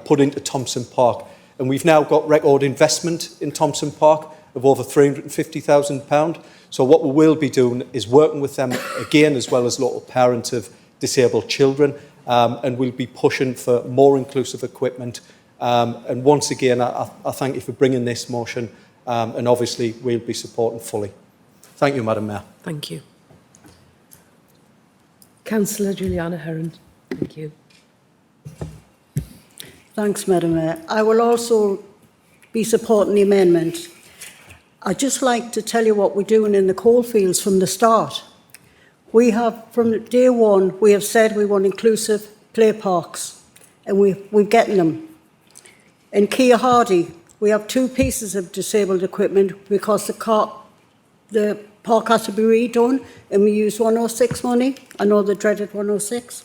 put into Thompson Park, and we've now got record investment in Thompson Park of over £350,000. So what we will be doing is working with them again, as well as local parents of disabled children, and we'll be pushing for more inclusive equipment. And once again, I thank you for bringing this motion, and obviously we'll be supporting fully. Thank you, Madam Mayor. Thank you. Councillor Juliana Heron. Thank you. Thanks, Madam Mayor. I will also be supporting the amendment. I'd just like to tell you what we're doing in the coalfields from the start. We have, from day one, we have said we want inclusive play parks, and we're getting them. In Keir Hardy, we have 2 pieces of disabled equipment because the park has to be redone, and we use 106 money. I know the dreaded 106.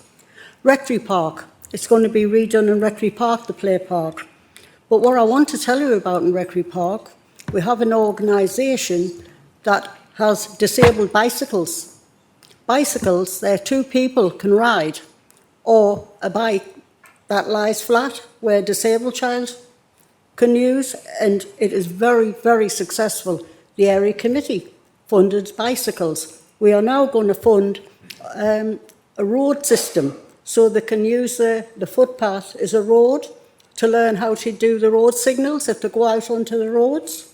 Rectory Park, it's going to be redone in Rectory Park, the play park. But what I want to tell you about in Rectory Park, we have an organisation that has disabled bicycles. Bicycles, they're 2 people can ride, or a bike that lies flat where a disabled child can use, and it is very, very successful. The area committee funded bicycles. We are now going to fund a road system so they can use the footpath as a road to learn how to do the road signals if they go out onto the roads.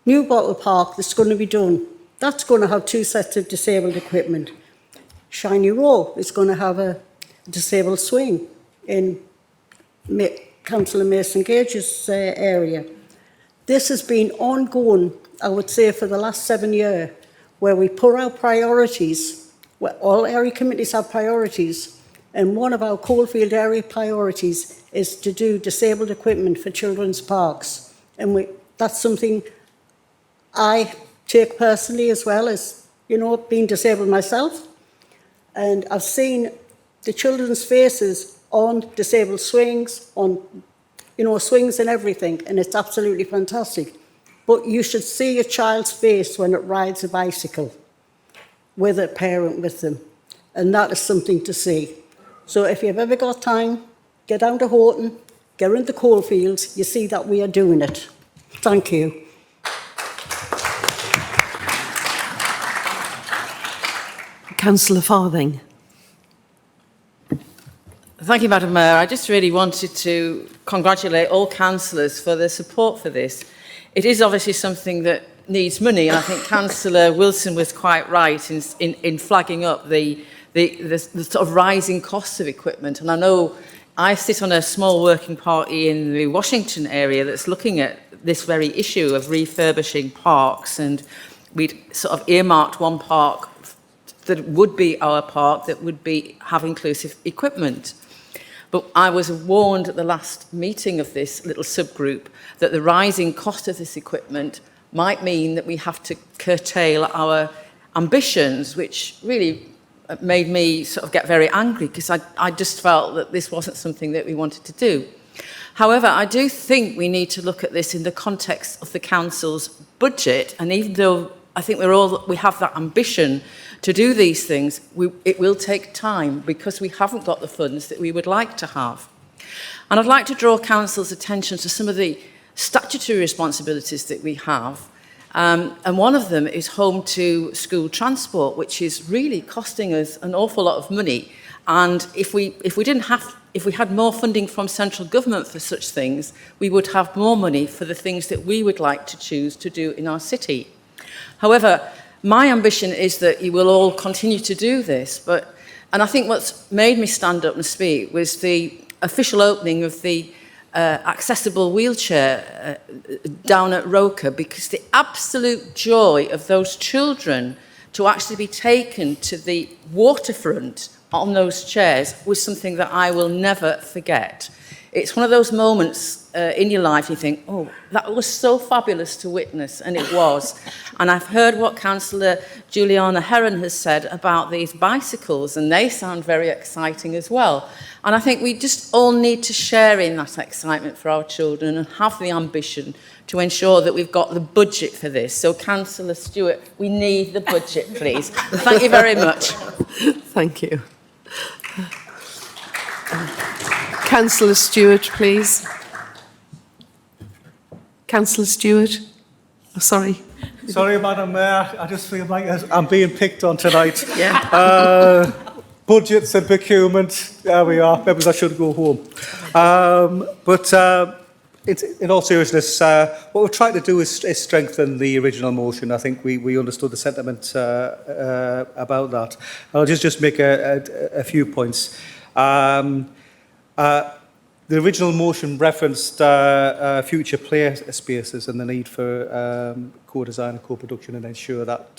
New Bottle Park, that's going to be done. That's going to have 2 sets of disabled equipment. Shiny Row is going to have a disabled swing in Councillor Mason Gage's area. This has been ongoing, I would say, for the last 7 years, where we put our priorities, where all area committees have priorities, and one of our Coalfield area priorities is to do disabled equipment for children's parks. And that's something I take personally as well, as, you know, being disabled myself. And I've seen the children's faces on disabled swings, on, you know, swings and everything, and it's absolutely fantastic. But you should see a child's face when it rides a bicycle with a parent with them, and that is something to see. So if you've ever got time, get down to Horton, get in the coalfields, you see that we are doing it. Thank you. Councillor Farthing. Thank you, Madam Mayor. I just really wanted to congratulate all councillors for their support for this. It is obviously something that needs money, and I think Councillor Wilson was quite right in flagging up the sort of rising costs of equipment. And I know I sit on a small working party in the Washington area that's looking at this very issue of refurbishing parks, and we'd sort of earmarked one park that would be our park that would have inclusive equipment. But I was warned at the last meeting of this little subgroup that the rising cost of this equipment might mean that we have to curtail our ambitions, which really made me sort of get very angry, because I just felt that this wasn't something that we wanted to do. However, I do think we need to look at this in the context of the council's budget, and even though I think we have that ambition to do these things, it will take time because we haven't got the funds that we would like to have. And I'd like to draw council's attention to some of the statutory responsibilities that we have. And one of them is home to school transport, which is really costing us an awful lot of money. And if we had more funding from central government for such things, we would have more money for the things that we would like to choose to do in our city. However, my ambition is that you will all continue to do this, and I think what's made me stand up and speak was the official opening of the accessible wheelchair down at Roker, because the absolute joy of those children to actually be taken to the waterfront on those chairs was something that I will never forget. It's one of those moments in your life you think, oh, that was so fabulous to witness, and it was. And I've heard what Councillor Juliana Herron has said about these bicycles, and they sound very exciting as well. And I think we just all need to share in that excitement for our children and have the ambition to ensure that we've got the budget for this. So, Councillor Stewart, we need the budget, please. Thank you very much. Thank you. Councillor Stewart, please. Councillor Stewart. Oh, sorry. Sorry, Madam Mayor, I just feel like I'm being picked on tonight. Yeah. Budgets and procurement, there we are. Maybe I should go home. In all seriousness, what we're trying to do is strengthen the original motion. I think we understood the sentiment about that. I'll just make a few points. The original motion referenced future play spaces and the need for co-design and co-production and ensure that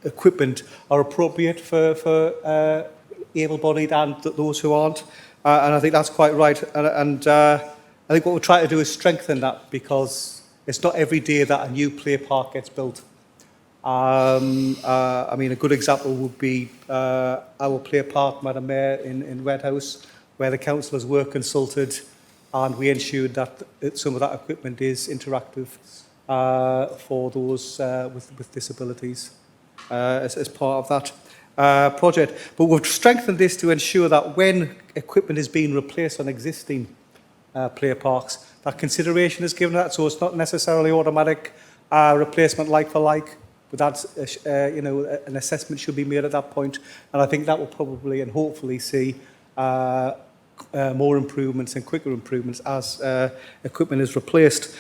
equipment are appropriate for able-bodied and those who aren't. And I think that's quite right. And I think what we're trying to do is strengthen that, because it's not every day that a new play park gets built. I mean, a good example would be our play park, Madam Mayor, in Red House, where the councillors were consulted and we ensured that some of that equipment is interactive for those with disabilities as part of that project. But we've strengthened this to ensure that when equipment is being replaced on existing play parks, that consideration is given to that, so it's not necessarily automatic replacement like for like. But that's, an assessment should be made at that point. And I think that will probably and hopefully see more improvements and quicker improvements as equipment is replaced.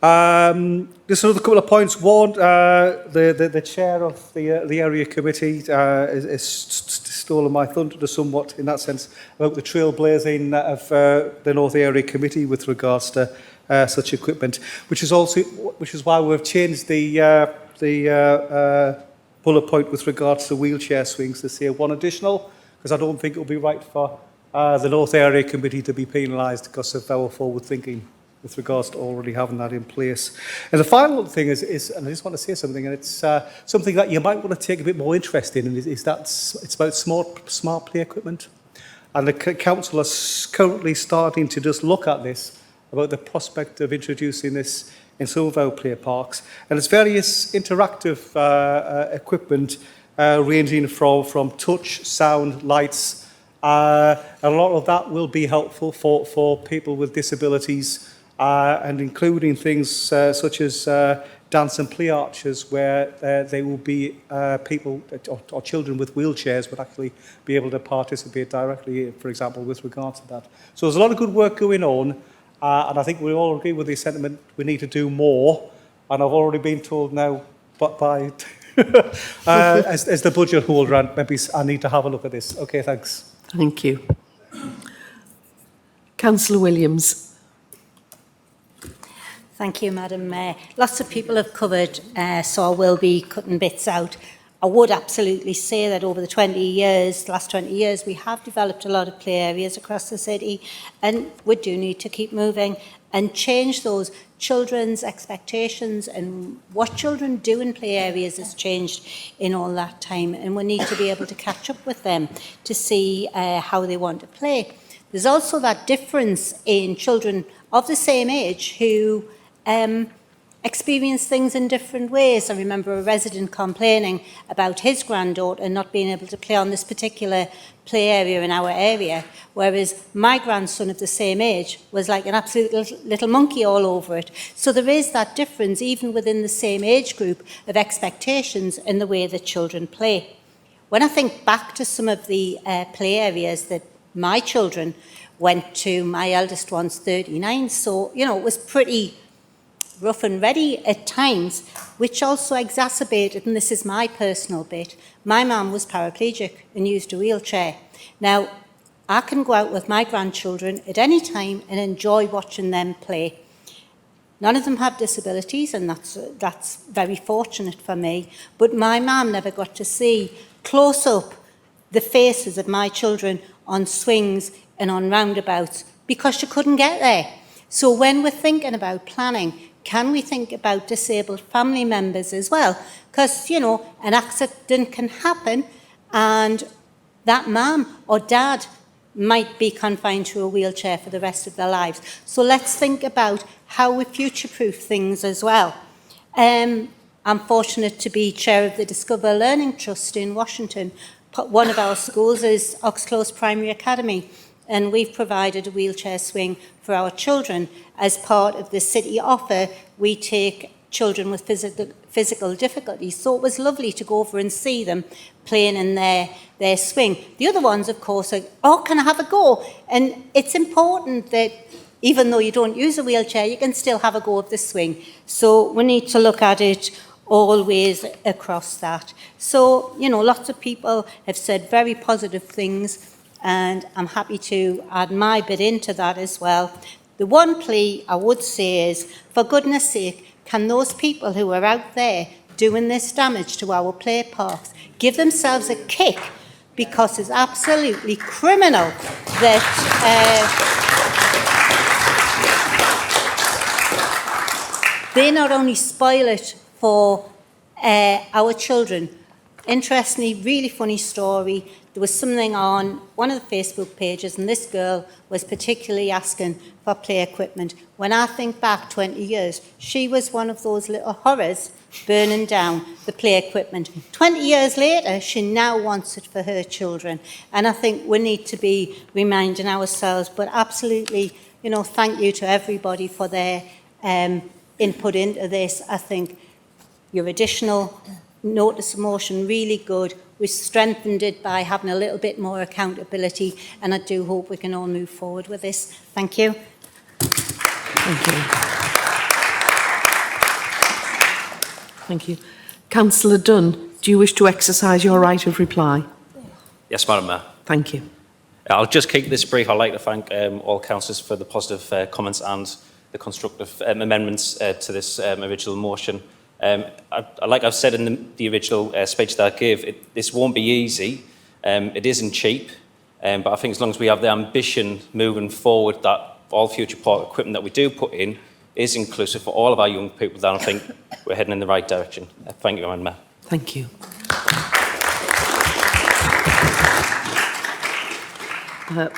Just another couple of points. One, the chair of the area committee is stolen my thunder somewhat in that sense about the trailblazing of the North Area Committee with regards to such equipment, which is why we've changed the bullet point with regards to wheelchair swings to say one additional, because I don't think it will be right for the North Area Committee to be penalised because of our forward thinking with regards to already having that in place. And the final thing is and I just want to say something, and it's something that you might want to take a bit more interest in, and is that it's about smart play equipment. And the council is currently starting to just look at this, about the prospect of introducing this in some of our play parks. And it's various interactive equipment ranging from touch, sound, lights. A lot of that will be helpful for people with disabilities, and including things such as dance and play arches, where there will be people or children with wheelchairs would actually be able to participate directly, for example, with regards to that. So there's a lot of good work going on, and I think we all agree with the sentiment we need to do more. And I've already been told now by as the budget holder, and maybe I need to have a look at this. Okay, thanks. Thank you. Councillor Williams. Thank you, Madam Mayor. Lots of people have covered, so I will be cutting bits out. I would absolutely say that over the last 20 years, we have developed a lot of play areas across the city, and we do need to keep moving and change those. Children's expectations and what children do in play areas has changed in all that time, and we need to be able to catch up with them to see how they want to play. There's also that difference in children of the same age who experience things in different ways. I remember a resident complaining about his granddaughter not being able to play on this particular play area in our area, whereas my grandson of the same age was like an absolute little monkey all over it. So there is that difference even within the same age group of expectations in the way that children play. When I think back to some of the play areas that my children went to, my eldest one's 39, so, you know, it was pretty rough and ready at times, which also exacerbated, and this is my personal bit, my mum was paraplegic and used a wheelchair. Now, I can go out with my grandchildren at any time and enjoy watching them play. None of them have disabilities, and that's very fortunate for me, but my mum never got to see close up the faces of my children on swings and on roundabouts because she couldn't get there. So when we're thinking about planning, can we think about disabled family members as well? Because, you know, an accident can happen and that mum or dad might be confined to a wheelchair for the rest of their lives. So let's think about how we future-proof things as well. I'm fortunate to be chair of the Discover Learning Trust in Washington. One of our schools is Oxclose Primary Academy, and we've provided a wheelchair swing for our children. As part of the city offer, we take children with physical difficulties. So it was lovely to go over and see them playing in their swing. The other ones, of course, are, oh, can I have a go? And it's important that even though you don't use a wheelchair, you can still have a go of the swing. So we need to look at it always across that. So, you know, lots of people have said very positive things, and I'm happy to add my bit into that as well. The one plea I would say is, for goodness sake, can those people who are out there doing this damage to our play parks give themselves a kick, because it's absolutely criminal that they not only spoil it for our children. Interestingly, really funny story. There was something on one of the Facebook pages, and this girl was particularly asking for play equipment. When I think back 20 years, she was one of those little horrors burning down the play equipment. 20 years later, she now wants it for her children. And I think we need to be reminding ourselves, but absolutely, you know, thank you to everybody for their input into this. I think your additional notice of motion, really good. We've strengthened it by having a little bit more accountability, and I do hope we can all move forward with this. Thank you. Thank you. Thank you. Councillor Dunn, do you wish to exercise your right of reply? Yes, Madam Mayor. Thank you. I'll just keep this brief. I'd like to thank all councillors for the positive comments and the constructive amendments to this original motion. Like I've said in the original speech that I gave, this won't be easy. It isn't cheap, but I think as long as we have the ambition moving forward that all future park equipment that we do put in is inclusive for all of our young people, then I think we're heading in the right direction. Thank you, Madam Mayor. Thank you.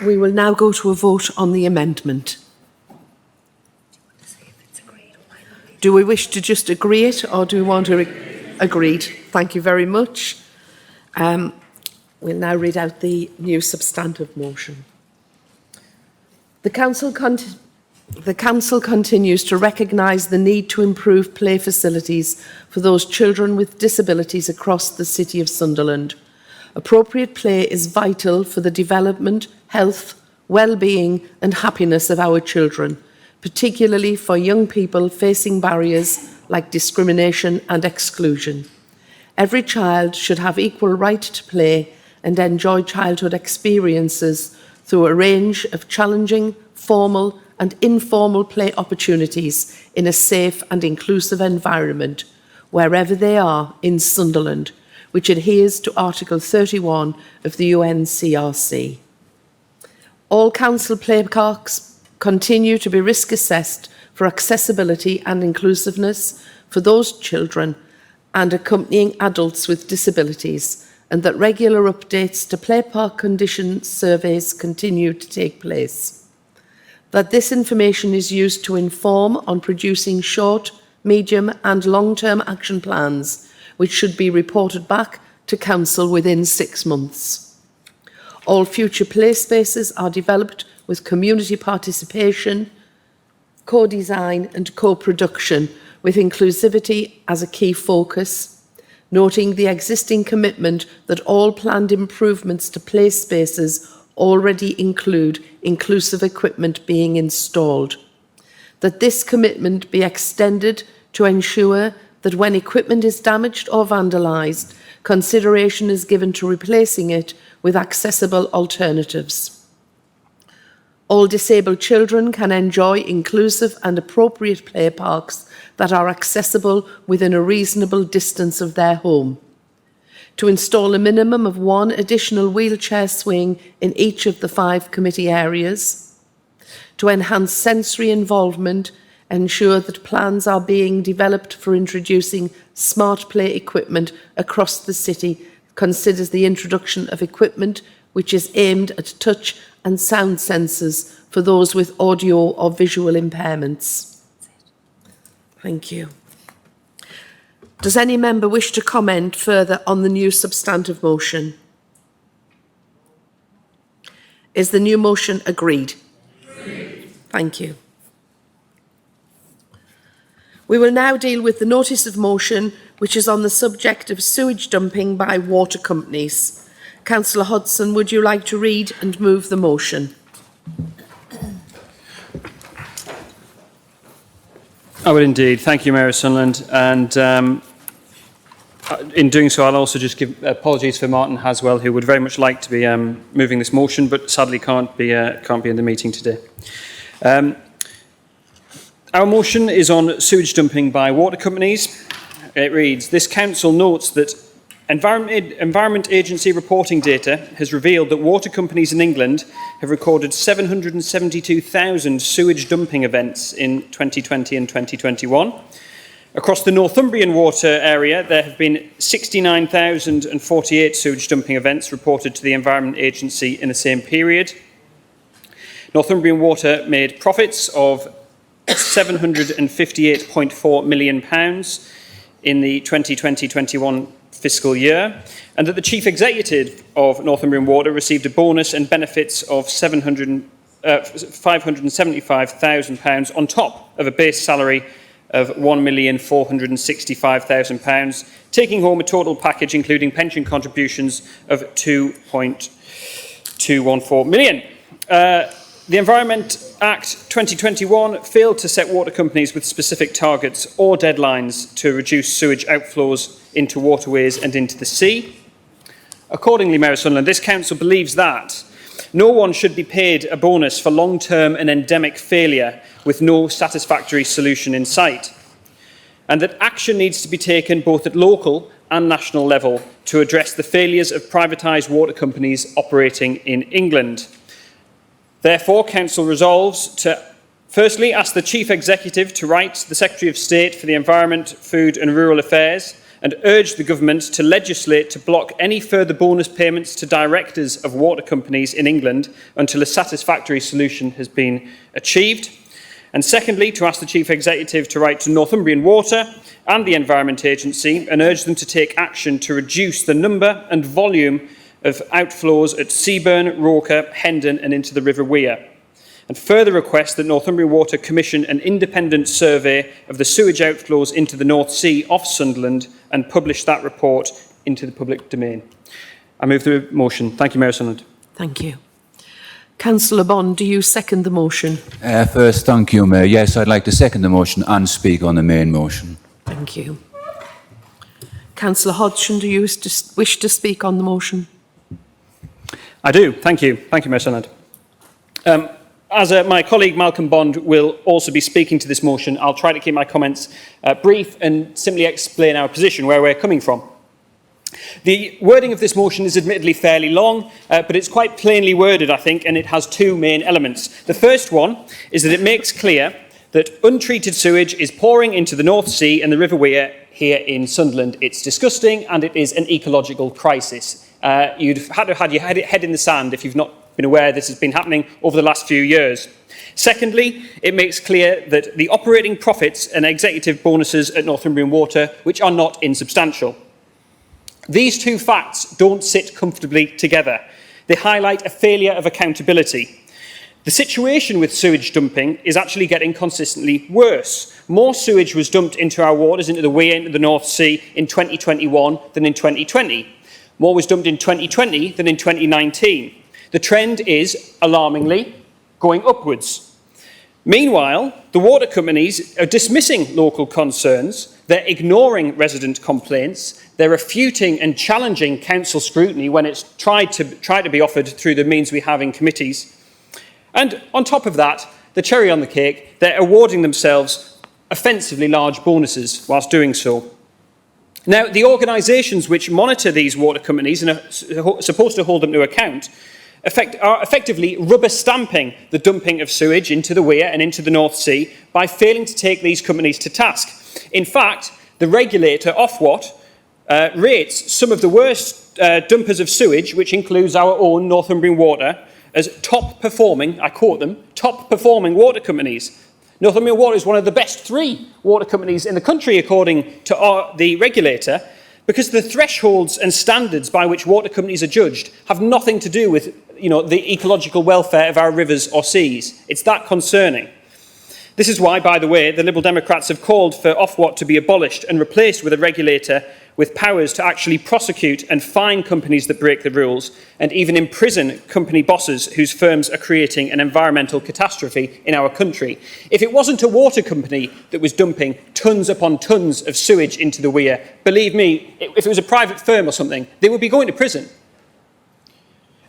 We will now go to a vote on the amendment. Do we wish to just agree it, or do we want to agreed? Thank you very much. We'll now read out the new substantive motion. The Council continues to recognise the need to improve play facilities for those children with disabilities across the City of Sunderland. Appropriate play is vital for the development, health, well-being and happiness of our children, particularly for young people facing barriers like discrimination and exclusion. Every child should have equal right to play and enjoy childhood experiences through a range of challenging, formal and informal play opportunities in a safe and inclusive environment, wherever they are in Sunderland, which adheres to Article 31 of the UNCRC. All council play parks continue to be risk assessed for accessibility and inclusiveness for those children and accompanying adults with disabilities, and that regular updates to play park condition surveys continue to take place. That this information is used to inform on producing short, medium and long-term action plans, which should be reported back to Council within 6 months. All future play spaces are developed with community participation, co-design and co-production, with inclusivity as a key focus, noting the existing commitment that all planned improvements to play spaces already include inclusive equipment being installed. That this commitment be extended to ensure that when equipment is damaged or vandalised, consideration is given to replacing it with accessible alternatives. All disabled children can enjoy inclusive and appropriate play parks that are accessible within a reasonable distance of their home. To install a minimum of 1 additional wheelchair swing in each of the 5 committee areas. To enhance sensory involvement, ensure that plans are being developed for introducing smart play equipment across the city, considers the introduction of equipment which is aimed at touch and sound sensors for those with audio or visual impairments. Thank you. Does any member wish to comment further on the new substantive motion? Is the new motion agreed? Agreed. Thank you. We will now deal with the notice of motion, which is on the subject of sewage dumping by water companies. Councillor Hodson, would you like to read and move the motion? I would indeed. Thank you, Mayor of Sunderland. And in doing so, I'll also just give apologies for Martin Haswell, who would very much like to be moving this motion, but sadly can't be in the meeting today. Our motion is on sewage dumping by water companies. It reads, this council notes that Environment Agency reporting data has revealed that water companies in England have recorded 772,000 sewage dumping events in 2020 and 2021. Across the Northumbrian water area, there have been 69,048 sewage dumping events reported to the Environment Agency in the same period. Northumbrian Water made profits of £758.4 million in the 2020-21 fiscal year, and that the Chief Executive of Northumbrian Water received a bonus and benefits of £575,000 on top of a base salary of £1,465,000, taking home a total package including pension contributions of £2.214 million. The Environment Act 2021 failed to set water companies with specific targets or deadlines to reduce sewage outflows into waterways and into the sea. Accordingly, Mayor of Sunderland, this council believes that no one should be paid a bonus for long-term and endemic failure with no satisfactory solution in sight, and that action needs to be taken both at local and national level to address the failures of privatised water companies operating in England. Therefore, Council resolves to firstly ask the Chief Executive to write to the Secretary of State for the Environment, Food and Rural Affairs and urge the Government to legislate to block any further bonus payments to directors of water companies in England until a satisfactory solution has been achieved. And secondly, to ask the Chief Executive to write to Northumbrian Water and the Environment Agency and urge them to take action to reduce the number and volume of outflows at Seaburn, Roker, Hendon and into the River Wear. And further request that Northumbrian Water commission an independent survey of the sewage outflows into the North Sea off Sunderland and publish that report into the public domain. I move the motion. Thank you, Mayor Sunderland. Thank you. Councillor Bond, do you second the motion? First, thank you, Mayor. Yes, I'd like to second the motion and speak on the main motion. Thank you. Councillor Hodgson, do you wish to speak on the motion? I do. Thank you. Thank you, Mayor Sunderland. As my colleague Malcolm Bond will also be speaking to this motion, I'll try to keep my comments brief and simply explain our position, where we're coming from. The wording of this motion is admittedly fairly long, but it's quite plainly worded, I think, and it has two main elements. The first one is that it makes clear that untreated sewage is pouring into the North Sea and the River Wear here in Sunderland. It's disgusting and it is an ecological crisis. You'd had to have your head in the sand if you've not been aware this has been happening over the last few years. Secondly, it makes clear that the operating profits and executive bonuses at Northumbrian Water, which are not insubstantial. These two facts don't sit comfortably together. They highlight a failure of accountability. The situation with sewage dumping is actually getting consistently worse. More sewage was dumped into our waters, into the Wear, into the North Sea in 2021 than in 2020. More was dumped in 2020 than in 2019. The trend is, alarmingly, going upwards. Meanwhile, the water companies are dismissing local concerns, they're ignoring resident complaints, they're refuting and challenging council scrutiny when it's tried to be offered through the means we have in committees. And on top of that, the cherry on the cake, they're awarding themselves offensively large bonuses whilst doing so. Now, the organisations which monitor these water companies and are supposed to hold them to account are effectively rubber stamping the dumping of sewage into the Wear and into the North Sea by failing to take these companies to task. In fact, the regulator, Ofwat, rates some of the worst dumpers of sewage, which includes our own Northumbrian Water, as top performing, I quote them, top performing water companies. Northumbrian Water is one of the best 3 water companies in the country, according to the regulator, because the thresholds and standards by which water companies are judged have nothing to do with the ecological welfare of our rivers or seas. It's that concerning. This is why, by the way, the Liberal Democrats have called for Ofwat to be abolished and replaced with a regulator with powers to actually prosecute and fine companies that break the rules and even imprison company bosses whose firms are creating an environmental catastrophe in our country. If it wasn't a water company that was dumping tons upon tons of sewage into the Wear, believe me, if it was a private firm or something, they would be going to prison.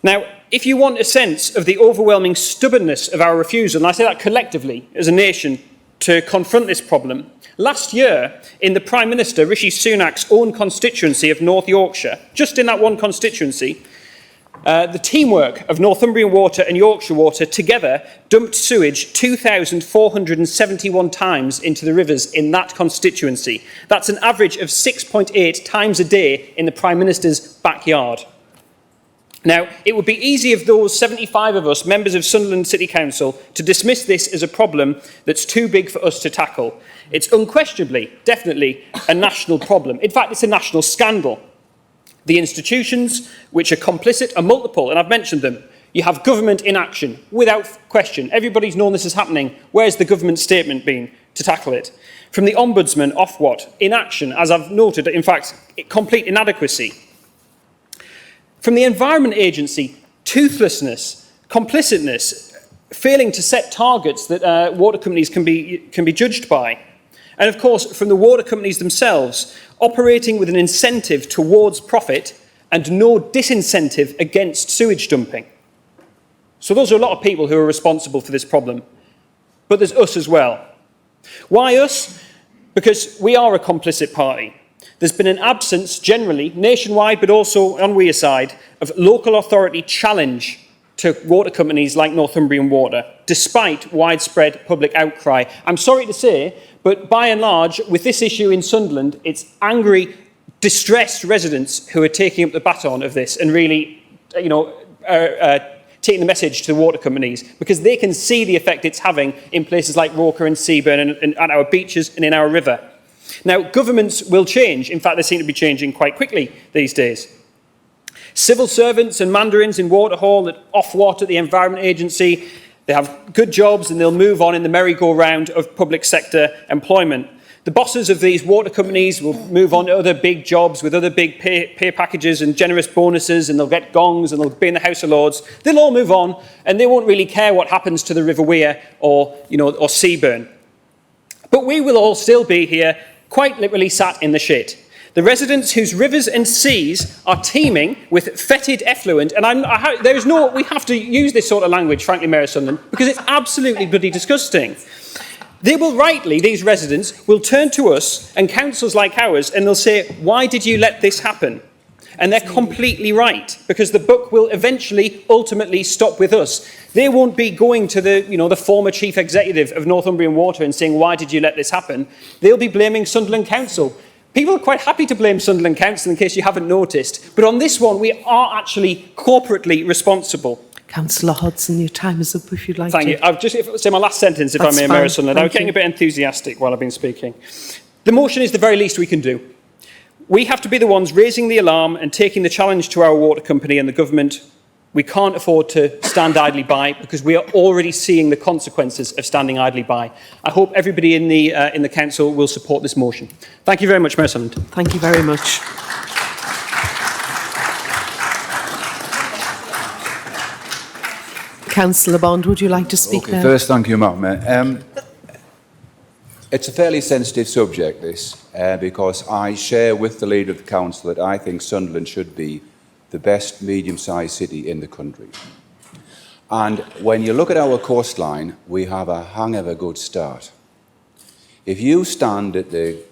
Now, if you want a sense of the overwhelming stubbornness of our refusal, and I say that collectively as a nation, to confront this problem, last year in the Prime Minister Rishi Sunak's own constituency of North Yorkshire, just in that one constituency, the teamwork of Northumbrian Water and Yorkshire Water together dumped sewage 2,471 times into the rivers in that constituency. That's an average of 6.8 times a day in the Prime Minister's backyard. Now, it would be easy of those 75 of us, members of Sunderland City Council, to dismiss this as a problem that's too big for us to tackle. It's unquestionably, definitely, a national problem. In fact, it's a national scandal. The institutions which are complicit are multiple, and I've mentioned them. You have government inaction, without question. Everybody's known this is happening. Where's the government statement been? to tackle it. From the Ombudsman, Ofwat, inaction, as I've noted, in fact, complete inadequacy. From the Environment Agency, toothlessness, complicitness, failing to set targets that water companies can be judged by. And of course, from the water companies themselves, operating with an incentive towards profit and no disincentive against sewage dumping. So those are a lot of people who are responsible for this problem. But there's us as well. Why us? Because we are a complicit party. There's been an absence, generally, nationwide, but also on Wearside, of local authority challenge to water companies like Northumbrian Water, despite widespread public outcry. I'm sorry to say, but by and large, with this issue in Sunderland, it's angry, distressed residents who are taking up the baton of this and really, taking the message to the water companies, because they can see the effect it's having in places like Roker and Seaburn and at our beaches and in our river. Now, governments will change. In fact, they seem to be changing quite quickly these days. Civil servants and mandarins in Waterhall, at Ofwat, at the Environment Agency, they have good jobs and they'll move on in the merry-go-round of public sector employment. The bosses of these water companies will move on to other big jobs with other big pay packages and generous bonuses, and they'll get gongs and they'll be in the House of Lords. They'll all move on and they won't really care what happens to the River Wear or Seaburn. But we will all still be here, quite literally sat in the shit. The residents whose rivers and seas are teeming with fetid effluent, and we have to use this sort of language, frankly, Mayor Sunderland, because it's absolutely bloody disgusting. They will rightly, these residents, will turn to us and councils like ours and they'll say, why did you let this happen? And they're completely right, because the buck will eventually, ultimately stop with us. They won't be going to the former chief executive of Northumbrian Water and saying, why did you let this happen? They'll be blaming Sunderland Council. People are quite happy to blame Sunderland Council, in case you haven't noticed. But on this one, we are actually corporately responsible. Councillor Hodson, your time is up if you'd like to. Thank you. I've just say my last sentence, if That's I may, fine. Mayor Sunderland. I was Thank getting you. a bit enthusiastic while I've been speaking. The motion is the very least we can do. We have to be the ones raising the alarm and taking the challenge to our water company and the government. We can't afford to stand idly by, because we are already seeing the consequences of standing idly by. I hope everybody in the council will support this motion. Thank you very much, Mayor Sunderland. Thank you very much. Councillor Bond, would you like to speak now? First, thank you, Madam Mayor. It's a fairly sensitive subject, this, because I share with the Leader of the Council that I think Sunderland should be the best medium-sized city in the country. And when you look at our coastline, we have a hang of a good start. If you stand at the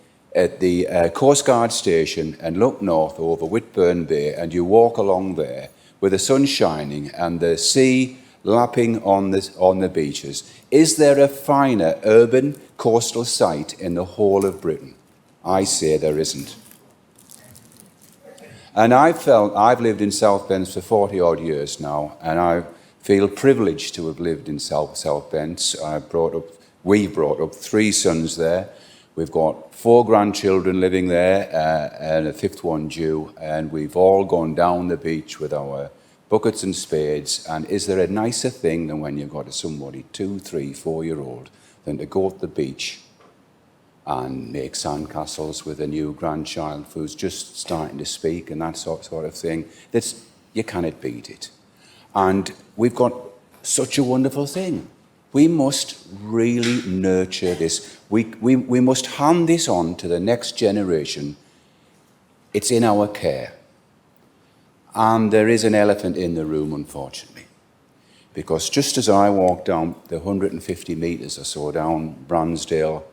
Coast Guard station and look north over Whitburn Bay and you walk along there with the sun shining and the sea lapping on the beaches, is there a finer urban coastal site in the whole of Britain? I say there isn't. And I've lived in South Bends for 40 odd years now, and I feel privileged to have lived in South Bends. We brought up 3 sons there. We've got 4 grandchildren living there, and a 5th one due, and we've all gone down the beach with our buckets and spades. And is there a nicer thing than when you've got somebody 2, 3, 4-year-old than to go to the beach and make sandcastles with a new grandchild who's just starting to speak and that sort of thing? You cannot beat it. And we've got such a wonderful thing. We must really nurture this. We must hand this on to the next generation. It's in our care. And there is an elephant in the room, unfortunately. Because just as I walked down the 150 metres or so down Bransdale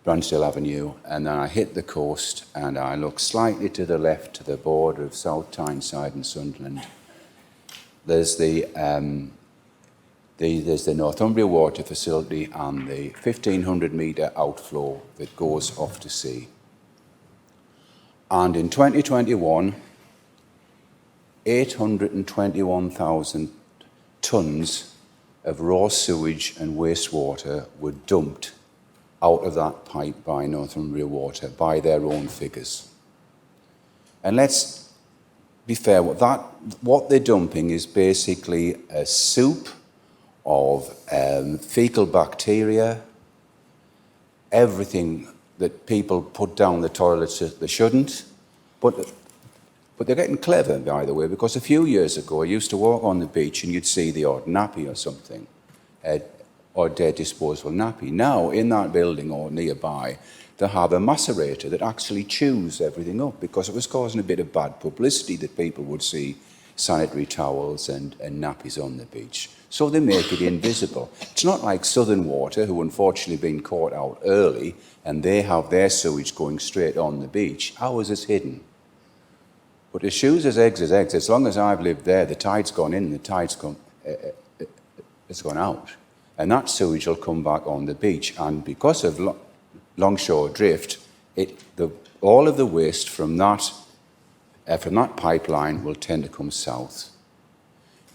Avenue, and then I hit the coast and I look slightly to the left to the border of South Tyneside and Sunderland, there's the Northumbria Water Facility and the 1,500-metre outflow that goes off to sea. And in 2021, 821,000 tonnes of raw sewage and wastewater were dumped out of that pipe by Northumbria Water, by their own figures. And let's be fair, what they're dumping is basically a soup of fecal bacteria, everything that people put down the toilets that they shouldn't. But they're getting clever, by the way, because a few years ago I used to walk on the beach and you'd see the odd nappy or something, or dead disposable nappy. Now, in that building or nearby, they have a macerator that actually chews everything up because it was causing a bit of bad publicity that people would see sanitary towels and nappies on the beach. So they make it invisible. It's not like Southern Water, who unfortunately been caught out early, and they have their sewage going straight on the beach. Ours is hidden. But as shoes as eggs, as long as I've lived there, the tide's gone in, the tide's gone, it's gone out. And that sewage will come back on the beach. And because of longshore drift, all of the waste from that pipeline will tend to come south.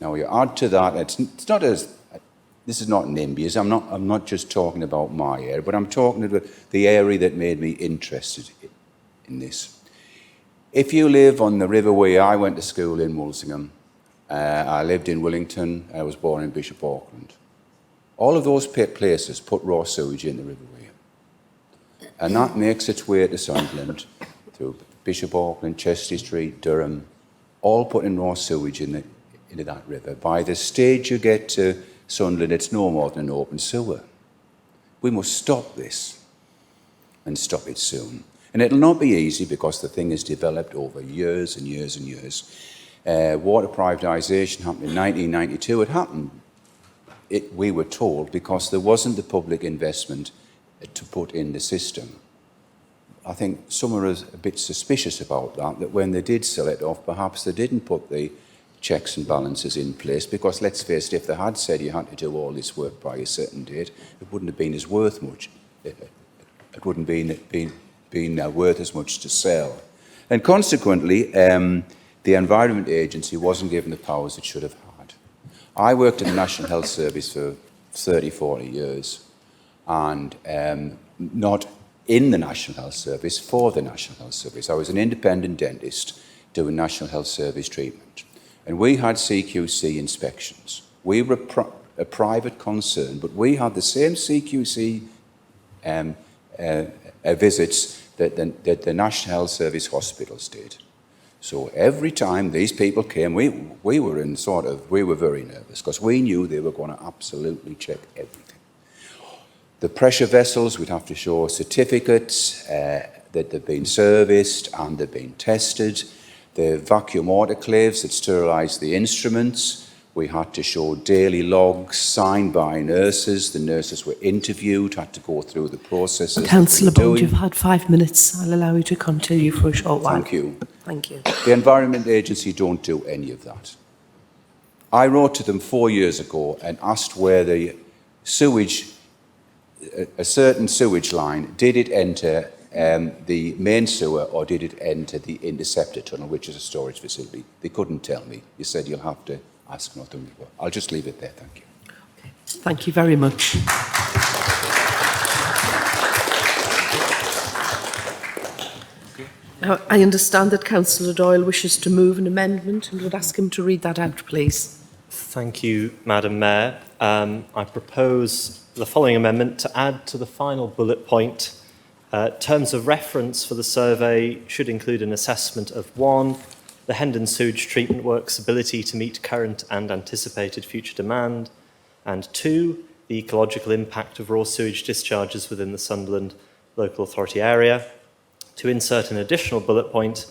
Now, you add to that, it's not as, this is not NIMBYs, I'm not just talking about my area, but I'm talking about the area that made me interested in this. If you live on the Riverway, I went to school in Walsingham. I lived in Willington. I was born in Bishop Auckland. All of those places put raw sewage in the Riverway. And that makes its way to Sunderland, through Bishop Auckland, Chester Street, Durham, all putting raw sewage into that river. By the stage you get to Sunderland, it's no more than an open sewer. We must stop this, and stop it soon. And it'll not be easy because the thing has developed over years and years and years. Water privatisation happened in 1992. It happened, we were told, because there wasn't the public investment to put in the system. I think some are a bit suspicious about that when they did sell it off, perhaps they didn't put the checks and balances in place, because let's face it, if they had said you had to do all this work by a certain date, it wouldn't have been as worth much. It wouldn't have been worth as much to sell. And consequently, the Environment Agency wasn't given the powers it should have had. I worked in the National Health Service for 30, 40 years, and not in the National Health Service, for the National Health Service. I was an independent dentist doing National Health Service treatment. And we had CQC inspections. We were a private concern, but we had the same CQC visits that the National Health Service hospitals did. So every time these people came, we were very nervous because we knew they were going to absolutely check everything. The pressure vessels, we'd have to show certificates that they've been serviced and they've been tested. The vacuum autoclaves that sterilised the instruments, we had to show daily logs signed by nurses. The nurses were interviewed, had to go through the processes. Councillor Bond, you've had 5 minutes. I'll allow you to continue for a short while. Thank you. Thank you. The Environment Agency don't do any of that. I wrote to them 4 years ago and asked where the sewage, a certain sewage line, did it enter the main sewer or did it enter the interceptor tunnel, which is a storage facility? They couldn't tell me. You said you'll have to ask nothing more. I'll just leave it there. Thank you. Okay. Thank you very much. Now, I understand that Councillor Doyle wishes to move an amendment and would ask him to read that out, please. Thank you, Madam Mayor. I propose the following amendment to add to the final bullet point. Terms of reference for the survey should include an assessment of 1, the Hendon sewage treatment works' ability to meet current and anticipated future demand, and 2, the ecological impact of raw sewage discharges within the Sunderland local authority area. To insert an additional bullet point,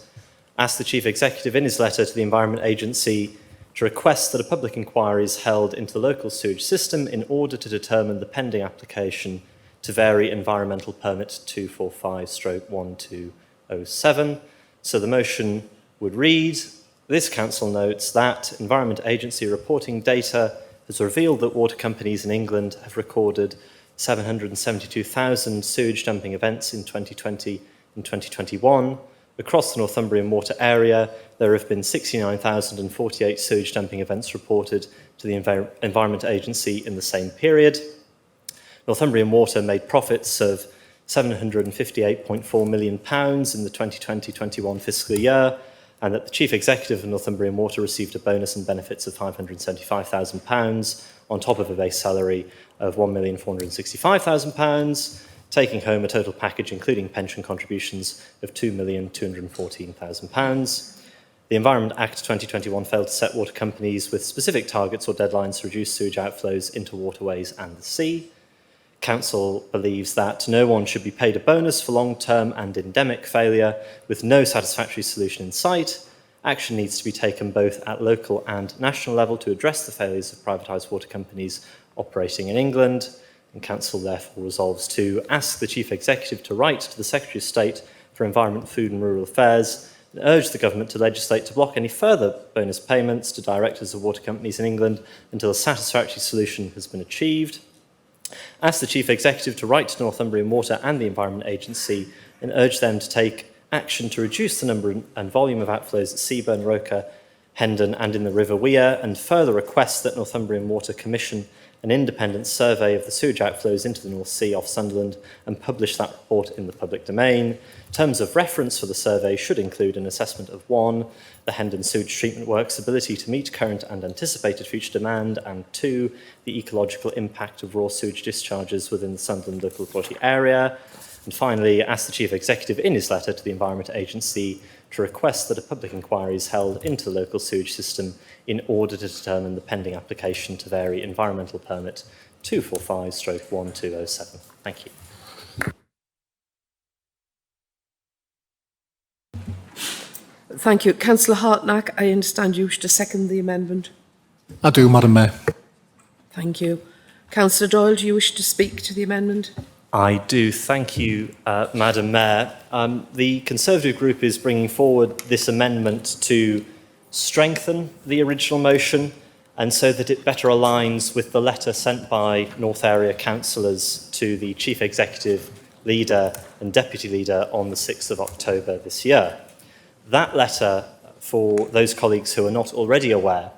ask the Chief Executive in his letter to the Environment Agency to request that a public inquiry is held into the local sewage system in order to determine the pending application to vary Environmental Permit 245/1207. So the motion would read, this council notes that Environment Agency reporting data has revealed that water companies in England have recorded 772,000 sewage dumping events in 2020 and 2021. Across the Northumbrian water area, there have been 69,048 sewage dumping events reported to the Environment Agency in the same period. Northumbrian Water made profits of £758.4 million in the 2020-21 fiscal year, and that the Chief Executive of Northumbrian Water received a bonus and benefits of £575,000 on top of a base salary of £1,465,000. taking home a total package including pension contributions of £2,214,000. The Environment Act 2021 failed to set water companies with specific targets or deadlines to reduce sewage outflows into waterways and the sea. Council believes that no one should be paid a bonus for long-term and endemic failure with no satisfactory solution in sight. Action needs to be taken both at local and national level to address the failures of privatised water companies operating in England. And Council therefore resolves to ask the Chief Executive to write to the Secretary of State for Environment, Food and Rural Affairs and urge the government to legislate to block any further bonus payments to directors of water companies in England until a satisfactory solution has been achieved. Ask the Chief Executive to write to Northumbrian Water and the Environment Agency and urge them to take action to reduce the number and volume of outflows at Seaburn, Roker, Hendon and in the River Wear, and further request that Northumbrian Water commission an independent survey of the sewage outflows into the North Sea off Sunderland and publish that report in the public domain. Terms of reference for the survey should include an assessment of 1, the Hendon sewage treatment works' ability to meet current and anticipated future demand, and 2, the ecological impact of raw sewage discharges within the Sunderland local authority area. And finally, ask the Chief Executive in his letter to the Environment Agency to request that a public inquiry is held into the local sewage system in order to determine the pending application to vary environmental permit 245/1207. Thank you. Thank you. Councillor Hartnack, I understand you wish to second the amendment. I do, Madam Mayor. Thank you. Councillor Doyle, do you wish to speak to the amendment? I do. Thank you, Madam Mayor. The Conservative group is bringing forward this amendment to strengthen the original motion and so that it better aligns with the letter sent by North Area councillors to the Chief Executive, Leader and Deputy Leader on the 6th of October this year. That letter, for those colleagues who are not already aware,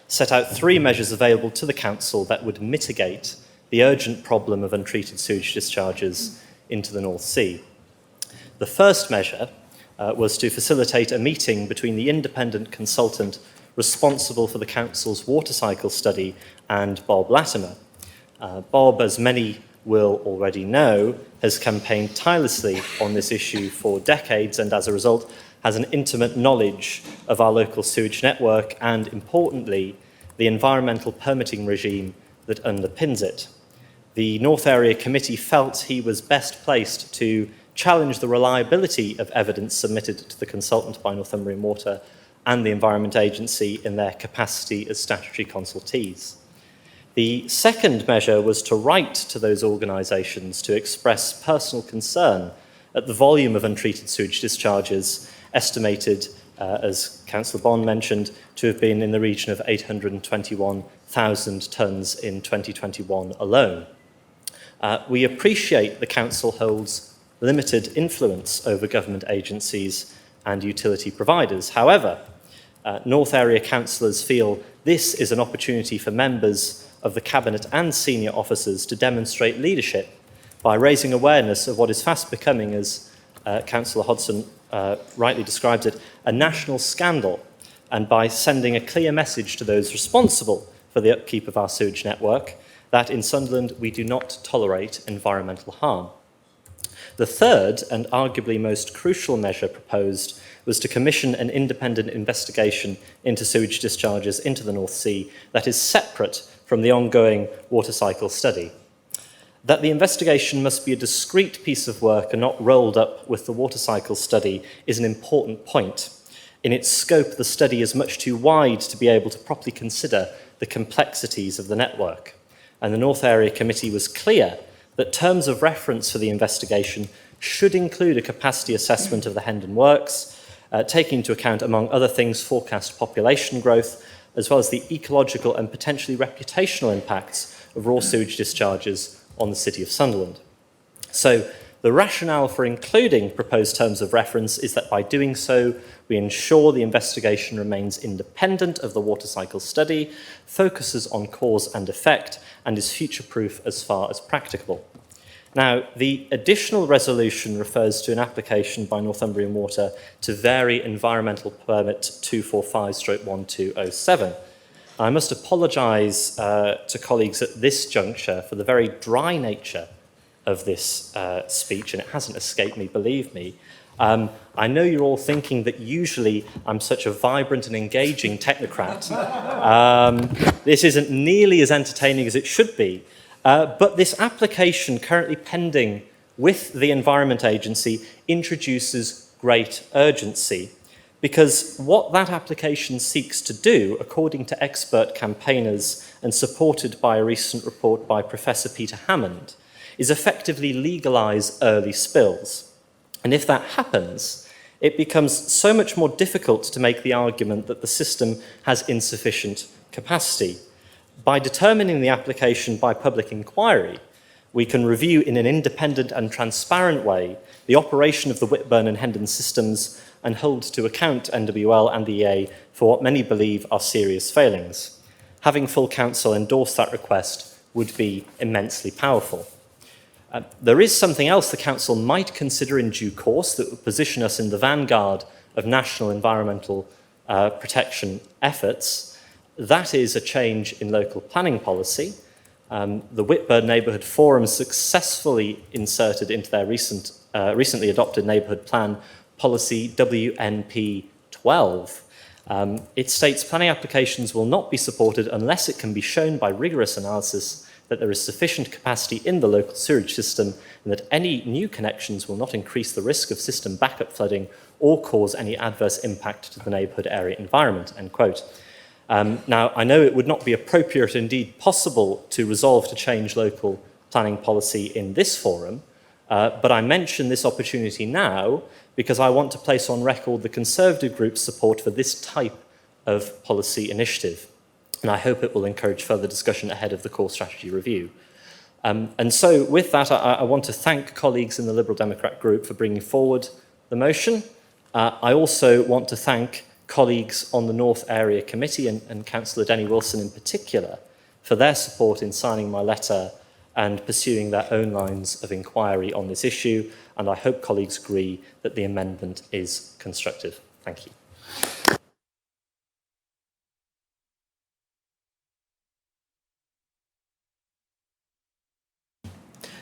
set out 3 measures available to the Council that would mitigate the urgent problem of untreated sewage discharges into the North Sea. The first measure was to facilitate a meeting between the independent consultant responsible for the Council's water cycle study and Bob Latimer. Bob, as many will already know, has campaigned tirelessly on this issue for decades and as a result has an intimate knowledge of our local sewage network and, importantly, the environmental permitting regime that underpins it. The North Area Committee felt he was best placed to challenge the reliability of evidence submitted to the consultant by Northumbrian Water and the Environment Agency in their capacity as statutory consultees. The second measure was to write to those organisations to express personal concern at the volume of untreated sewage discharges estimated, as Councillor Bond mentioned, to have been in the region of 821,000 tonnes in 2021 alone. We appreciate the Council holds limited influence over government agencies and utility providers. However, North Area councillors feel this is an opportunity for members of the Cabinet and senior officers to demonstrate leadership by raising awareness of what is fast becoming, as Councillor Hodson rightly describes it, a national scandal, and by sending a clear message to those responsible for the upkeep of our sewage network that in Sunderland we do not tolerate environmental harm. The third and arguably most crucial measure proposed was to commission an independent investigation into sewage discharges into the North Sea that is separate from the ongoing water cycle study. That the investigation must be a discrete piece of work and not rolled up with the water cycle study is an important point. In its scope, the study is much too wide to be able to properly consider the complexities of the network. And the North Area Committee was clear that terms of reference for the investigation should include a capacity assessment of the Hendon works, taking into account, among other things, forecast population growth, as well as the ecological and potentially reputational impacts of raw sewage discharges on the City of Sunderland. So the rationale for including proposed terms of reference is that by doing so, we ensure the investigation remains independent of the water cycle study, focuses on cause and effect, and is future-proof as far as practicable. Now, the additional resolution refers to an application by Northumbrian Water to vary Environmental Permit 245/1207. I must apologise to colleagues at this juncture for the very dry nature of this speech, and it hasn't escaped me, believe me. I know you're all thinking that usually I'm such a vibrant and engaging technocrat. This isn't nearly as entertaining as it should be. But this application currently pending with the Environment Agency introduces great urgency, because what that application seeks to do, according to expert campaigners and supported by a recent report by Professor Peter Hammond, is effectively legalise early spills. And if that happens, it becomes so much more difficult to make the argument that the system has insufficient capacity. By determining the application by public inquiry, we can review in an independent and transparent way the operation of the Whitburn and Hendon systems and hold to account NWL and the EA for what many believe are serious failings. Having full council endorse that request would be immensely powerful. There is something else the council might consider in due course that would position us in the vanguard of national environmental protection efforts. That is a change in local planning policy. The Whitburn Neighbourhood Forum successfully inserted into their recently adopted neighbourhood plan policy WNP 12. It states planning applications will not be supported unless it can be shown by rigorous analysis that there is sufficient capacity in the local sewage system and that any new connections will not increase the risk of system backup flooding or cause any adverse impact to the neighbourhood area environment, end quote. Now, I know it would not be appropriate, indeed possible, to resolve to change local planning policy in this forum, but I mention this opportunity now because I want to place on record the Conservative Group's support for this type of policy initiative. And I hope it will encourage further discussion ahead of the core strategy review. And so with that, I want to thank colleagues in the Liberal Democrat group for bringing forward the motion. I also want to thank colleagues on the North Area Committee and Councillor Denny Wilson in particular for their support in signing my letter and pursuing their own lines of inquiry on this issue. And I hope colleagues agree that the amendment is constructive. Thank you.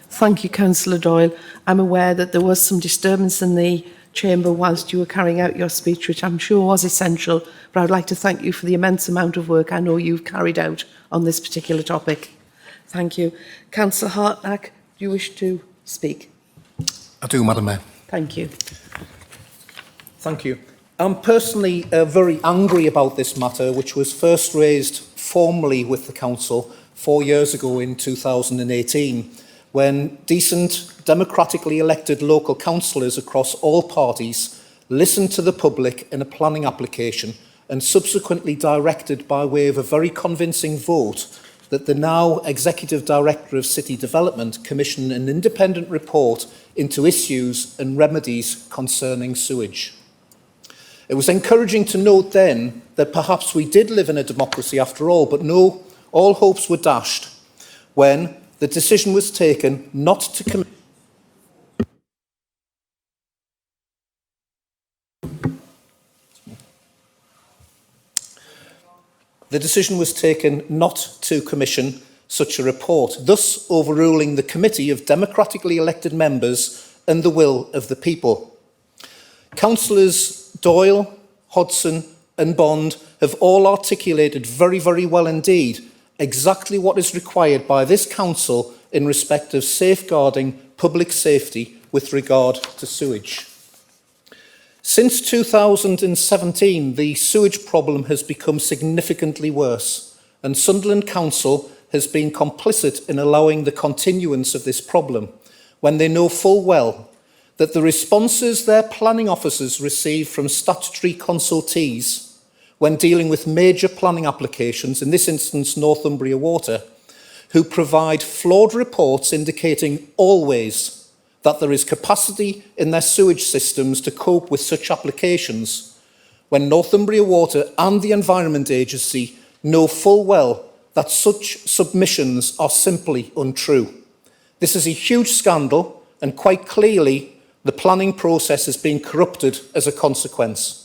Thank you, Councillor Doyle. I'm aware that there was some disturbance in the chamber whilst you were carrying out your speech, which I'm sure was essential, but I'd like to thank you for the immense amount of work I know you've carried out on this particular topic. Thank you. Councillor Hartnack, do you wish to speak? I do, Madam Mayor. Thank you. Thank you. I'm personally very angry about this matter, which was first raised formally with the Council 4 years ago in 2018, when decent, democratically elected local councillors across all parties listened to the public in a planning application and subsequently directed by way of a very convincing vote that the now Executive Director of City Development commission an independent report into issues and remedies concerning sewage. It was encouraging to note then that perhaps we did live in a democracy after all, but no, all hopes were dashed when the decision was taken not to commit commission such a report, thus overruling the committee of democratically elected members and the will of the people. Councillors Doyle, Hodson and Bond have all articulated very, very well indeed exactly what is required by this council in respect of safeguarding public safety with regard to sewage. Since 2017, the sewage problem has become significantly worse, and Sunderland Council has been complicit in allowing the continuance of this problem when they know full well that the responses their planning officers receive from statutory consultees when dealing with major planning applications, in this instance Northumbria Water, who provide flawed reports indicating always that there is capacity in their sewage systems to cope with such applications, when Northumbria Water and the Environment Agency know full well that such submissions are simply untrue. This is a huge scandal, and quite clearly the planning process has been corrupted as a consequence.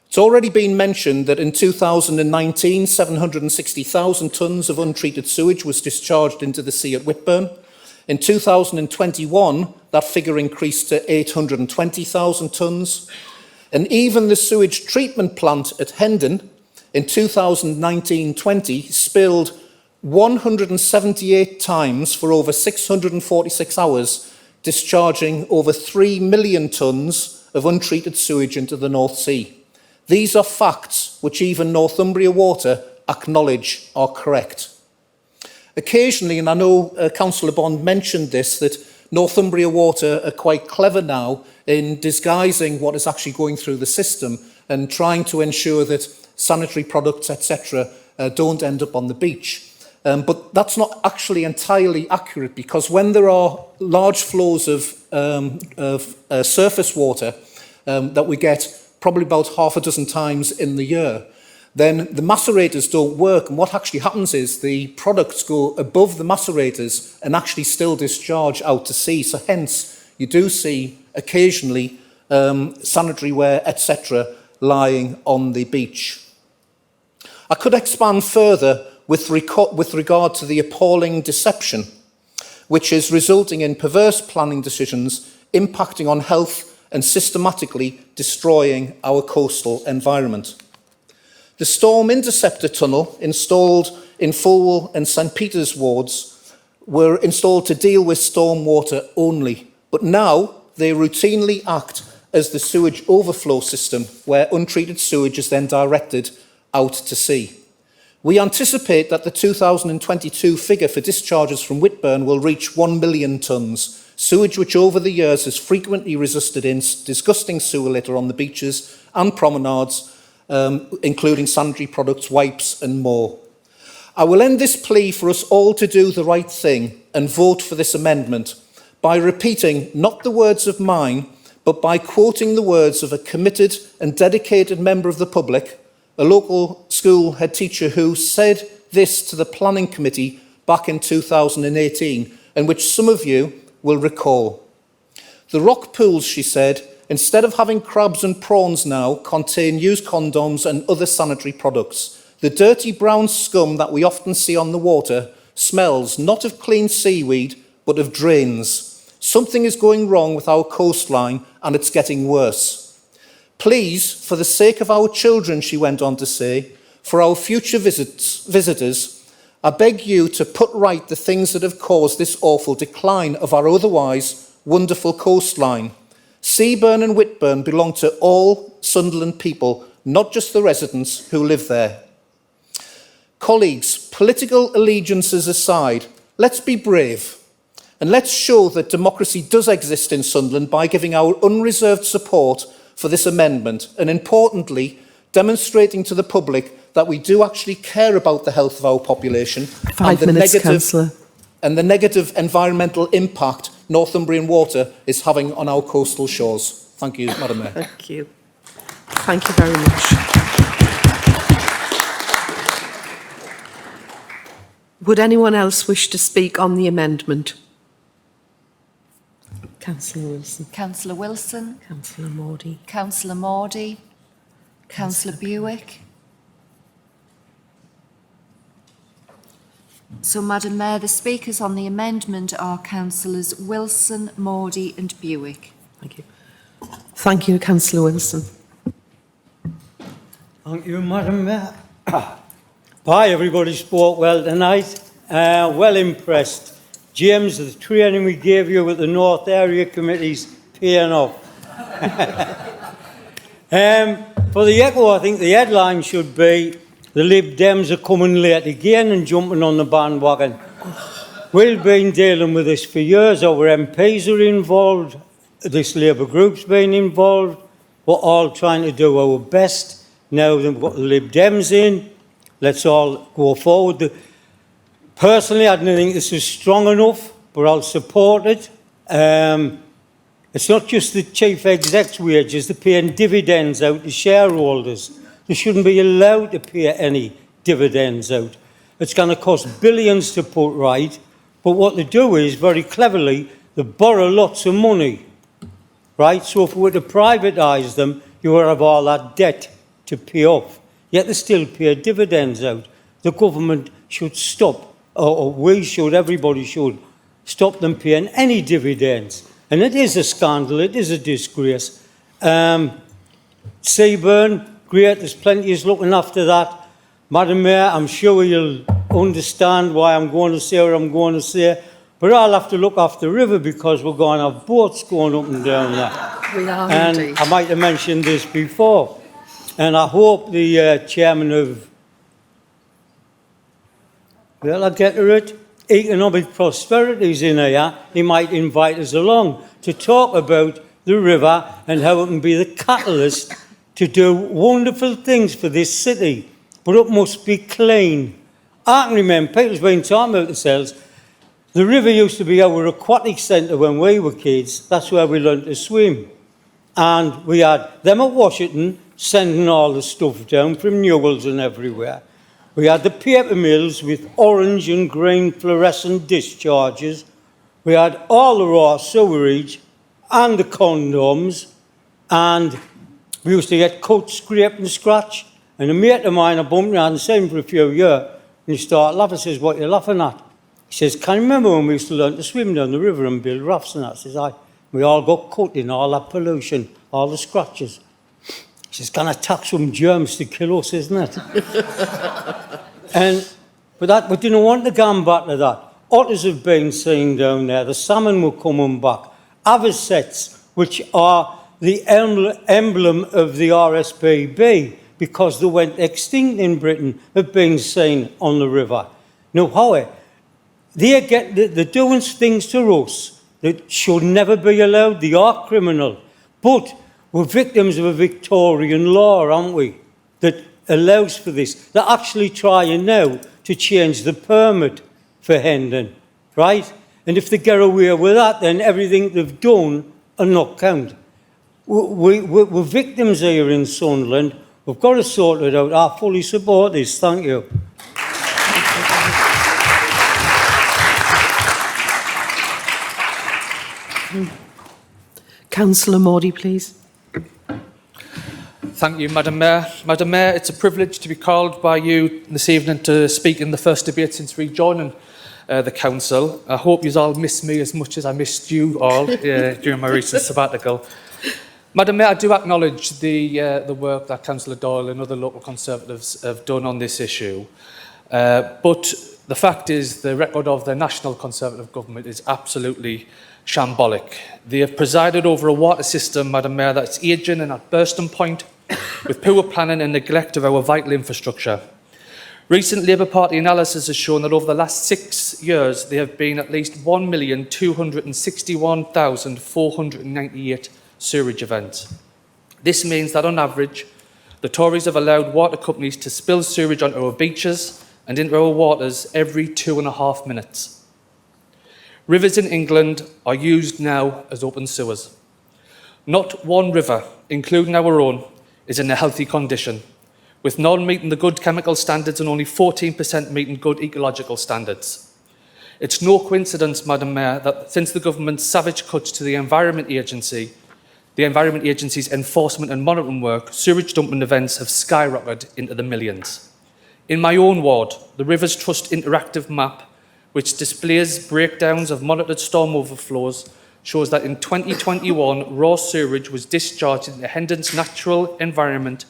It's already been mentioned that in 2019, 760,000 tonnes of untreated sewage was discharged into the sea at Whitburn. In 2021, that figure increased to 820,000 tonnes. And even the sewage treatment plant at Hendon in 2019-20 spilled 178 times for over 646 hours, discharging over 3 million tonnes of untreated sewage into the North Sea. These are facts which even Northumbria Water acknowledge are correct. Occasionally, and I know Councillor Bond mentioned this, that Northumbria Water are quite clever now in disguising what is actually going through the system and trying to ensure that sanitary products, etc., don't end up on the beach. But that's not actually entirely accurate, because when there are large flows of surface water that we get probably about half a dozen times in the year, then the macerators don't work, and what actually happens is the products go above the macerators and actually still discharge out to sea. So hence you do see occasionally sanitary ware, etc., lying on the beach. I could expand further with regard to the appalling deception, which is resulting in perverse planning decisions impacting on health and systematically destroying our coastal environment. The Storm Interceptor Tunnel, installed in Fulwell and St Peter's wards, were installed to deal with storm water only, but now they routinely act as the sewage overflow system, where untreated sewage is then directed out to sea. We anticipate that the 2022 figure for discharges from Whitburn will reach 1 million tonnes, sewage which over the years has frequently resulted in disgusting sewer litter on the beaches and promenades, including sanitary products, wipes and more. I will end this plea for us all to do the right thing and vote for this amendment by repeating not the words of mine, but by quoting the words of a committed and dedicated member of the public, a local school head teacher who said this to the planning committee back in 2018, and which some of you will recall. The rock pools, she said, instead of having crabs and prawns now, contain used condoms and other sanitary products. The dirty brown scum that we often see on the water smells not of clean seaweed, but of drains. Something is going wrong with our coastline, and it's getting worse. Please, for the sake of our children, she went on to say, for our future visitors, I beg you to put right the things that have caused this awful decline of our otherwise wonderful coastline. Seaburn and Whitburn belong to all Sunderland people, not just the residents who live there. Colleagues, political allegiances aside, let's be brave and let's show that democracy does exist in Sunderland by giving our unreserved support for this amendment and, importantly, demonstrating to the public that we do actually care about the health of our population and the negative environmental impact Northumbrian Water is having on our coastal shores. Thank you, Madam Mayor. Thank you. Thank you very much. Would anyone else wish to speak on the amendment? Councillor Wilson. Councillor Wilson. Councillor Mordy. Councillor Mordy. Councillor Buick. So, Madam Mayor, the speakers on the amendment are Councillors Wilson, Mordy and Buick. Thank you. Thank you, Councillor Wilson. Thank you, Madam Mayor. Bye, everybody spoke well tonight. Well impressed. James, the training we gave you with the North Area Committee's paying off. For the Echo, I think the headline should be, the Lib Dems are coming late again and jumping on the bandwagon. We've been dealing with this for years. Our MPs are involved. This Labour group's been involved. We're all trying to do our best. Now they've got the Lib Dems in. Let's all go forward. Personally, I don't think this is strong enough, but I'll support it. It's not just the chief exec's wages, they're paying dividends out to shareholders. They shouldn't be allowed to pay any dividends out. It's going to cost billions to put right, but what they do is, very cleverly, they borrow lots of money, right? So if we were to privatise them, you would have all that debt to pay off, yet they still pay dividends out. The government should stop, or we should, everybody should, stop them paying any dividends. And it is a scandal, it is a disgrace. Seaburn, great, there's plenty is looking after that. Madam Mayor, I'm sure you'll understand why I'm going to say what I'm going to say, but I'll have to look after the river because we're going to have boats going up and down there. We are And indeed. I might have mentioned this before, and I hope the chairman of, well, I get to it, Economic Prosperity's in here. He might invite us along to talk about the river and how it can be the catalyst to do wonderful things for this city. But it must be clean. I can remember, people's been talking about themselves, the river used to be our aquatic centre when we were kids. That's where we learned to swim. And we had them at Washington sending all the stuff down from Newells and everywhere. We had the paper mills with orange and green fluorescent discharges. We had all the raw sewerage and the condoms. And we used to get cut, scrape and scratch. And a mate of mine, I bumped me and seen him for a few years. And he started laughing. He says, "What are you laughing at?" He says, "Can you remember when we used to learn to swim down the river and build rafts and that?" I says, "Aye. We all got cut in all that pollution, all the scratches." He says, "Can I tax some germs to kill us, isn't it?" But we didn't want to go back to that. Otters have been seen down there. The salmon were coming back. Avocets, which are the emblem of the RSPB, because they went extinct in Britain, have been seen on the river. Now, however, they're doing things to us that should never be allowed. They are criminal. But we're victims of a Victorian law, aren't we, that allows for this. They're actually trying now to change the permit for Hendon, right? And if they get away with that, then everything they've done will not count. We're victims here in Sunderland. We've got to sort it out. I fully support this. Thank you. Councillor Mordy, please. Thank you, Madam Mayor. Madam Mayor, it's a privilege to be called by you this evening to speak in the first debate since rejoining the council. I hope you all miss me as much as I missed you all during my recent sabbatical. Madam Mayor, I do acknowledge the work that Councillor Doyle and other local Conservatives have done on this issue. But the fact is the record of the National Conservative government is absolutely shambolic. They have presided over a water system, Madam Mayor, that's ageing and at bursting point, with poor planning and neglect of our vital infrastructure. Recent Labour Party analysis has shown that over the last 6 years there have been at least 1,261,498 sewerage events. This means that on average, the Tories have allowed water companies to spill sewage onto our beaches and into our waters every 2.5 minutes. Rivers in England are used now as open sewers. Not one river, including our own, is in a healthy condition, with none meeting the good chemical standards and only 14% meeting good ecological standards. It's no coincidence, Madam Mayor, that since the government's savage cuts to the Environment Agency's enforcement and monitoring work, sewage dumping events have skyrocketed into the millions. In my own ward, the Rivers Trust interactive map, which displays breakdowns of monitored storm overflows, shows that in 2021, raw sewage was discharged into Hendon's natural environment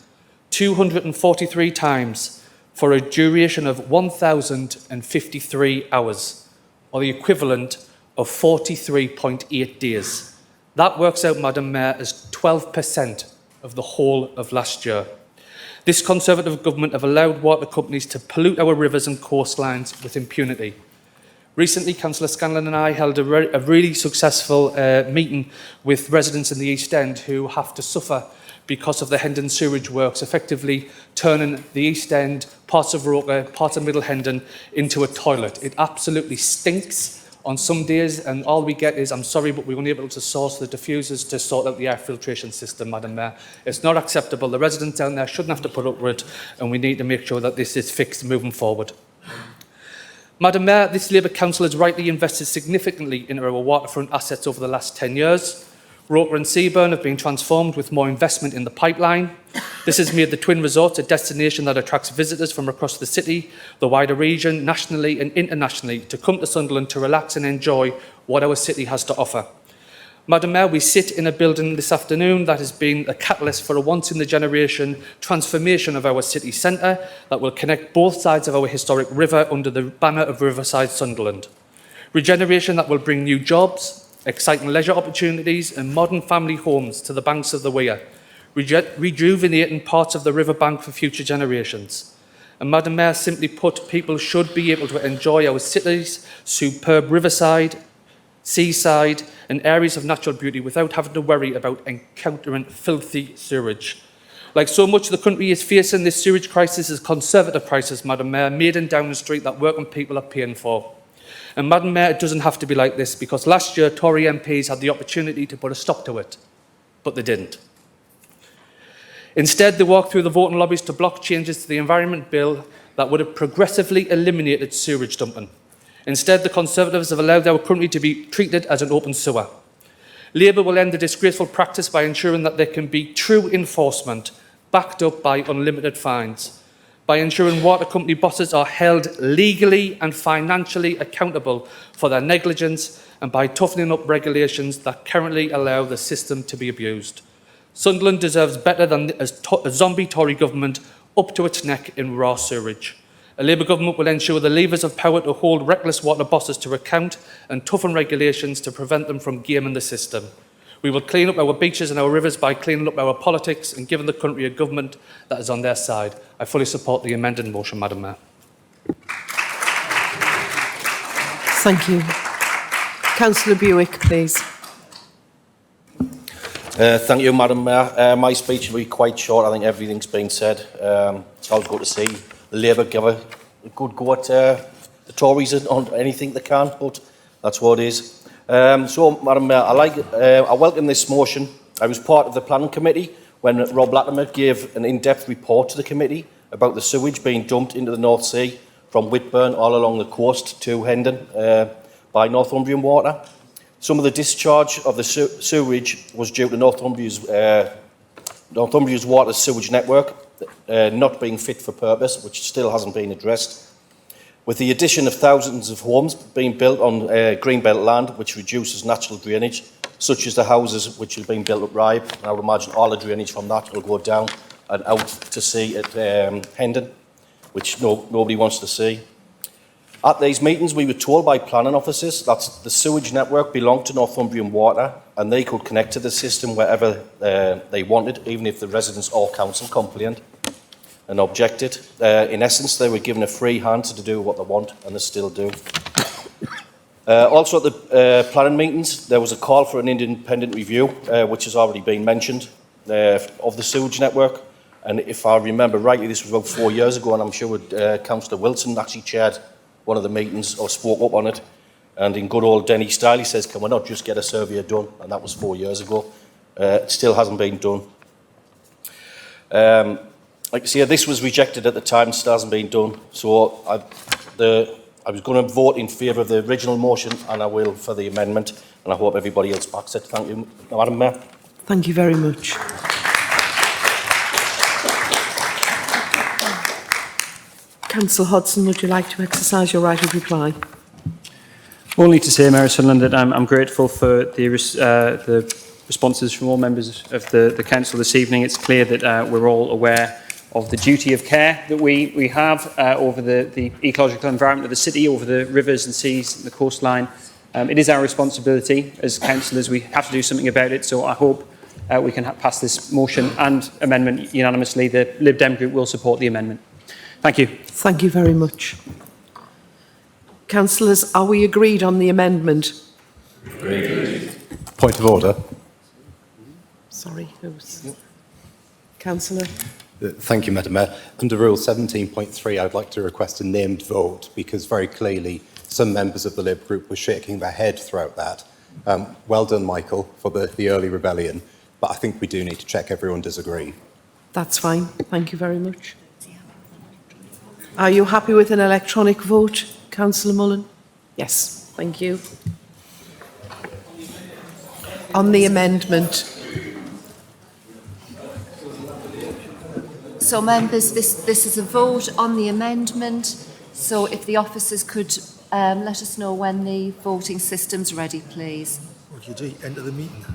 243 times for a duration of 1,053 hours, or the equivalent of 43.8 days. That works out, Madam Mayor, as 12% of the whole of last year. This Conservative government have allowed water companies to pollute our rivers and coastlines with impunity. Recently, Councillor Scanlon and I held a really successful meeting with residents in the East End who have to suffer because of the Hendon sewage works, effectively turning the East End, parts of Roker, parts of Middle Hendon into a toilet. It absolutely stinks on some days, and all we get is, "I'm sorry, but we weren't able to source the diffusers to sort out the air filtration system," Madam Mayor. It's not acceptable. The residents down there shouldn't have to put up with it, and we need to make sure that this is fixed moving forward. Madam Mayor, this Labour Council has rightly invested significantly in our waterfront assets over the last 10 years. Roker and Seaburn have been transformed with more investment in the pipeline. This has made the Twin Resorts a destination that attracts visitors from across the city, the wider region, nationally and internationally, to come to Sunderland to relax and enjoy what our city has to offer. Madam Mayor, we sit in a building this afternoon that has been a catalyst for a once-in-the-generation transformation of our city centre that will connect both sides of our historic river under the banner of Riverside Sunderland. Regeneration that will bring new jobs, exciting leisure opportunities and modern family homes to the banks of the Wear, rejuvenating parts of the riverbank for future generations. And Madam Mayor, simply put, people should be able to enjoy our city's superb riverside, seaside and areas of natural beauty without having to worry about encountering filthy sewage. Like so much the country is facing, this sewage crisis is conservative prices, Madam Mayor, made in Downing Street that working people are paying for. And Madam Mayor, it doesn't have to be like this, because last year Tory MPs had the opportunity to put a stop to it, but they didn't. Instead, they walked through the voting lobbies to block changes to the Environment Bill that would have progressively eliminated sewage dumping. Instead, the Conservatives have allowed our country to be treated as an open sewer. Labour will end the disgraceful practice by ensuring that there can be true enforcement, backed up by unlimited fines, by ensuring water company bosses are held legally and financially accountable for their negligence, and by toughening up regulations that currently allow the system to be abused. Sunderland deserves better than a zombie Tory government up to its neck in raw sewage. A Labour government will ensure the levers of power to hold reckless water bosses to account and toughen regulations to prevent them from gaming the system. We will clean up our beaches and our rivers by cleaning up our politics and giving the country a government that is on their side. I fully support the amended motion, Madam Mayor. Thank you. Councillor Buick, please. Thank you, Madam Mayor. My speech will be quite short. I think everything's been said. It's always good to see the Labour give a good go at the Tories on anything they can, but that's what it is. So, Madam Mayor, I welcome this motion. I was part of the Planning Committee when Rob Latimer gave an in-depth report to the committee about the sewage being dumped into the North Sea from Whitburn all along the coast to Hendon by Northumbrian Water. Some of the discharge of the sewage was due to Northumbria's water sewage network not being fit for purpose, which still hasn't been addressed. With the addition of thousands of homes being built on greenbelt land, which reduces natural drainage, such as the houses which have been built at Rybe, and I would imagine all the drainage from that will go down and out to sea at Hendon, which nobody wants to see. At these meetings, we were told by planning officers that the sewage network belonged to Northumbrian Water and they could connect to the system wherever they wanted, even if the residents or council complained and objected. In essence, they were given a free hand to do what they want, and they still do. Also at the planning meetings, there was a call for an independent review, which has already been mentioned, of the sewage network. And if I remember rightly, this was about 4 years ago, and I'm sure Councillor Wilson actually chaired one of the meetings or spoke up on it. And in good old Denny style, he says, can we not just get a survey done? And that was 4 years ago. It still hasn't been done. Like I say, this was rejected at the time, still hasn't been done. So I was going to vote in favour of the original motion, and I will for the amendment, and I hope everybody else backs it. Thank you, Madam Mayor. Thank you very much. Councillor Hodson, would you like to exercise your right of reply? Only to say, Mayor Sunderland, that I'm grateful for the responses from all members of the Council this evening. It's clear that we're all aware of the duty of care that we have over the ecological environment of the city, over the rivers and seas and the coastline. It is our responsibility as councillors. We have to do something about it, so I hope we can pass this motion and amendment unanimously. The Lib Dem group will support the amendment. Thank you. Thank you very much. Councillors, are we agreed on the amendment? Agreed. Point of order. Sorry, Councillor. Thank you, Madam Mayor. Under Rule 17.3, I'd like to request a named vote because very clearly some members of the Lib group were shaking their head throughout that. Well done, Michael, for the early rebellion, but I think we do need to check everyone does agree. That's fine. Thank you very much. Are you happy with an electronic vote, Councillor Mullen? Yes, thank you. on the amendment. So members, this is a vote on the amendment. So if the officers could let us know when the voting system's ready, please. What do you do? Enter the meeting.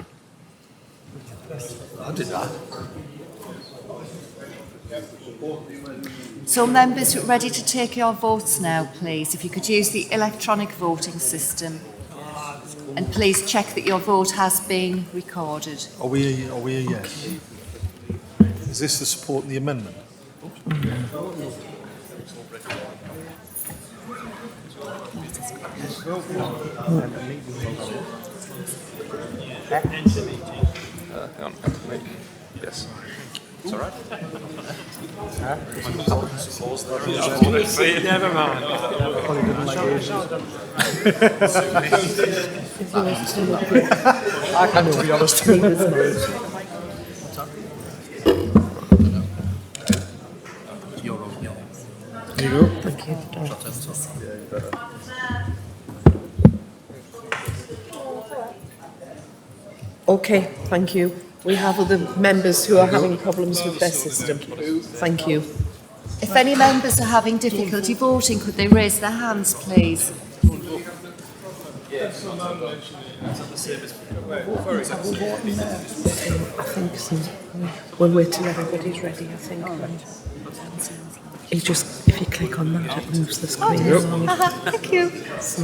I did that. So members, ready to take your votes now, please. If you could use the electronic voting system. And please check that your vote has been recorded. Are we a yes? Is this the support in the amendment? Hang on. Yes. It's all right. Never mind. I can't be honest. There you go. Thank you. Okay, thank you. We have other members who are having problems with their system. Thank you. If any members are having difficulty voting, could they raise their hands, please? I think so. We'll wait till everybody's ready, I think. If you click on that, it moves the screen along. Thank you. So,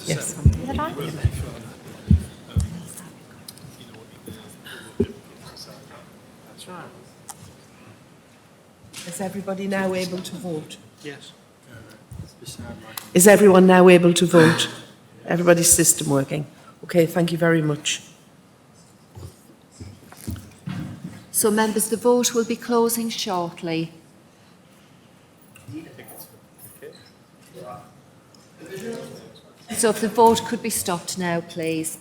yes. Is everybody now able to vote? Yes. Is everyone now able to vote? Everybody's system working? Okay, thank you very much. So members, the vote will be closing shortly. So if the vote could be stopped now, please.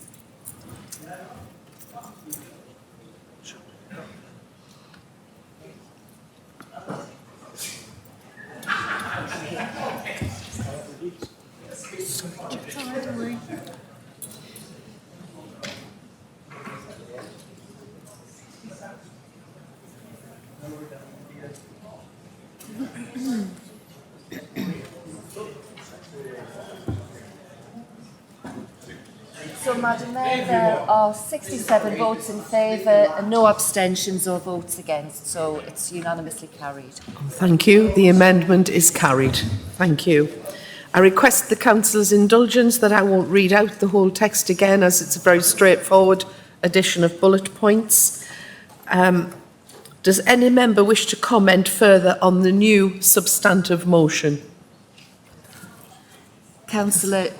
So, Madam Mayor, there are 67 votes in favour and no abstentions or votes against, so it's unanimously carried. Thank you. The amendment is carried. Thank you. I request the councillor's indulgence that I won't read out the whole text again, as it's a very straightforward addition of bullet points. Does any member wish to comment further on the new substantive motion? Councillor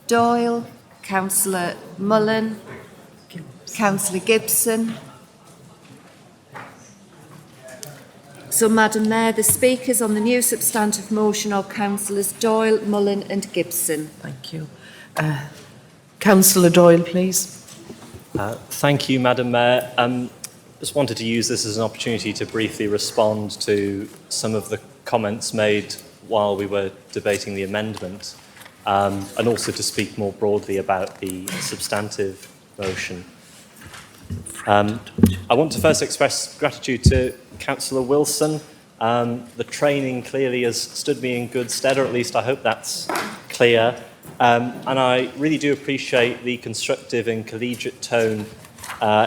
Doyle, Councillor Mullen, Councillor Gibson. So, Madam Mayor, the speakers on the new substantive motion are Councillors Doyle, Mullen and Gibson. Thank you. Councillor Doyle, please. Thank you, Madam Mayor. Just wanted to use this as an opportunity to briefly respond to some of the comments made while we were debating the amendment, and also to speak more broadly about the substantive motion. I want to first express gratitude to Councillor Wilson. The training clearly has stood me in good stead, or at least I hope that's clear. And I really do appreciate the constructive and collegiate tone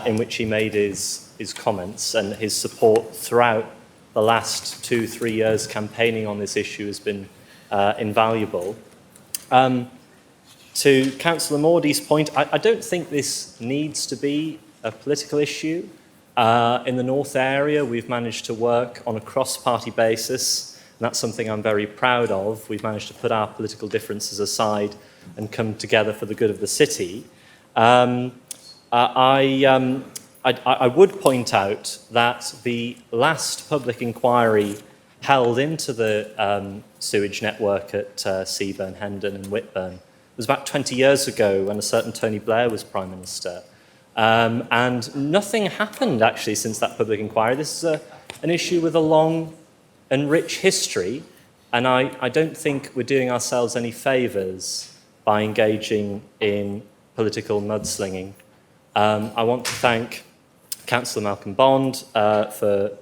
in which he made his comments, and his support throughout the last 2-3 years campaigning on this issue has been invaluable. To Councillor Mordy's point, I don't think this needs to be a political issue. In the North area, we've managed to work on a cross-party basis, and that's something I'm very proud of. We've managed to put our political differences aside and come together for the good of the city. I would point out that the last public inquiry held into the sewage network at Seaburn, Hendon and Whitburn was about 20 years ago when a certain Tony Blair was Prime Minister. And nothing happened actually since that public inquiry. This is an issue with a long and rich history, and I don't think we're doing ourselves any favours by engaging in political mudslinging I want to thank Councillor Malcolm Bond for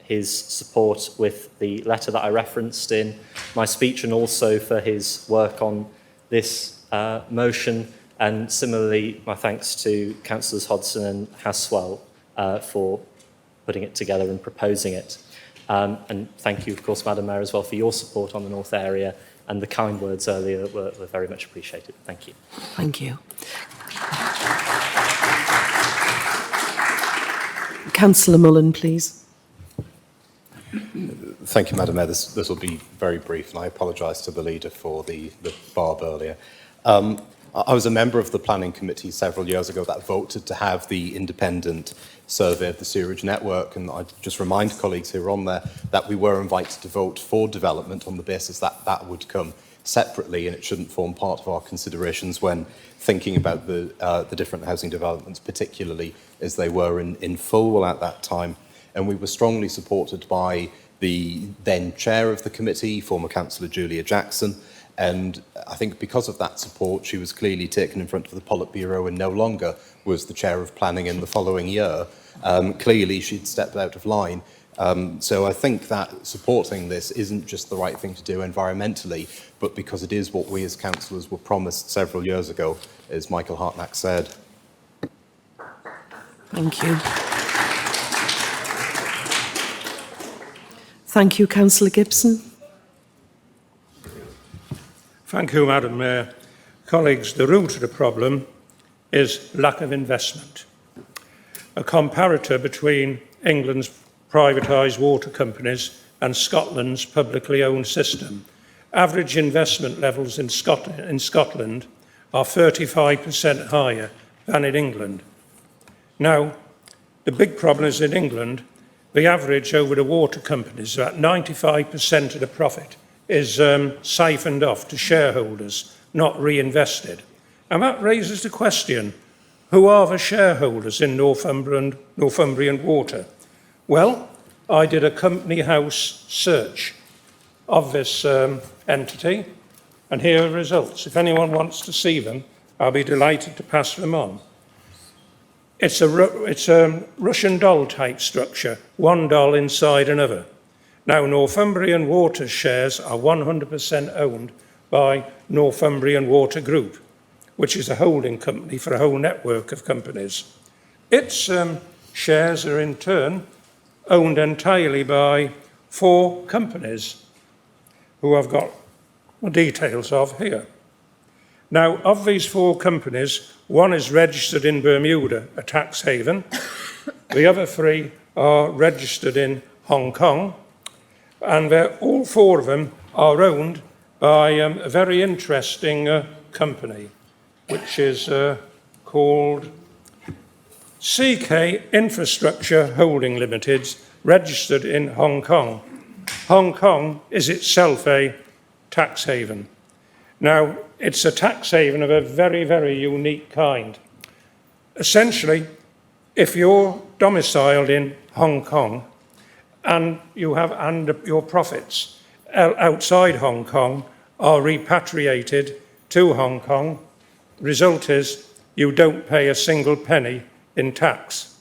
his support with the letter that I referenced in my speech, and also for his work on this motion. And similarly, my thanks to Councillors Hodson and Haswell for putting it together and proposing it. And thank you, of course, Madam Mayor, as well, for your support on the North area, and the kind words earlier were very much appreciated. Thank you. Thank you. Councillor Mullen, please. Thank you, Madam Mayor. This will be very brief, and I apologise to the leader for the barb earlier. I was a member of the planning committee several years ago that voted to have the independent survey of the sewerage network, and I just remind colleagues who are on there that we were invited to vote for development on the basis that that would come separately, and it shouldn't form part of our considerations when thinking about the different housing developments, particularly as they were in full at that time. And we were strongly supported by the then chair of the committee, former councillor Julia Jackson, and I think because of that support, she was clearly taken in front of the Politburo and no longer was the chair of planning in the following year. Clearly, she'd stepped out of line. So I think that supporting this isn't just the right thing to do environmentally, but because it is what we as councillors were promised several years ago, as Michael Hartnack said. Thank you. Thank you, Councillor Gibson. Thank you, Madam Mayor. Colleagues, the root of the problem is lack of investment. A comparator between England's privatised water companies and Scotland's publicly owned system. Average investment levels in Scotland are 35% higher than in England. Now, the big problem is in England, the average over the water companies, about 95% of the profit is siphoned off to shareholders, not reinvested. And that raises the question, who are the shareholders in Northumbrian Water? Well, I did a company house search of this entity, and here are the results. If anyone wants to see them, I'll be delighted to pass them on. It's a Russian doll type structure, one doll inside another. Now, Northumbrian Water shares are 100% owned by Northumbrian Water Group, which is a holding company for a whole network of companies. Its shares are in turn owned entirely by 4 companies who I've got the details of here. Now, of these 4 companies, one is registered in Bermuda, a tax haven. The other 3 are registered in Hong Kong, and all 4 of them are owned by a very interesting company, which is called CK Infrastructure Holding Limited, registered in Hong Kong. Hong Kong is itself a tax haven. Now, it's a tax haven of a very, very unique kind. Essentially, if you're domiciled in Hong Kong and your profits outside Hong Kong are repatriated to Hong Kong, the result is you don't pay a single penny in tax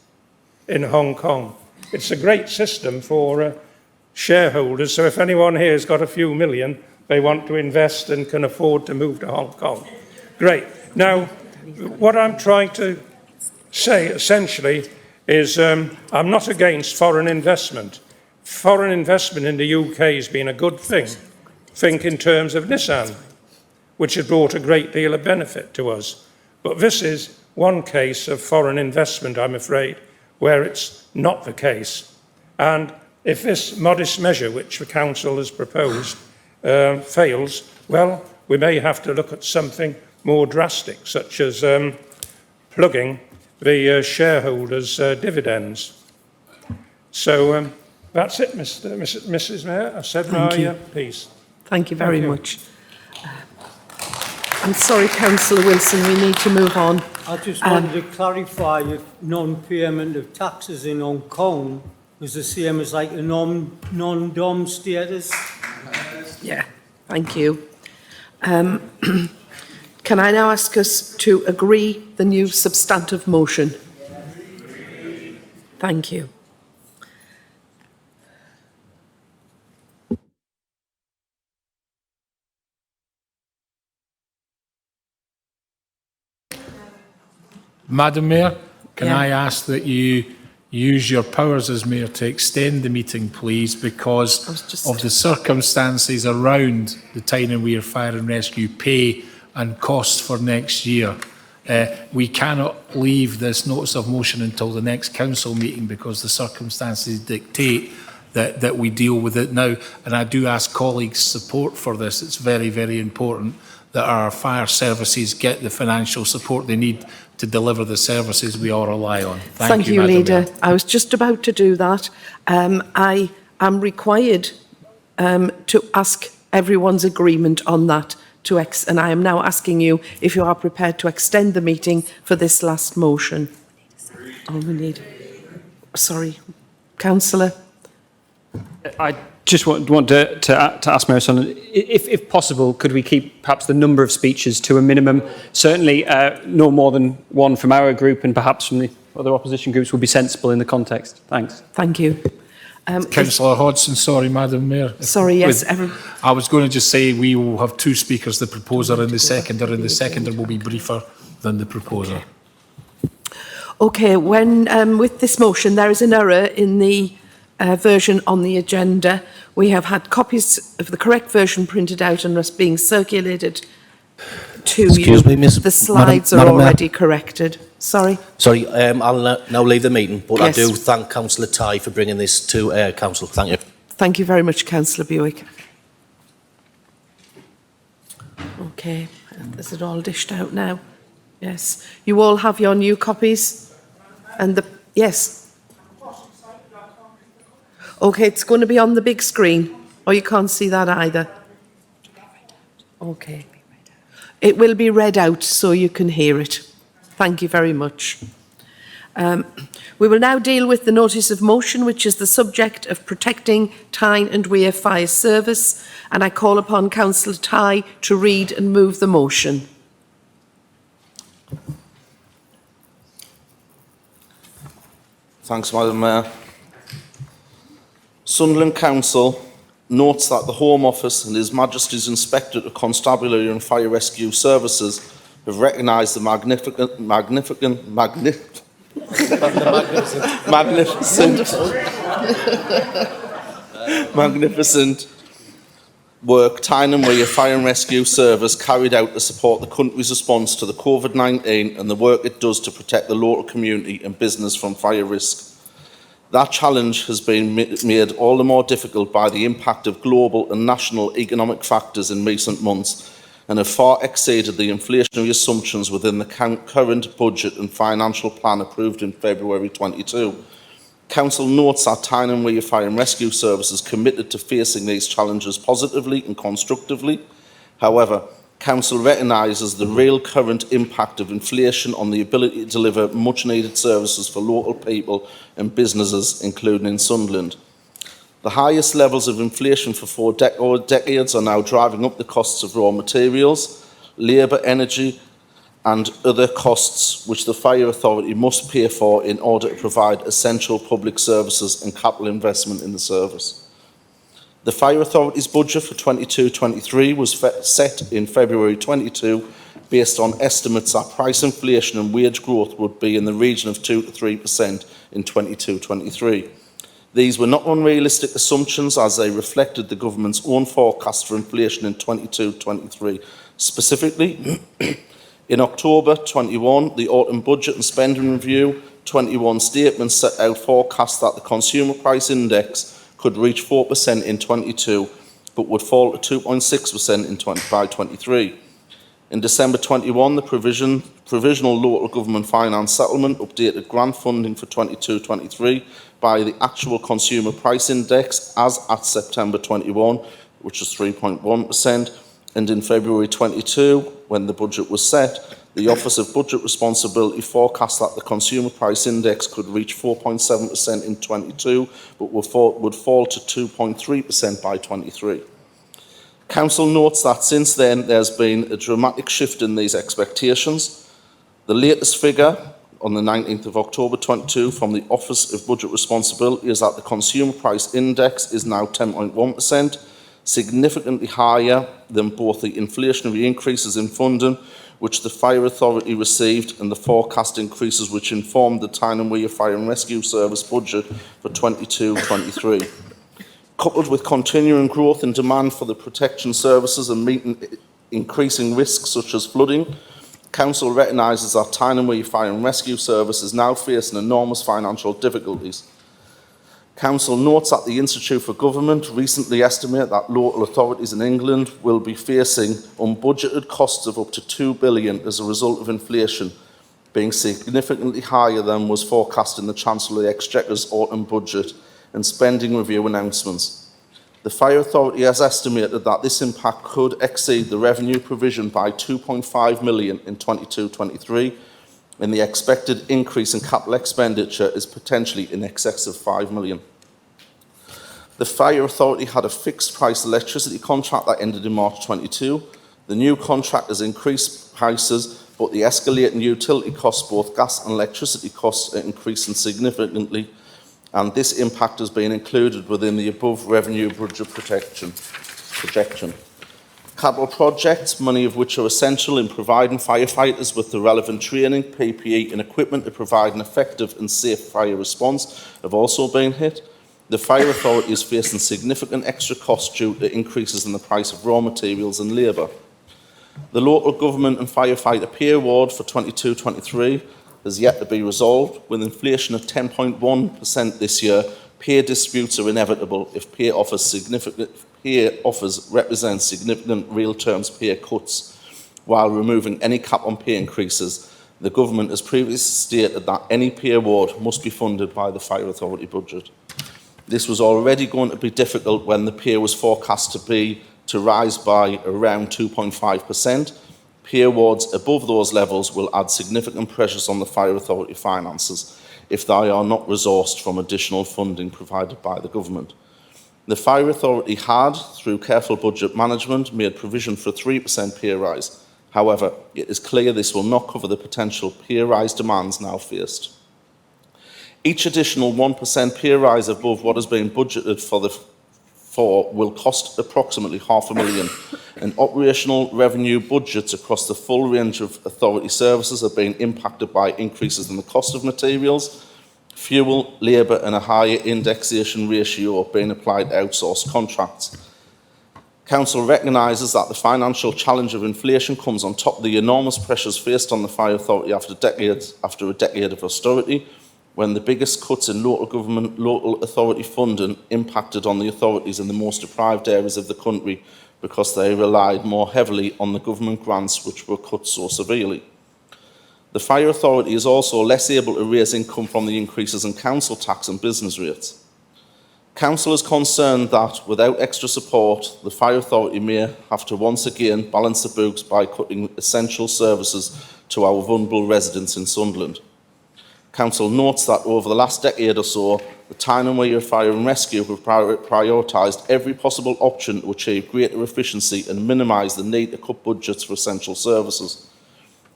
in Hong Kong. It's a great system for shareholders, so if anyone here has got a few million they want to invest and can afford to move to Hong Kong, great. Now, what I'm trying to say essentially is I'm not against foreign investment. Foreign investment in the UK has been a good thing. Think in terms of Nissan, which has brought a great deal of benefit to us. But this is one case of foreign investment, I'm afraid, where it's not the case. And if this modest measure, which the Council has proposed, fails, well, we may have to look at something more drastic, such as plugging the shareholders' dividends. So that's it, Mrs. Mayor. I've said my piece. Thank you very much. I'm sorry, Councillor Wilson, we need to move on. I just wanted to clarify if non-payment of taxes in Hong Kong was the same as like a non-dom status. Yeah, thank you. Can I now ask us to agree the new substantive motion? Thank you. Madam Mayor, can Yeah. I ask that you use your powers as Mayor to extend the meeting, please, because of the circumstances around the Tyne Weir Fire and Rescue pay and costs for next year. We cannot leave this notice of motion until the next council meeting because the circumstances dictate that we deal with it now. And I do ask colleagues' support for this. It's very, very important that our fire services get the financial support they need to deliver the services we all rely on. Thank you, Madam Leader. Mayor. I was just about to do that. I am required to ask everyone's agreement on that. And I am now asking you if you are prepared to extend the meeting for this last motion. Oh, we need. Sorry, Councillor. I just want to ask Mayor Sunderland, if possible, could we keep perhaps the number of speeches to a minimum? Certainly no more than one from our group, and perhaps from the other opposition groups would be sensible in the context. Thanks. Thank you. Councillor Hodgson, sorry, Madam Mayor. Sorry, yes. I was going to just say we will have two speakers, the proposer and the seconder will be briefer than the proposer. Okay, when with this motion, there is an error in the version on the agenda. We have had copies of the correct version printed out and are being circulated to Excuse you. me, Miss The slides Madam are Mayor. already corrected. Sorry. Sorry, I'll now leave the meeting, but Yes. I do thank Councillor Ty for bringing this to Council. Thank you. Thank you very much, Councillor Buick. Okay, is it all dished out now? Yes. You all have your new copies? And the, yes. Okay, it's going to be on the big screen, or you can't see that either. Okay. It will be read out so you can hear it. Thank you very much. We will now deal with the notice of motion, which is the subject of protecting Tyne and Weir Fire Service, and I call upon Councillor Ty to read and move the motion. Thanks, Madam Mayor. Sunderland Council notes that the Home Office and His Majesty's Inspectorate of Constabulary and Fire Rescue Services have recognised the magnificent work Tyne and Weir Fire and Rescue Service carried out to support the country's response to the COVID-19 and the work it does to protect the local community and business from fire risk. That challenge has been made all the more difficult by the impact of global and national economic factors in recent months and have far exceeded the inflationary assumptions within the current budget and financial plan approved in February 22. Council notes that Tyne and Weir Fire and Rescue Service is committed to facing these challenges positively and constructively. However, Council recognises the real current impact of inflation on the ability to deliver much needed services for local people and businesses, including in Sunderland. The highest levels of inflation for 4 decades are now driving up the costs of raw materials, labour, energy and other costs which the Fire Authority must pay for in order to provide essential public services and capital investment in the service. The Fire Authority's budget for 22-23 was set in February 22 based on estimates that price inflation and wage growth would be in the region of 2 to 3% in 22-23. These were not unrealistic assumptions as they reflected the government's own forecast for inflation in 22-23. Specifically, in October 21, the Autumn Budget and Spending Review 21 statement set out forecasts that the Consumer Price Index could reach 4% in 22, but would fall to 2.6% by 23. In December 21, the Provisional Local Government Finance Settlement updated grant funding for 22-23 by the actual Consumer Price Index as at September 21, which is 3.1%, and in February 22, when the budget was set, the Office of Budget Responsibility forecast that the Consumer Price Index could reach 4.7% in 22, but would fall to 2.3% by 23. Council notes that since then there's been a dramatic shift in these expectations. The latest figure on the 19th of October 22 from the Office of Budget Responsibility is that the Consumer Price Index is now 10.1%, significantly higher than both the inflationary increases in funding which the Fire Authority received and the forecast increases which informed the Tyne and Wear Fire and Rescue Service budget for 22-23. Coupled with continuing growth in demand for the protection services and meeting increasing risks such as flooding, Council recognises that Tyne and Wear Fire and Rescue Service is now facing enormous financial difficulties. Council notes that the Institute for Government recently estimated that local authorities in England will be facing unbudgeted costs of up to £2 billion as a result of inflation, being significantly higher than was forecast in the Chancellor of the Exchequer's autumn budget and spending review announcements. The Fire Authority has estimated that this impact could exceed the revenue provision by £2.5 million in 22-23, and the expected increase in capital expenditure is potentially in excess of £5 million. The Fire Authority had a fixed price electricity contract that ended in March 22. The new contract has increased prices, but the escalating utility costs, both gas and electricity costs, are increasing significantly, and this impact has been included within the above revenue budget projection. Capital projects, many of which are essential in providing firefighters with the relevant training, PPE and equipment to provide an effective and safe fire response, have also been hit. The Fire Authority is facing significant extra costs due to increases in the price of raw materials and labour. The Local Government and Firefighter Pay Award for 22-23 has yet to be resolved. With inflation at 10.1% this year, pay disputes are inevitable if pay offers represent significant real terms pay cuts. While removing any cap on pay increases, the Government has previously stated that any pay award must be funded by the Fire Authority budget. This was already going to be difficult when the pay was forecast to rise by around 2.5%. Pay awards above those levels will add significant pressures on the Fire Authority finances if they are not resourced from additional funding provided by the Government. The Fire Authority had, through careful budget management, made provision for a 3% pay rise. However, it is clear this will not cover the potential pay rise demands now faced. Each additional 1% pay rise above what has been budgeted for will cost approximately $500,000, and operational revenue budgets across the full range of authority services are being impacted by increases in the cost of materials, fuel, labour and a higher indexation ratio being applied to outsourced contracts. Council recognises that the financial challenge of inflation comes on top of the enormous pressures faced on the Fire Authority after a decade of austerity, when the biggest cuts in local authority funding impacted on the authorities in the most deprived areas of the country because they relied more heavily on the government grants which were cut so severely. The Fire Authority is also less able to raise income from the increases in council tax and business rates. Council is concerned that without extra support, the Fire Authority may have to once again balance the books by cutting essential services to our vulnerable residents in Sunderland. Council notes that over the last decade or so, the Tyne and Wear Fire and Rescue have prioritised every possible option to achieve greater efficiency and minimise the need to cut budgets for essential services.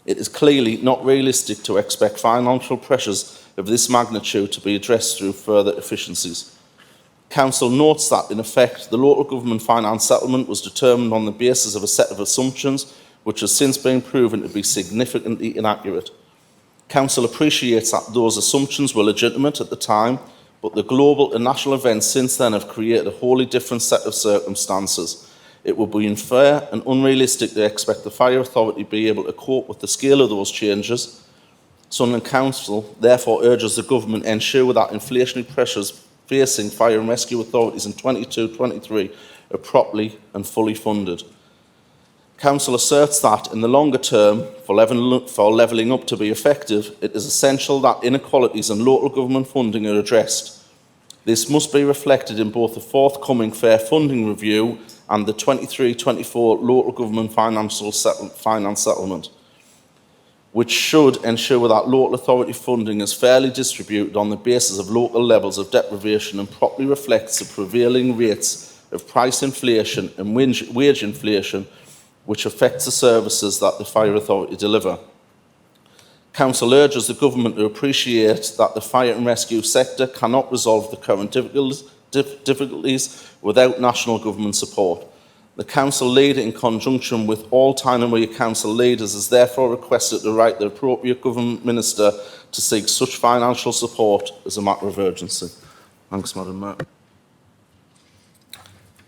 It is clearly not realistic to expect financial pressures of this magnitude to be addressed through further efficiencies. Council notes that, in effect, the local government finance settlement was determined on the basis of a set of assumptions which has since been proven to be significantly inaccurate. Council appreciates that those assumptions were legitimate at the time, but the global and national events since then have created a wholly different set of circumstances. It would be unfair and unrealistic to expect the Fire Authority to be able to cope with the scale of those changes. Sunderland Council therefore urges the Government to ensure that inflationary pressures facing fire and rescue authorities in 22-23 are properly and fully funded. Council asserts that, in the longer term, for levelling up to be effective, it is essential that inequalities in local government funding are addressed. This must be reflected in both the forthcoming Fair Funding Review and the 23-24 Local Government Finance Settlement, which should ensure that local authority funding is fairly distributed on the basis of local levels of deprivation and properly reflects the prevailing rates of price inflation and wage inflation which affects the services that the Fire Authority deliver. Council urges the Government to appreciate that the fire and rescue sector cannot resolve the current difficulties without national government support. The Council leader, in conjunction with all Tyne and Wear Council leaders, has therefore requested to write the appropriate Government Minister to seek such financial support as a matter of urgency. Thanks, Madam Mayor.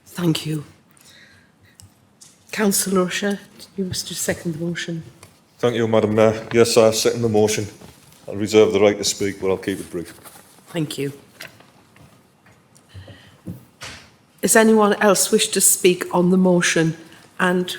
Thank you. Councillor Usher, you must second the motion. Thank you, Madam Mayor. Yes, I second the motion. I'll reserve the right to speak, but I'll keep it brief. Thank you. Does anyone else wish to speak on the motion? And,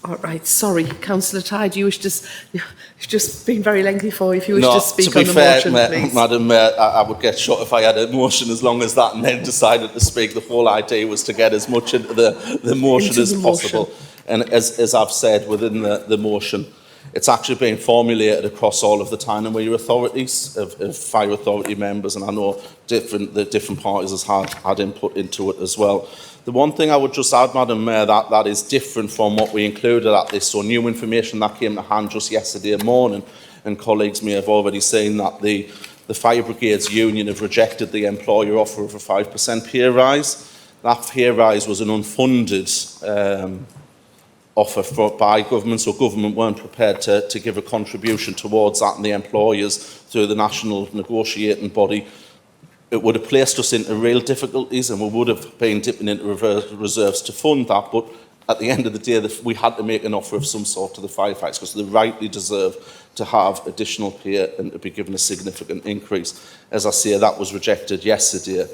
all right, sorry, Councillor Tide, you wish to, you've just been very lengthy for you. If you wish to speak on the motion, please. Madam Mayor, I would get shot if I had a motion as long as that and then decided to speak. The whole idea was to get as much into the motion as possible. And as I've said within the motion, it's actually been formulated across all of the Tyne and Wear authorities, of fire authority members, and I know the different parties has had input into it as well. The one thing I would just add, Madam Mayor, that is different from what we included at this, so new information that came to hand just yesterday morning, and colleagues may have already seen that the Fire Brigades Union have rejected the employer offer of a 5% pay rise. That pay rise was an unfunded offer by government, so government weren't prepared to give a contribution towards that, and the employers, through the national negotiating body, it would have placed us into real difficulties, and we would have been dipping into reserves to fund that. But at the end of the day, we had to make an offer of some sort to the firefighters because they rightly deserve to have additional pay and to be given a significant increase. As I say, that was rejected yesterday.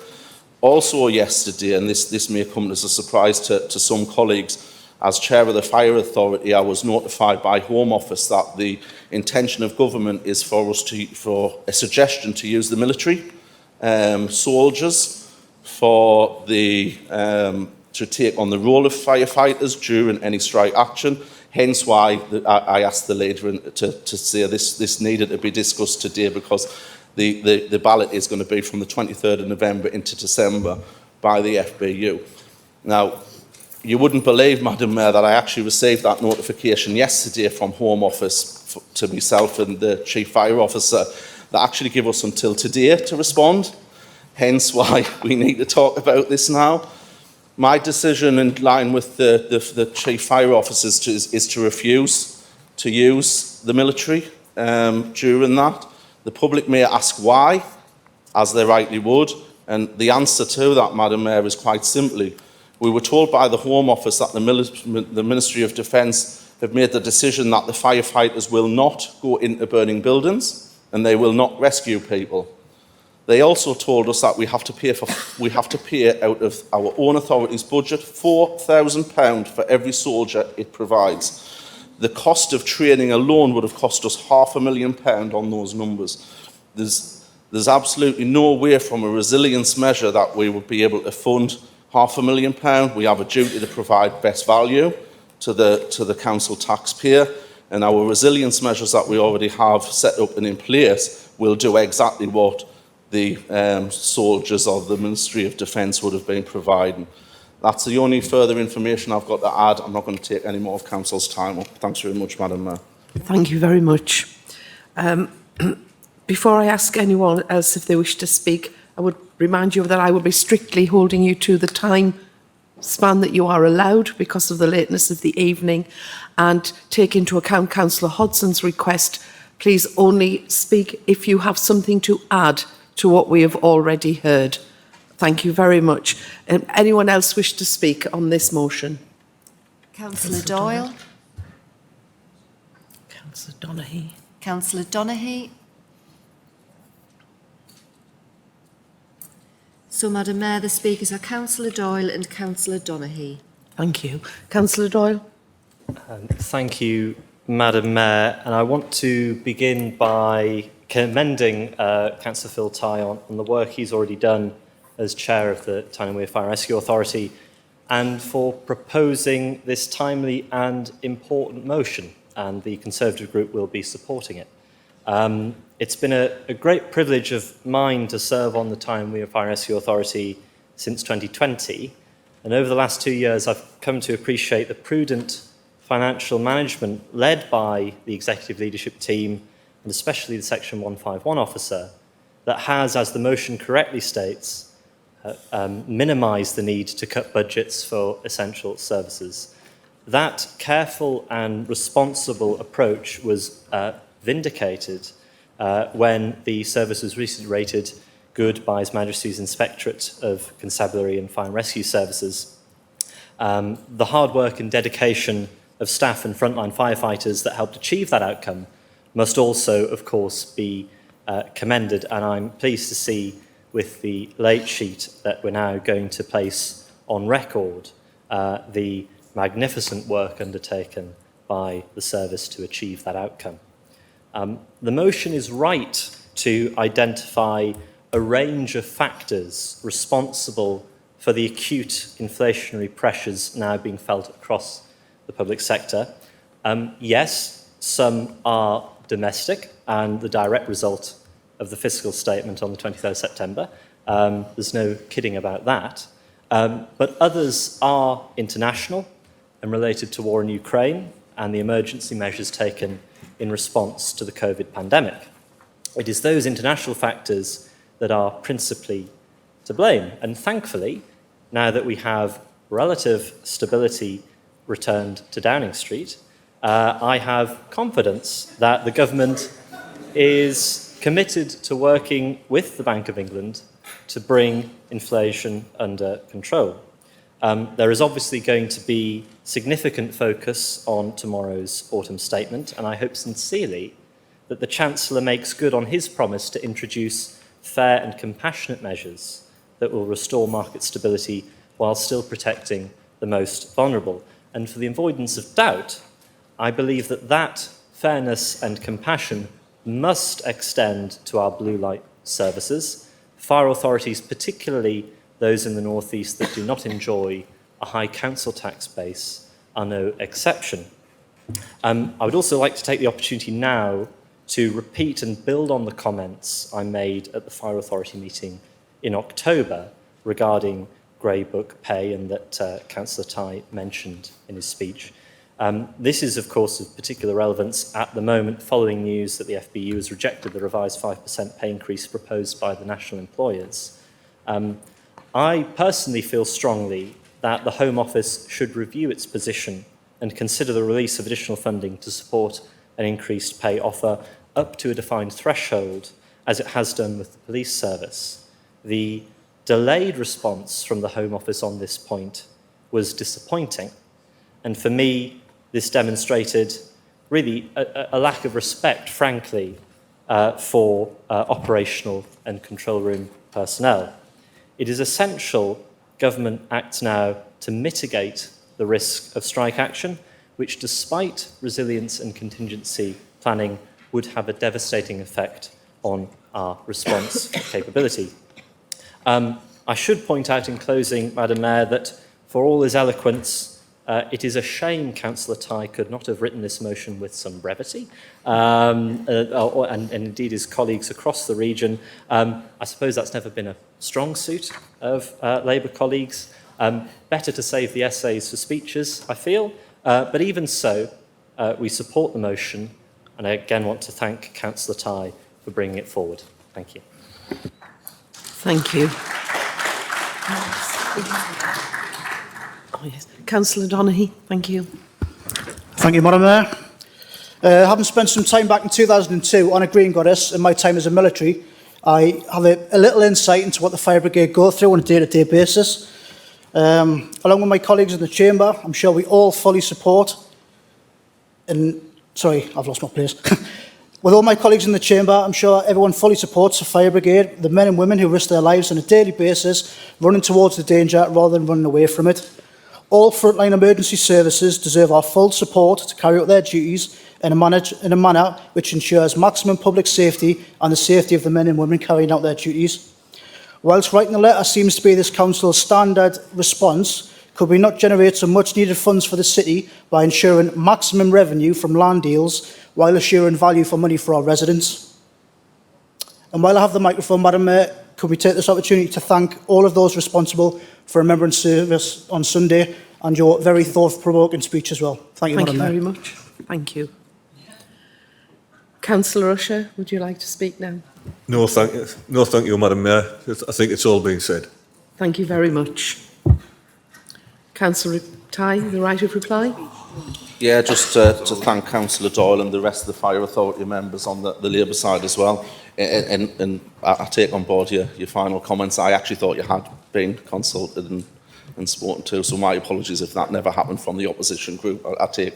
Also yesterday, and this may come as a surprise to some colleagues, as Chair of the Fire Authority, I was notified by Home Office that the intention of government is for a suggestion to use the military soldiers to take on the role of firefighters during any strike action. Hence why I asked the leader to say this needed to be discussed today, because the ballot is going to be from the 23rd of November into December by the FBU. Now, you wouldn't believe, Madam Mayor, that I actually received that notification yesterday from Home Office to myself and the Chief Fire Officer that actually give us until today to respond, hence why we need to talk about this now. My decision, in line with the Chief Fire Officers, is to refuse to use the military during that. The public may ask why, as they rightly would, and the answer to that, Madam Mayor, is quite simply, we were told by the Home Office that the Ministry of Defence have made the decision that the firefighters will not go into burning buildings and they will not rescue people. They also told us that we have to pay out of our own authority's budget £4,000 for every soldier it provides. The cost of training alone would have cost us £500,000 on those numbers. There's absolutely no way from a resilience measure that we would be able to fund £500,000. We have a duty to provide best value to the council taxpayer, and our resilience measures that we already have set up and in place will do exactly what the soldiers of the Ministry of Defence would have been providing. That's the only further information I've got to add. I'm not going to take any more of council's time up. Thanks very much, Madam Mayor. Thank you very much. Before I ask anyone else if they wish to speak, I would remind you that I will be strictly holding you to the time span that you are allowed because of the lateness of the evening, and take into account Councillor Hodson's request. Please only speak if you have something to add to what we have already heard. Thank you very much. Anyone else wish to speak on this motion? Councillor Doyle. Councillor Donaghy. Councillor Donaghy. So, Madam Mayor, the speakers are Councillor Doyle and Councillor Donaghy. Thank you. Councillor Doyle. Thank you, Madam Mayor. And I want to begin by commending Councillor Phil Tighe on the work he's already done as Chair of the Tyne and Wear Fire and Rescue Authority, and for proposing this timely and important motion, and the Conservative Group will be supporting it. It's been a great privilege of mine to serve on the Tyne and Wear Fire and Rescue Authority since 2020. And over the last 2 years, I've come to appreciate the prudent financial management led by the executive leadership team, and especially the Section 151 officer, that has, as the motion correctly states, minimised the need to cut budgets for essential services. That careful and responsible approach was vindicated when the service was recently rated good by His Majesty's Inspectorate of Constabulary and Fire and Rescue Services. The hard work and dedication of staff and frontline firefighters that helped achieve that outcome must also, of course, be commended, and I'm pleased to see with the late sheet that we're now going to place on record the magnificent work undertaken by the service to achieve that outcome. The motion is right to identify a range of factors responsible for the acute inflationary pressures now being felt across the public sector. Yes, some are domestic and the direct result of the fiscal statement on the 23rd of September. There's no kidding about that. But others are international and related to war in Ukraine and the emergency measures taken in response to the COVID pandemic. It is those international factors that are principally to blame. And thankfully, now that we have relative stability returned to Downing Street, I have confidence that the government is committed to working with the Bank of England to bring inflation under control. There is obviously going to be significant focus on tomorrow's autumn statement, and I hope sincerely that the Chancellor makes good on his promise to introduce fair and compassionate measures that will restore market stability while still protecting the most vulnerable. And for the avoidance of doubt, I believe that that fairness and compassion must extend to our blue light services. Fire authorities, particularly those in the North East that do not enjoy a high council tax base, are no exception. I would also like to take the opportunity now to repeat and build on the comments I made at the Fire Authority meeting in October regarding Grey Book pay, and that Councillor Tighe mentioned in his speech. This is, of course, of particular relevance at the moment following news that the FBU has rejected the revised 5% pay increase proposed by the national employers. I personally feel strongly that the Home Office should review its position and consider the release of additional funding to support an increased pay offer up to a defined threshold, as it has done with the police service. The delayed response from the Home Office on this point was disappointing, and for me, this demonstrated really a lack of respect, frankly, for operational and control room personnel. It is essential government acts now to mitigate the risk of strike action, which, despite resilience and contingency planning, would have a devastating effect on our response capability. I should point out in closing, Madam Mayor, that for all his eloquence, it is a shame Councillor Tighe could not have written this motion with some brevity, and indeed his colleagues across the region. I suppose that's never been a strong suit of Labour colleagues. Better to save the essays for speeches, I feel. But even so, we support the motion, and I again want to thank Councillor Tighe for bringing it forward. Thank you. Thank you. Oh, yes. Councillor Donaghy, thank you. Thank you, Madam Mayor. Having spent some time back in 2002 on a Green Goddess in my time as a military, I have a little insight into what the fire brigade go through on a day-to-day basis. Along with my colleagues in the chamber, I'm sure we all fully support, sorry, I've lost my place. With all my colleagues in the chamber, I'm sure everyone fully supports the fire brigade, the men and women who risk their lives on a daily basis, running towards the danger rather than running away from it. All frontline emergency services deserve our full support to carry out their duties in a manner which ensures maximum public safety and the safety of the men and women carrying out their duties. Whilst writing the letter seems to be this council's standard response, could we not generate some much needed funds for the city by ensuring maximum revenue from land deals while assuring value for money for our residents? And while I have the microphone, Madam Mayor, could we take this opportunity to thank all of those responsible for Remembrance Service on Sunday and your very thought-provoking speech as well. Thank you, Thank Madam you Mayor. very much. Thank you. Councillor Usher, would you like to speak now? No, thank you. No, thank you, Madam Mayor. I think it's all been said. Thank you very much. Councillor Tai, the right of reply. Yeah, just to thank Councillor Doyle and the rest of the Fire Authority members on the Labour side as well. And I take on board your final comments. I actually thought you had been consulted and spoken to, so my apologies if that never happened from the opposition group. I take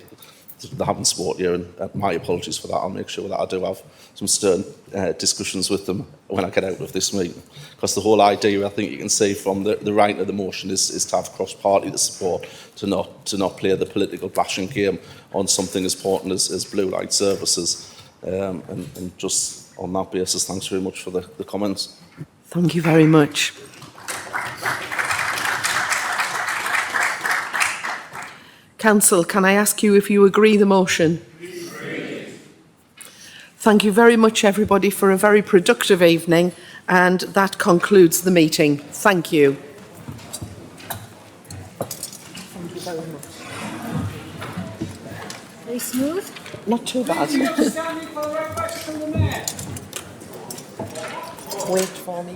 they haven't spoken you, and my apologies for that. I'll make sure that I do have some stern discussions with them when I get out of this meeting. Because the whole idea, I think you can see from the writing of the motion, is to have cross-party support, to not play the political bashing game on something as important as blue light services. And just on that basis, thanks very much for the comments. Thank you very much. Council, can I ask you if you agree the motion? Thank you very much, everybody, for a very productive evening, and that concludes the meeting. Thank you. Thank you very much. Very smooth. Not too bad. Wait for me.